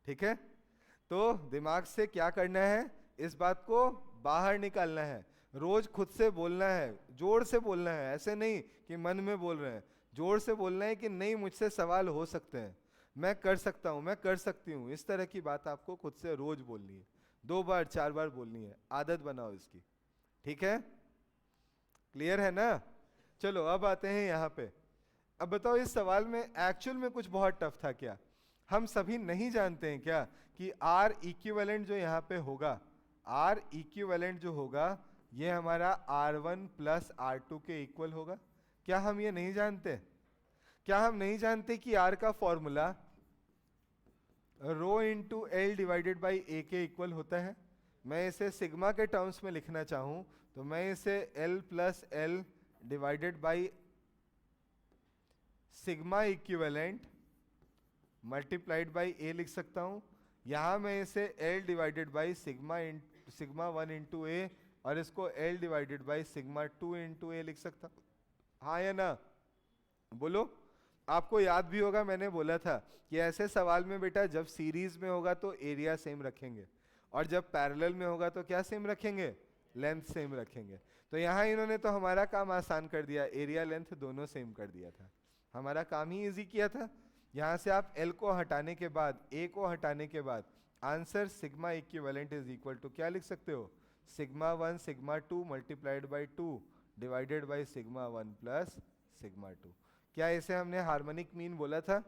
ठीक है? तो दिमाग से क्या करना है, इस बात को बाहर निकालना है। रोज खुद से बोलना है, जोर से बोलना है, ऐसे नहीं कि मन में बोल रहे हैं। जोर से बोलना है कि नहीं, मुझसे सवाल हो सकते हैं, मैं कर सकता हूं, मैं कर सकती हूं। इस तरह की बात आपको खुद से रोज बोलनी है, 2 बार 4 बार बोलनी है, आदत बनाओ इसकी। ठीक है? क्लियर है ना? चलो अब आते हैं यहाँ पे। अब बताओ, इस सवाल में एक्चुअल में कुछ बहुत टफ था क्या? हम सभी नहीं जानते हैं क्या कि R इक्विवेलेंट जो यहाँ पे होगा, R इक्विवेलेंट जो होगा, ये हमारा R1 प्लस R2 के इक्वल होगा? क्या हम ये नहीं जानते? क्या हम नहीं जानते कि R का formula rho into L divided by A के इक्वल होता है? मैं इसे सिग्मा के टर्म्स में लिखना चाहूं तो मैं इसे L plus L divided by sigma equivalent multiplied by A लिख सकता हूं। यहां मैं इसे L divided by sigma 1 into A, और इसको L divided by sigma 2 into A लिख सकता हूं। हाँ या ना? बोलो। आपको याद भी होगा, मैंने बोला था कि ऐसे सवाल में बेटा जब सीरीज में होगा तो एरिया सेम रखेंगे, और जब पैरेलल में होगा तो क्या सेम रखेंगे? लेंथ सेम रखेंगे। तो यहाँ इन्होंने तो हमारा काम आसान कर दिया, एरिया लेंथ दोनों सेम कर दिया था, हमारा काम ही इजी किया था। यहाँ से आप L को हटाने के बाद, A को हटाने के बाद answer sigma equivalent is equal to क्या लिख सकते हो, sigma 1 sigma 2 multiplied by 2 divided by sigma 1 plus sigma 2। क्या इसे हमने हार्मोनिक मीन बोला था?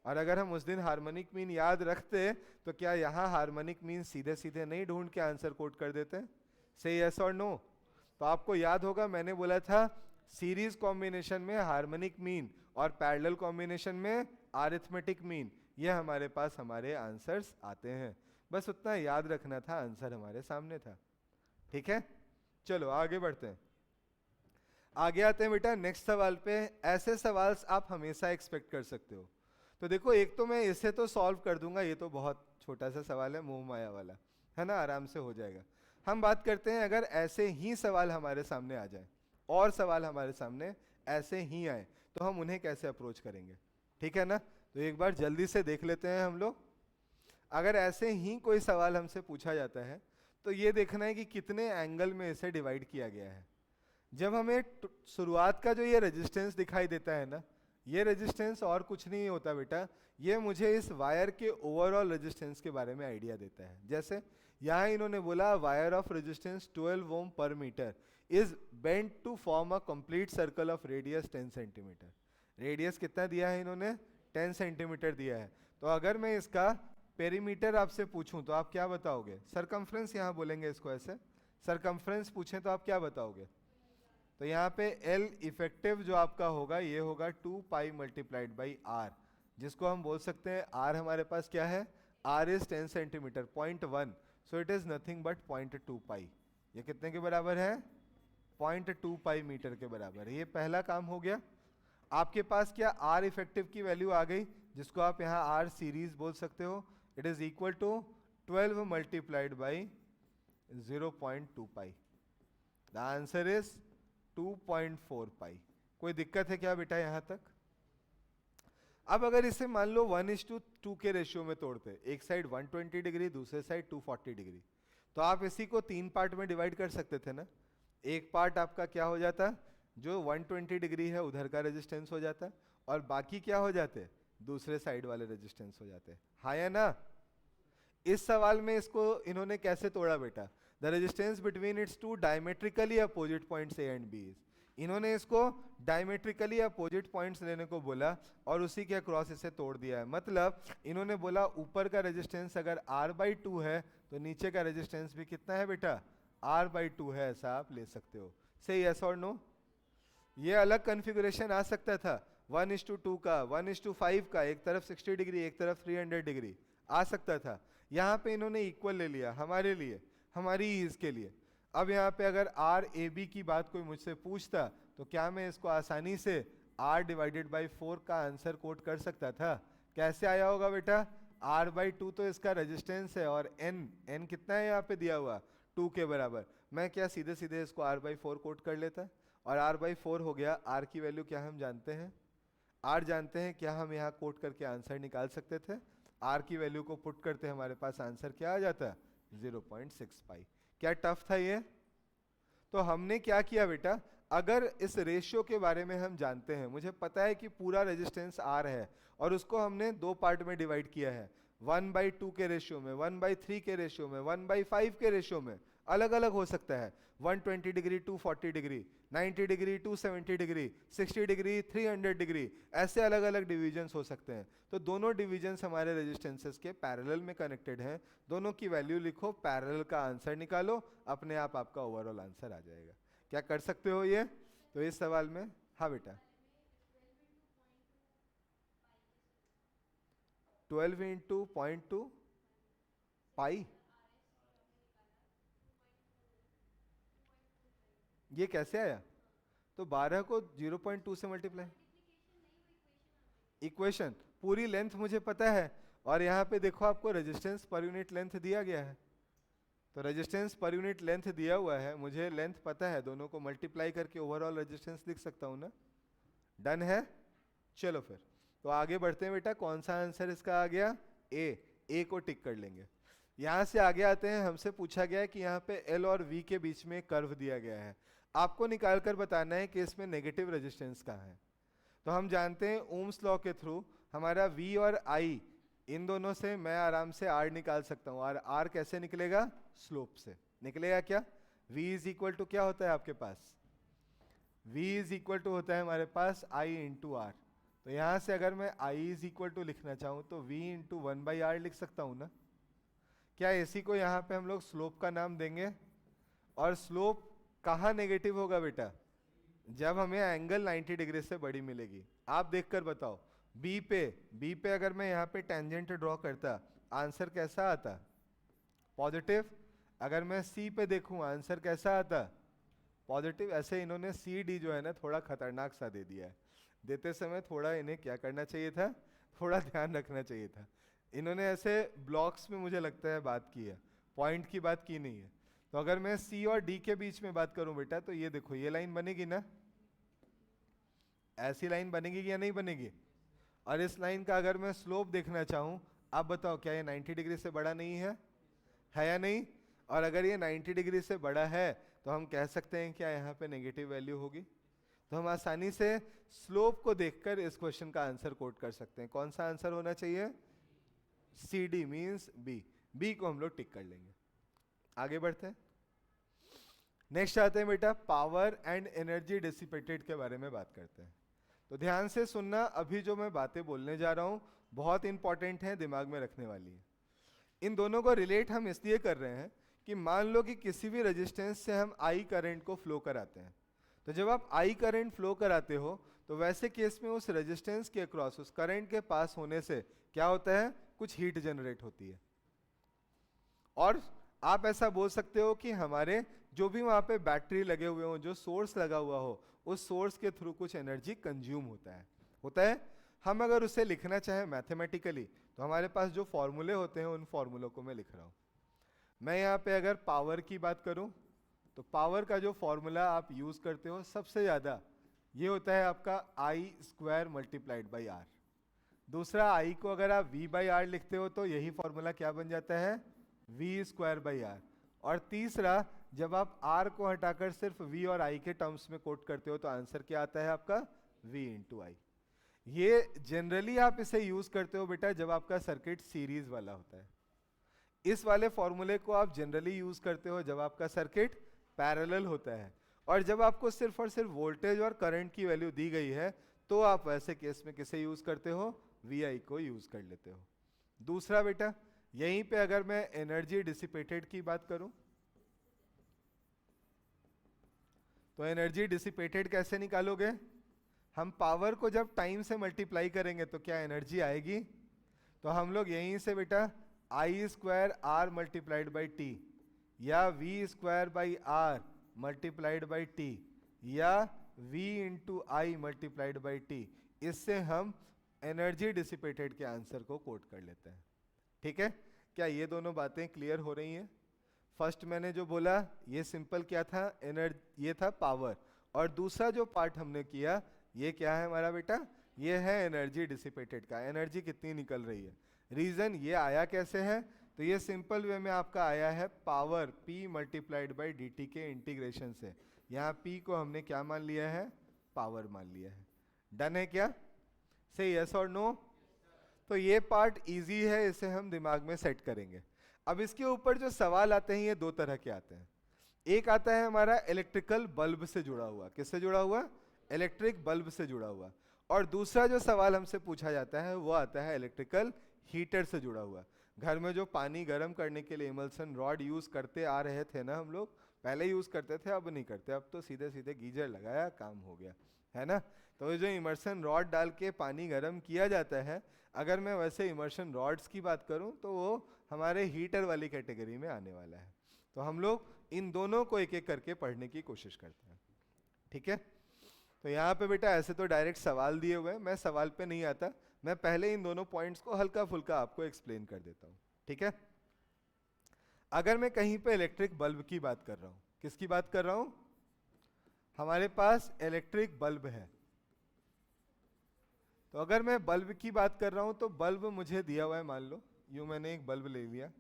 और अगर हम उस दिन हार्मोनिक मीन याद रखते तो क्या यहाँ हार्मोनिक मीन सीधे सीधे नहीं ढूंढ के आंसर कोट कर देते? से यस और नो? तो आपको याद होगा मैंने बोला था सीरीज कॉम्बिनेशन में हार्मोनिक मीन और पैरेलल कॉम्बिनेशन में अरिथमेटिक मीन, ये हमारे पास हमारे आंसर्स आते हैं। बस उतना याद रखना था, आंसर हमारे सामने था। ठीक है, चलो आगे बढ़ते हैं। आगे आते हैं बेटा नेक्स्ट सवाल पे। ऐसे सवाल आप हमेशा एक्सपेक्ट कर सकते हो। तो देखो, एक तो मैं इसे तो सॉल्व कर दूंगा, ये तो बहुत छोटा सा सवाल है, मोह माया वाला है ना, आराम से हो जाएगा। हम बात करते हैं अगर ऐसे ही सवाल हमारे सामने आ जाए, और सवाल हमारे सामने ऐसे ही आए, तो हम उन्हें कैसे अप्रोच करेंगे। ठीक है ना, तो एक बार जल्दी से देख लेते हैं हम लोग। अगर ऐसे ही कोई सवाल हमसे पूछा जाता है तो ये देखना है कि कितने एंगल में इसे डिवाइड किया गया है। जब हमें शुरुआत का जो ये रेजिस्टेंस दिखाई देता है ना, ये रेजिस्टेंस और कुछ नहीं होता बेटा, ये मुझे इस वायर के ओवरऑल रेजिस्टेंस के बारे में आइडिया देता है। जैसे यहाँ इन्होंने बोला वायर ऑफ रेजिस्टेंस 12 ओम पर meter is bent to form a complete circle of radius 10 centimeter. Radius कितना दिया है इन्होंने? 10 सेंटीमीटर दिया है। तो अगर मैं इसका पेरीमीटर आपसे पूछूं तो आप क्या बताओगे? सरकमफ्रेंस यहाँ बोलेंगे इसको, ऐसे सरकमफ्रेंस पूछें तो आप क्या बताओगे? तो यहाँ पे L इफेक्टिव जो आपका होगा ये होगा 2 पाई मल्टीप्लाइड बाई R, जिसको हम बोल सकते हैं R हमारे पास क्या है? R is 10 centimetre, 0.1, so it is nothing but 0.2 पाई। ये कितने के बराबर है? 0.2 पाई मीटर के बराबर है। ये पहला काम हो गया। आपके पास क्या R इफेक्टिव की वैल्यू आ गई, जिसको आप यहाँ R सीरीज बोल सकते हो। It is equal to 12 multiplied by 0.2 pi. The answer is 2.4 pi. कोई दिक्कत है क्या बेटा यहाँ तक? अब अगर इसे मान लो 1:2 के रेशियो में तोड़ते, एक साइड 120 डिग्री, दूसरे साइड 240 डिग्री, तो आप इसी को 3 पार्ट में डिवाइड कर सकते थे ना। एक पार्ट आपका क्या हो जाता, जो 120 डिग्री है उधर का रेजिस्टेंस हो जाता, और बाकी क्या हो जाते? दूसरे साइड वाले रेजिस्टेंस हो जाते। हाँ या ना? इस सवाल में इसको इन्होंने कैसे तोड़ा बेटा? The resistance between its two diametrically opposite points A and B. इन्होंने इसको डायमेट्रिकली अपोजिट पॉइंट्स लेने को बोला और उसी के अक्रॉस इसे तोड़ दिया है। मतलब इन्होंने बोला ऊपर का रेजिस्टेंस अगर R/2 है तो नीचे का रेजिस्टेंस भी कितना है बेटा? R/2 है, ऐसा आप ले सकते हो। से यस और नो? ये अलग कन्फिगुरेशन आ सकता था 1:2 का, 1:5 का, एक तरफ 60 डिग्री एक तरफ 300 डिग्री आ सकता था। यहाँ पे इन्होंने इक्वल ले लिया हमारे लिए, हमारी ईज के लिए। अब यहाँ पे अगर RAB की बात कोई मुझसे पूछता तो क्या मैं इसको आसानी से R/4 का आंसर कोट कर सकता था? कैसे आया होगा बेटा? R/2 तो इसका रेजिस्टेंस है और N कितना है यहाँ पे दिया हुआ? 2 के बराबर। मैं क्या सीधे सीधे इसको R/4 कोट कर लेता, और R/4 हो गया। R की वैल्यू क्या हम जानते हैं? R जानते हैं, क्या हम यहाँ कोट करके आंसर निकाल सकते थे? R की वैल्यू को पुट करते हमारे पास आंसर क्या आ जाता? 0.6 पाई। क्या टफ था ये? तो हमने क्या किया बेटा, अगर इस रेशियो के बारे में हम जानते हैं, मुझे पता है कि पूरा रेजिस्टेंस R है और उसको हमने 2 पार्ट में डिवाइड किया है, 1/2 के रेशियो में, 1/3 के रेशियो में, 1/5 के रेशियो में। अलग अलग हो सकता है, 120 degree 240 degree, 90 degree 270 degree, 60 degree 300 degree, ऐसे अलग अलग डिविजन्स हो सकते हैं। तो दोनों डिविजन्स हमारे रेजिस्टेंसेस के पैरेलल में कनेक्टेड हैं। दोनों की वैल्यू लिखो, पैरेलल का आंसर निकालो, अपने आप आपका ओवरऑल आंसर आ जाएगा। क्या कर सकते हो ये? तो इस सवाल में हाँ बेटा, 12 इंटू 0.2 पाई, ये कैसे आया? तो 12 को 0.2 से मल्टीप्लाई, इक्वेशन पूरी लेंथ मुझे पता है, और यहाँ पे देखो आपको रेजिस्टेंस पर यूनिट लेंथ दिया गया है। तो रेजिस्टेंस पर यूनिट लेंथ दिया हुआ है, मुझे लेंथ पता है, दोनों को मल्टीप्लाई करके ओवरऑल रेजिस्टेंस लिख सकता हूँ ना। डन है? चलो फिर तो आगे बढ़ते हैं बेटा। कौन सा आंसर इसका आ गया? ए को टिक कर लेंगे। यहाँ से आगे आते हैं, हमसे पूछा गया है कि यहाँ पे L और V के बीच में कर्व दिया गया है, आपको निकाल कर बताना है कि इसमें नेगेटिव रेजिस्टेंस कहाँ है। तो हम जानते हैं ओम्स लॉ के थ्रू हमारा V और I, इन दोनों से मैं आराम से R निकाल सकता हूँ। और R कैसे निकलेगा? स्लोप से निकलेगा। क्या V इज इक्वल टू क्या होता है आपके पास? V इज इक्वल टू होता है हमारे पास I इंटू आर। तो यहाँ से अगर मैं I इज इक्वल टू लिखना चाहूँ तो V इंटू 1/r लिख सकता हूँ ना। क्या इसी को यहाँ पे हम लोग स्लोप का नाम देंगे? और स्लोप कहाँ नेगेटिव होगा बेटा? जब हमें एंगल 90 डिग्री से बड़ी मिलेगी। आप देखकर बताओ, बी पे अगर मैं यहाँ पे टेंजेंट ड्रॉ करता, आंसर कैसा आता? पॉजिटिव। अगर मैं सी पे देखूं, आंसर कैसा आता? पॉजिटिव। ऐसे इन्होंने सी डी जो है ना थोड़ा खतरनाक सा दे दिया है। देते समय थोड़ा इन्हें क्या करना चाहिए था? थोड़ा ध्यान रखना चाहिए था। इन्होंने ऐसे ब्लॉक्स में मुझे लगता है बात की है, पॉइंट की बात की नहीं है। तो अगर मैं सी और डी के बीच में बात करूं बेटा, तो ये देखो ये लाइन बनेगी ना, ऐसी लाइन बनेगी या नहीं बनेगी? और इस लाइन का अगर मैं स्लोप देखना चाहूं, आप बताओ क्या ये 90 डिग्री से बड़ा नहीं है? है या नहीं? और अगर ये 90 डिग्री से बड़ा है तो हम कह सकते हैं क्या यहाँ पे नेगेटिव वैल्यू होगी? तो हम आसानी से स्लोप को देखकर इस क्वेश्चन का आंसर कोट कर सकते हैं। कौन सा आंसर होना चाहिए? C D means B. B को हम लोग टिक कर लेंगे। आगे बढ़ते हैं, नेक्स्ट आते हैं बेटा पावर एंड एनर्जी डिसिपेटेड के बारे में बात करते हैं। तो ध्यान से सुनना, अभी जो मैं बातें बोलने जा रहा हूं बहुत इंपॉर्टेंट है, दिमाग में रखने वाली है। इन दोनों को रिलेट हम इसलिए कर रहे हैं कि मान लो कि किसी भी रेजिस्टेंस से हम आई करंट को फ्लो कराते हैं। तो जब आप आई करंट फ्लो कराते हो तो वैसे केस में उस रेजिस्टेंस के अक्रॉस, उस करंट के पास होने से क्या होता है? कुछ हीट जनरेट होती है। और आप ऐसा बोल सकते हो कि हमारे जो भी वहां पे बैटरी लगे हुए हो, जो सोर्स लगा हुआ हो, उस सोर्स के थ्रू कुछ एनर्जी कंज्यूम होता है। हम अगर उसे लिखना चाहें मैथमेटिकली तो हमारे पास जो फॉर्मूले होते हैं उन फॉर्मूलों को मैं लिख रहा हूं। मैं यहाँ पे अगर पावर की बात करूं तो पावर का जो फॉर्मूला आप यूज करते हो सबसे ज्यादा ये होता है आपका आई स्क्वायर मल्टीप्लाइड बाई आर। दूसरा आई को अगर आप वी बाई आर लिखते हो तो यही फॉर्मूला क्या बन जाता है? V square by R. और तीसरा, जब आप आर को हटाकर सिर्फ वी और आई के टर्म्स में कोट करते हो तो आंसर क्या आता है आपका? वी इंटू आई। ये जनरली आप इसे यूज करते हो बेटा जब आपका सर्किट सीरीज वाला होता है। इस वाले फॉर्मूले को आप जनरली यूज करते हो जब आपका सर्किट पैरेलल होता है। और जब आपको सिर्फ और सिर्फ वोल्टेज और करंट की वैल्यू दी गई है तो आप वैसे केस में किसे यूज करते हो? वी आई को यूज कर लेते हो। दूसरा बेटा, यहीं पे अगर मैं एनर्जी डिसिपेटेड की बात करूं तो एनर्जी डिसिपेटेड कैसे निकालोगे? हम पावर को जब टाइम से मल्टीप्लाई करेंगे तो क्या एनर्जी आएगी? तो हम लोग यहीं से बेटा I square R multiplied by T या V square by R multiplied by T या V into I multiplied by T, इससे हम एनर्जी डिसिपेटेड के आंसर को कोट कर लेते हैं। ठीक है, क्या ये दोनों बातें क्लियर हो रही हैं? फर्स्ट मैंने जो बोला ये सिंपल क्या था? ये था पावर। और दूसरा जो पार्ट हमने किया ये क्या है हमारा बेटा? ये है एनर्जी डिसिपेटेड का, एनर्जी कितनी निकल रही है। रीजन ये आया कैसे है? तो ये सिंपल वे में आपका आया है power P multiplied by D T के इंटीग्रेशन से। यहाँ P को हमने क्या मान लिया है? पावर मान लिया है। डन है क्या? से यस और नो? तो ये पार्ट इजी है, इसे हम दिमाग में सेट करेंगे। अब इसके ऊपर जो सवाल आते हैं ये दो तरह के आते हैं। एक आता है हमारा इलेक्ट्रिकल बल्ब से जुड़ा हुआ। किससे जुड़ा हुआ? इलेक्ट्रिक बल्ब से जुड़ा हुआ। और दूसरा जो सवाल हमसे पूछा जाता है वो आता है इलेक्ट्रिकल हीटर से जुड़ा हुआ। घर में जो पानी गर्म करने के लिए इमल्सन रॉड यूज करते आ रहे थे ना, हम लोग पहले यूज करते थे, अब नहीं करते, अब तो सीधे सीधे गीजर लगाया काम हो गया है ना। तो ये जो इमर्सन रॉड डाल के पानी गर्म किया जाता है, अगर मैं वैसे इमर्सन रॉड्स की बात करूं तो वो हमारे हीटर वाली कैटेगरी में आने वाला है। तो हम लोग इन दोनों को एक एक करके पढ़ने की कोशिश करते हैं। ठीक है, तो यहाँ पे बेटा ऐसे तो डायरेक्ट सवाल दिए हुए हैं, मैं सवाल पे नहीं आता, मैं पहले इन दोनों पॉइंट्स को हल्का फुल्का आपको एक्सप्लेन कर देता हूँ। ठीक है, अगर मैं कहीं पे इलेक्ट्रिक बल्ब की बात कर रहा हूँ, किसकी बात कर रहा हूँ? हमारे पास इलेक्ट्रिक बल्ब है। तो अगर मैं बल्ब की बात कर रहा हूं तो बल्ब मुझे दिया हुआ है, मान लो यूं मैंने एक बल्ब ले लिया,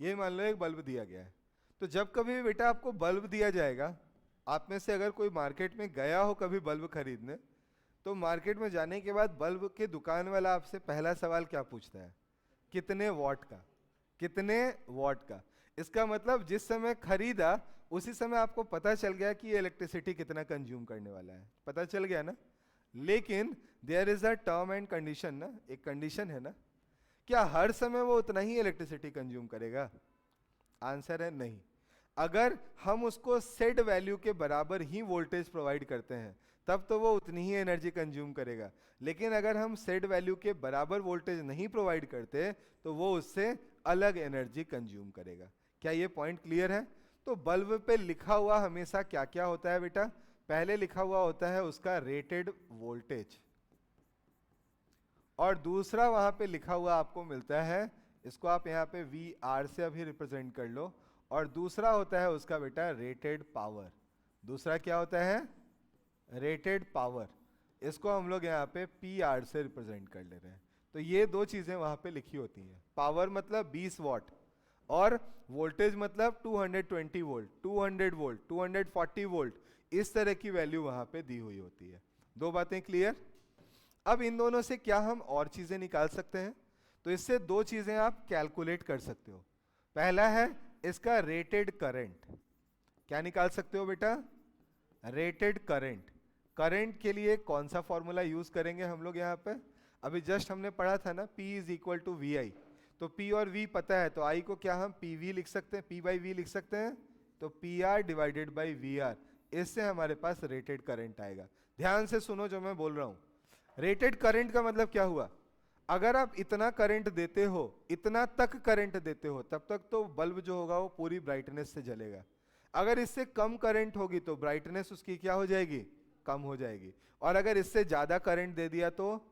ये मान लो एक बल्ब दिया गया है। तो जब कभी बेटा आपको बल्ब दिया जाएगा, आप में से अगर कोई मार्केट में गया हो कभी बल्ब खरीदने, तो मार्केट में जाने के बाद बल्ब के दुकान वाला आपसे पहला सवाल क्या पूछता है? कितने वॉट का, कितने वॉट का। इसका मतलब जिस समय खरीदा उसी समय आपको पता चल गया कि ये इलेक्ट्रिसिटी कितना कंज्यूम करने वाला है, पता चल गया ना। लेकिन there is a term and condition ना, एक कंडीशन है ना, क्या हर समय वो उतना ही इलेक्ट्रिसिटी कंज्यूम करेगा? आंसर है नहीं। अगर हम उसको सेट वैल्यू के बराबर ही वोल्टेज प्रोवाइड करते हैं तब तो वो उतनी ही एनर्जी कंज्यूम करेगा, लेकिन अगर हम सेट वैल्यू के बराबर वोल्टेज नहीं प्रोवाइड करते तो वो उससे अलग एनर्जी कंज्यूम करेगा। क्या ये पॉइंट क्लियर है? तो बल्ब पे लिखा हुआ हमेशा क्या क्या होता है बेटा? पहले लिखा हुआ होता है उसका रेटेड वोल्टेज, और दूसरा वहां पे लिखा हुआ आपको मिलता है, इसको आप यहाँ पे वी आर से अभी रिप्रेजेंट कर लो, और दूसरा होता है उसका बेटा रेटेड पावर। दूसरा क्या होता है? Rated power. इसको हम लोग यहाँ पे पी आर से रिप्रेजेंट कर ले रहे हैं। तो ये दो चीजें वहां पे लिखी होती हैं। पावर मतलब 20 वॉट, और वोल्टेज मतलब 220 वोल्ट, 200 वोल्ट, 240 वोल्ट, इस तरह की वैल्यू वहां पे दी हुई होती है। दो बातें क्लियर? अब इन दोनों से क्या हम और चीजें निकाल सकते हैं? तो इससे दो चीजें आप कैलकुलेट कर सकते हो। पहला है इसका रेटेड करंट। क्या निकाल सकते हो बेटा? Rated current. करंट के लिए कौन सा फॉर्मूला यूज करेंगे हम लोग यहाँ पे? अभी जस्ट हमने पढ़ा था ना, P is equal to V I. तो P और V पता है, तो I को क्या हम PV लिख सकते हैं, P बाई वी लिख सकते हैं, तो PR डिवाइडेड बाई VR। इससे हमारे पास रेटेड करंट आएगा। ध्यान से सुनो जो मैं बोल रहा हूं। रेटेड करंट का मतलब क्या हुआ? अगर आप इतना करंट देते हो, इतना तक करंट देते हो, तब तक तो बल्ब जो होगा वो पूरी ब्राइटनेस से जलेगा। अगर इससे कम करंट होगी तो ब्राइटनेस उसकी क्या हो जाएगी? कम हो जाएगी। और अगर इससे ज्यादा करंट दे दिया तो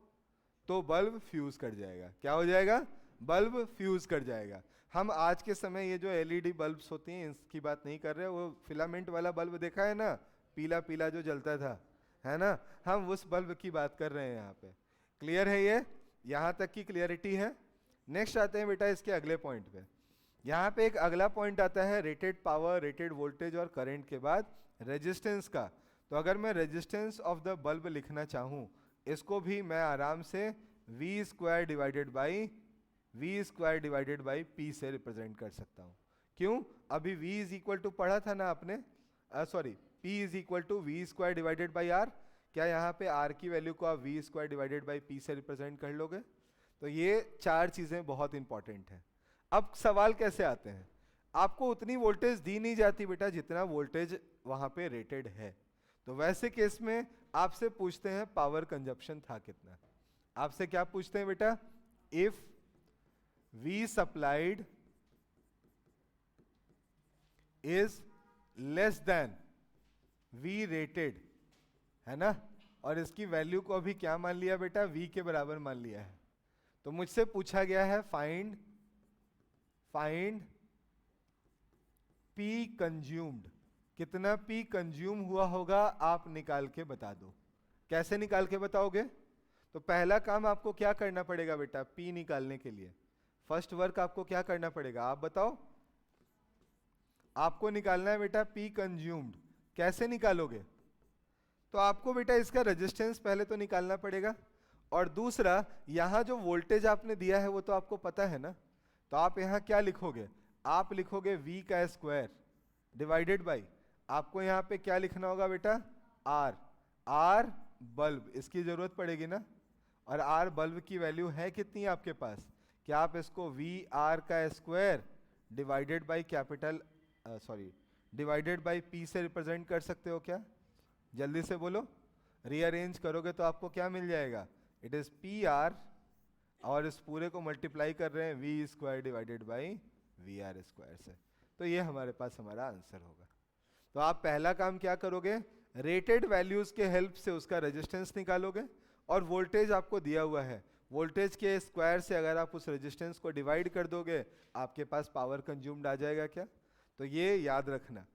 बल्ब फ्यूज कर जाएगा। क्या हो जाएगा? बल्ब फ्यूज कर जाएगा। हम आज के समय ये जो एलईडी बल्ब्स होती हैं इसकी बात नहीं कर रहे, वो फिलामेंट वाला बल्ब देखा है ना, पीला पीला जो जलता था, है ना, हम उस बल्ब की बात कर रहे हैं यहाँ पे। क्लियर है ये? यहाँ तक की क्लियरिटी है? नेक्स्ट आते हैं बेटा इसके अगले पॉइंट पे। यहाँ पे एक अगला पॉइंट आता है रेटेड पावर, रेटेड वोल्टेज और करंट के बाद रेजिस्टेंस का। तो अगर मैं रेजिस्टेंस ऑफ द बल्ब लिखना चाहूँ, इसको भी मैं आराम से V square divided by P से रिप्रेजेंट कर सकता हूँ। क्यों? अभी v इज इक्वल टू पढ़ा था ना आपने, sorry, p is equal to V square divided by R. क्या यहाँ पे r की वैल्यू को आप V square divided by P से रिप्रेजेंट कर लोगे? तो ये चार चीजें बहुत इंपॉर्टेंट हैं। अब सवाल कैसे आते हैं? आपको उतनी वोल्टेज दी नहीं जाती बेटा जितना वोल्टेज वहां पे रेटेड है। तो वैसे केस में आपसे पूछते हैं पावर कंजप्शन था कितना। आपसे क्या पूछते हैं बेटा? If V supplied is less than V rated, है ना, और इसकी वैल्यू को अभी क्या मान लिया बेटा? वी के बराबर मान लिया है। तो मुझसे पूछा गया है फाइंड पी कंज्यूम्ड। कितना पी कंज्यूम हुआ होगा आप निकाल के बता दो। कैसे निकाल के बताओगे? तो पहला काम आपको क्या करना पड़ेगा बेटा पी निकालने के लिए? फर्स्ट वर्क आपको क्या करना पड़ेगा आप बताओ? आपको निकालना है बेटा पी कंज्यूम्ड। कैसे निकालोगे? तो आपको बेटा इसका रेजिस्टेंस पहले तो निकालना पड़ेगा, और दूसरा यहां जो वोल्टेज आपने दिया है वो तो आपको पता है ना। तो आप यहां क्या लिखोगे? आप लिखोगे v का स्क्वायर डिवाइडेड बाई, आपको यहां पे क्या लिखना होगा बेटा? r बल्ब, इसकी जरूरत पड़ेगी ना, और r बल्ब की वैल्यू है कितनी आपके पास? क्या आप इसको VR का square divided by capital divided by p से रिप्रेजेंट कर सकते हो क्या? जल्दी से बोलो। रीअरेंज करोगे तो आपको क्या मिल जाएगा? इट इज PR, और इस पूरे को मल्टीप्लाई कर रहे हैं v square divided by VR square से। तो ये हमारे पास हमारा आंसर होगा। तो आप पहला काम क्या करोगे? रेटेड वैल्यूज के हेल्प से उसका रेजिस्टेंस निकालोगे, और वोल्टेज आपको दिया हुआ है, वोल्टेज के स्क्वायर से अगर आप उस रेजिस्टेंस को डिवाइड कर दोगे आपके पास पावर कंज्यूम्ड आ जाएगा। क्या? तो ये याद रखना,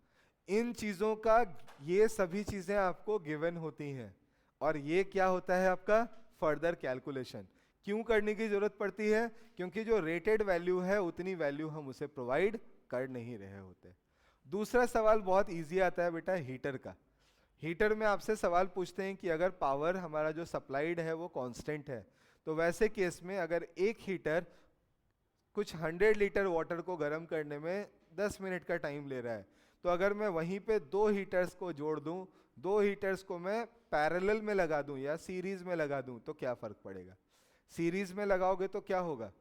इन चीजों का, ये सभी चीजें आपको गिवन होती हैं, और ये क्या होता है आपका फर्दर कैलकुलेशन। क्यों करने की जरूरत पड़ती है? क्योंकि जो रेटेड वैल्यू है उतनी वैल्यू हम उसे प्रोवाइड कर नहीं रहे होते। दूसरा सवाल बहुत इजी आता है बेटा हीटर का। हीटर में आपसे सवाल पूछते हैं कि अगर पावर हमारा जो सप्लाइड है वो कांस्टेंट है, तो वैसे केस में अगर एक हीटर कुछ 100 लीटर वाटर को गर्म करने में 10 मिनट का टाइम ले रहा है, तो अगर मैं वहीं पे दो हीटर्स को जोड़ दूं, दो हीटर्स को मैं पैरेलल में लगा दूं या सीरीज में लगा दूं, तो क्या फर्क पड़ेगा? सीरीज में लगाओगे तो क्या होगा?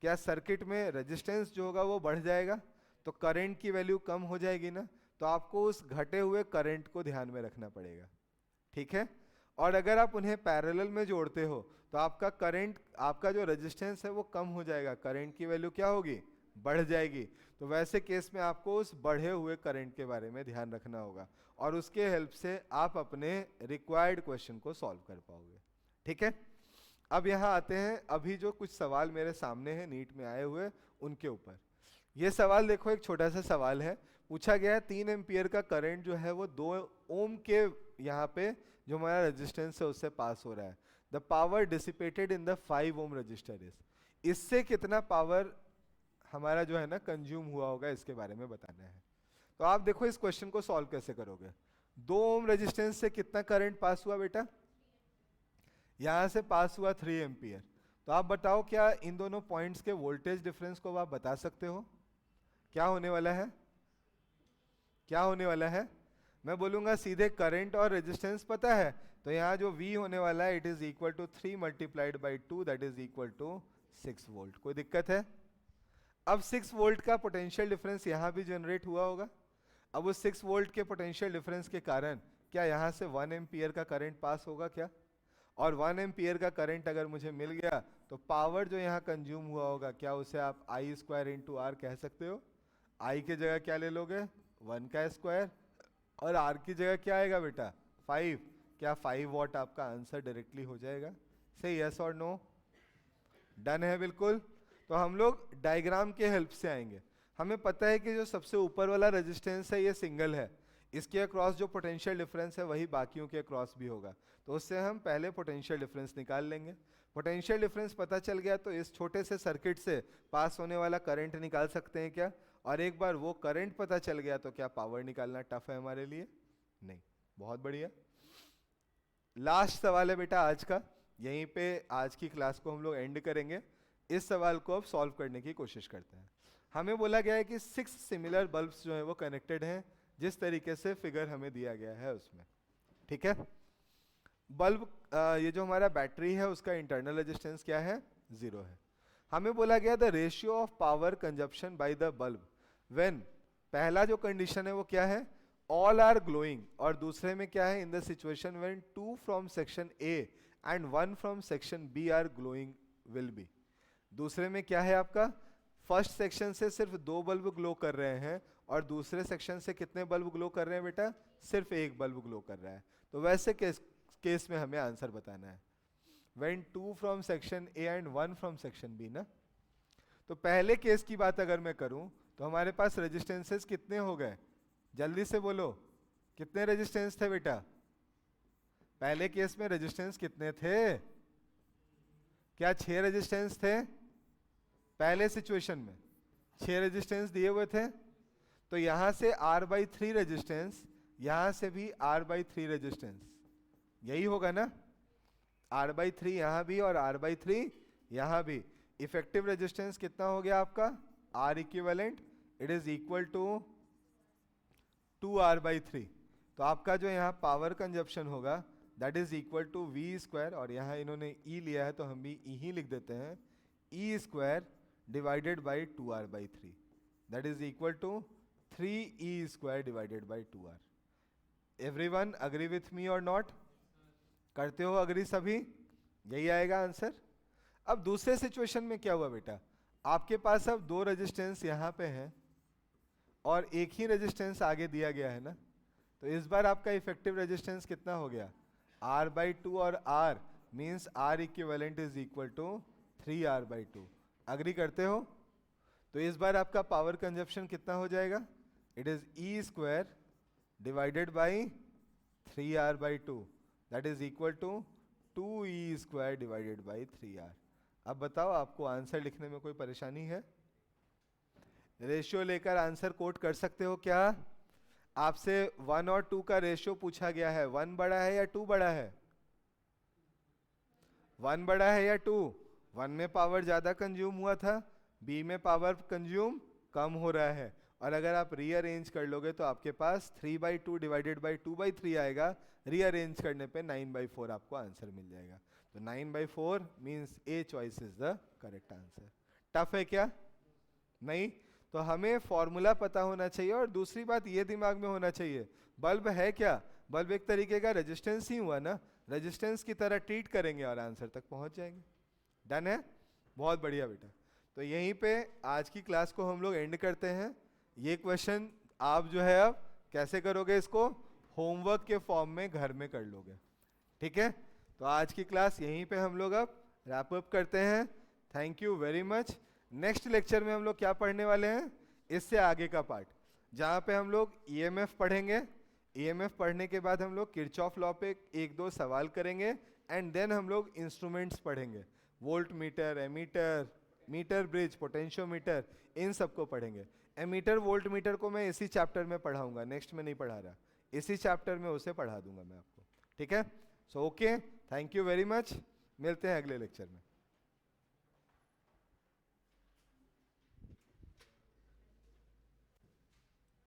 क्या सर्किट में रेजिस्टेंस जो होगा वो बढ़ जाएगा, तो करंट की वैल्यू कम हो जाएगी ना। तो आपको उस घटे हुए करंट को ध्यान में रखना पड़ेगा, ठीक है। और अगर आप उन्हें पैरेलल में जोड़ते हो तो आपका करंट, आपका जो रेजिस्टेंस है वो कम हो जाएगा, करंट की वैल्यू क्या होगी? बढ़ जाएगी। तो वैसे केस में आपको उस बढ़े हुए करंट के बारे में ध्यान रखना होगा और उसके हेल्प से आप अपने रिक्वायर्ड क्वेश्चन को सॉल्व कर पाओगे, ठीक है। अब यहाँ आते हैं अभी जो कुछ सवाल मेरे सामने हैं नीट में आए हुए उनके ऊपर। ये सवाल देखो, एक छोटा सा सवाल है, पूछा गया है 3 एम्पियर का करंट जो है वो 2 ओम के यहाँ पे जो हमारा रेजिस्टेंस है उससे पास हो रहा है। The power dissipated in the 5 ohm resistor is, इससे कितना पावर हमारा जो है ना कंज्यूम हुआ होगा, इसके बारे में बताना है। तो आप देखो इस क्वेश्चन को सॉल्व कैसे करोगे। 2 ओम रेजिस्टेंस से कितना करंट पास हुआ बेटा? यहां से पास हुआ 3 एम्पियर। तो आप बताओ क्या इन दोनों पॉइंट्स के वोल्टेज डिफरेंस को आप बता सकते हो? क्या होने वाला है? क्या होने वाला है? मैं बोलूंगा सीधे करंट और रेजिस्टेंस पता है, तो यहाँ जो V होने वाला है it is equal to 3 multiplied by 2 that is equal to 6 volt. कोई दिक्कत है? अब 6 वोल्ट का पोटेंशियल डिफरेंस यहाँ भी जनरेट हुआ होगा। अब उस 6 वोल्ट के पोटेंशियल डिफरेंस के कारण क्या यहाँ से 1 एम्पियर का करंट पास होगा क्या? और 1 एम्पियर का करंट अगर मुझे मिल गया तो पावर जो यहाँ कंज्यूम हुआ होगा, क्या उसे आप आई स्क्वायर इंटू आर कह सकते हो? आई की जगह क्या ले लोगे? 1 का स्क्वायर, और आर की जगह क्या आएगा बेटा? 5। क्या 5 वॉट आपका आंसर डायरेक्टली हो जाएगा? से यस और नो? डन है बिल्कुल। तो हम लोग डायग्राम के हेल्प से आएंगे। हमें पता है कि जो सबसे ऊपर वाला रेजिस्टेंस है ये सिंगल है, इसके अक्रॉस जो पोटेंशियल डिफरेंस है वही बाकियों के अक्रॉस भी होगा, तो उससे हम पहले पोटेंशियल डिफरेंस निकाल लेंगे। पोटेंशियल डिफरेंस पता चल गया तो इस छोटे से सर्किट से पास होने वाला करंट निकाल सकते हैं क्या? और एक बार वो करंट पता चल गया तो क्या पावर निकालना टफ है हमारे लिए? नहीं। बहुत बढ़िया। लास्ट सवाल है बेटा आज का, यहीं पे आज की क्लास को हम लोग एंड करेंगे। इस सवाल को अब सॉल्व करने की कोशिश करते हैं। हमें बोला गया है कि 6 सिमिलर बल्ब्स जो है वो कनेक्टेड हैं जिस तरीके से फिगर हमें दिया गया है उसमें, ठीक है। बल्ब ये जो हमारा बैटरी है उसका इंटरनल रेजिस्टेंस क्या है? 0 है। हमें बोला गया the ratio of power consumption by the bulb when, पहला जो कंडीशन है वो क्या है? ऑल आर ग्लोइंग, और दूसरे में क्या है? In the situation when 2 from section A and 1 from section B are glowing will be. दूसरे में क्या है आपका? फर्स्ट सेक्शन से सिर्फ 2 बल्ब ग्लो कर रहे हैं और दूसरे सेक्शन से कितने बल्ब ग्लो कर रहे हैं बेटा? सिर्फ 1 बल्ब ग्लो कर रहा है। तो वैसे केस में हमें आंसर बताना है when 2 from section A and 1 from section B ना। तो पहले केस की बात अगर मैं करूं तो हमारे पास रेजिस्टेंसेस कितने हो गए? जल्दी से बोलो, कितने रेजिस्टेंस थे बेटा? पहले केस में रेजिस्टेंस कितने थे? क्या 6 रेजिस्टेंस थे? पहले सिचुएशन में 6 रेजिस्टेंस दिए हुए थे। तो यहां से R/3 रेजिस्टेंस, यहां से भी R/3 रेजिस्टेंस, यही होगा ना? R/3 यहां भी और R/3 यहां भी। इफेक्टिव रेजिस्टेंस कितना हो गया आपका? R equivalent it is equal to 2R/3। तो आपका जो यहाँ पावर कंजप्शन होगा that is equal to V square, और यहाँ इन्होंने E लिया है तो हम भी E ही लिख देते हैं, E square divided by 2R/3 that is equal to 3E square divided by 2R। Everyone agree with me और नॉट? करते हो अग्री सभी? यही आएगा आंसर। अब दूसरे सिचुएशन में क्या हुआ बेटा? आपके पास अब 2 रेजिस्टेंस यहाँ पे हैं और एक ही रेजिस्टेंस आगे दिया गया है ना, तो इस बार आपका इफेक्टिव रेजिस्टेंस कितना हो गया? R/2, और R means R equivalent is equal to 3R/2। Agree करते हो? तो इस बार आपका पावर कंजप्शन कितना हो जाएगा? It is E square divided by 3R/2 that is equal to 2E square divided by 3R। अब बताओ, आपको आंसर लिखने में कोई परेशानी है? रेशियो लेकर आंसर कोट कर सकते हो क्या? आपसे 1 और 2 का रेशियो पूछा गया है, 1 बड़ा है या 2 बड़ा है? 1 बड़ा है या 2? 1 में पावर ज्यादा कंज्यूम हुआ था, बी में पावर कंज्यूम कम हो रहा है। और अगर आप रीअरेंज कर लोगे तो आपके पास 3/2 डिवाइडेड बाई 2/3 आएगा। रीअरेंज करने पे 9/4 आपको आंसर मिल जाएगा। तो 9/4 means a choice is the correct answer. Tough है क्या? नहीं। तो हमें फॉर्मूला पता होना चाहिए, और दूसरी बात ये दिमाग में होना चाहिए, बल्ब है क्या? बल्ब एक तरीके का रेजिस्टेंस ही हुआ ना, रेजिस्टेंस की तरह ट्रीट करेंगे और आंसर तक पहुंच जाएंगे। डन है? बहुत बढ़िया बेटा। तो यहीं पे आज की क्लास को हम लोग एंड करते हैं। ये क्वेश्चन आप जो है अब कैसे करोगे, इसको होमवर्क के फॉर्म में घर में कर लोगे, ठीक है? तो आज की क्लास यहीं पे हम लोग अब रैप अप करते हैं। Thank you very much. Next lecture में हम लोग क्या पढ़ने वाले हैं, इससे आगे का पार्ट, जहाँ पे हम लोग ईएमएफ पढ़ेंगे। ईएमएफ पढ़ने के बाद हम लोग किरचॉफ लॉ पे 1-2 सवाल करेंगे, एंड देन हम लोग इंस्ट्रूमेंट्स पढ़ेंगे, volt meter, ammeter, meter bridge, potentiometer, इन सबको पढ़ेंगे। एमीटर वोल्ट मीटर को मैं इसी चैप्टर में पढ़ाऊंगा, नेक्स्ट में नहीं पढ़ा रहा, इसी चैप्टर में उसे पढ़ा दूंगा मैं आपको, ठीक है? So okay, thank you very much, मिलते हैं अगले लेक्चर में।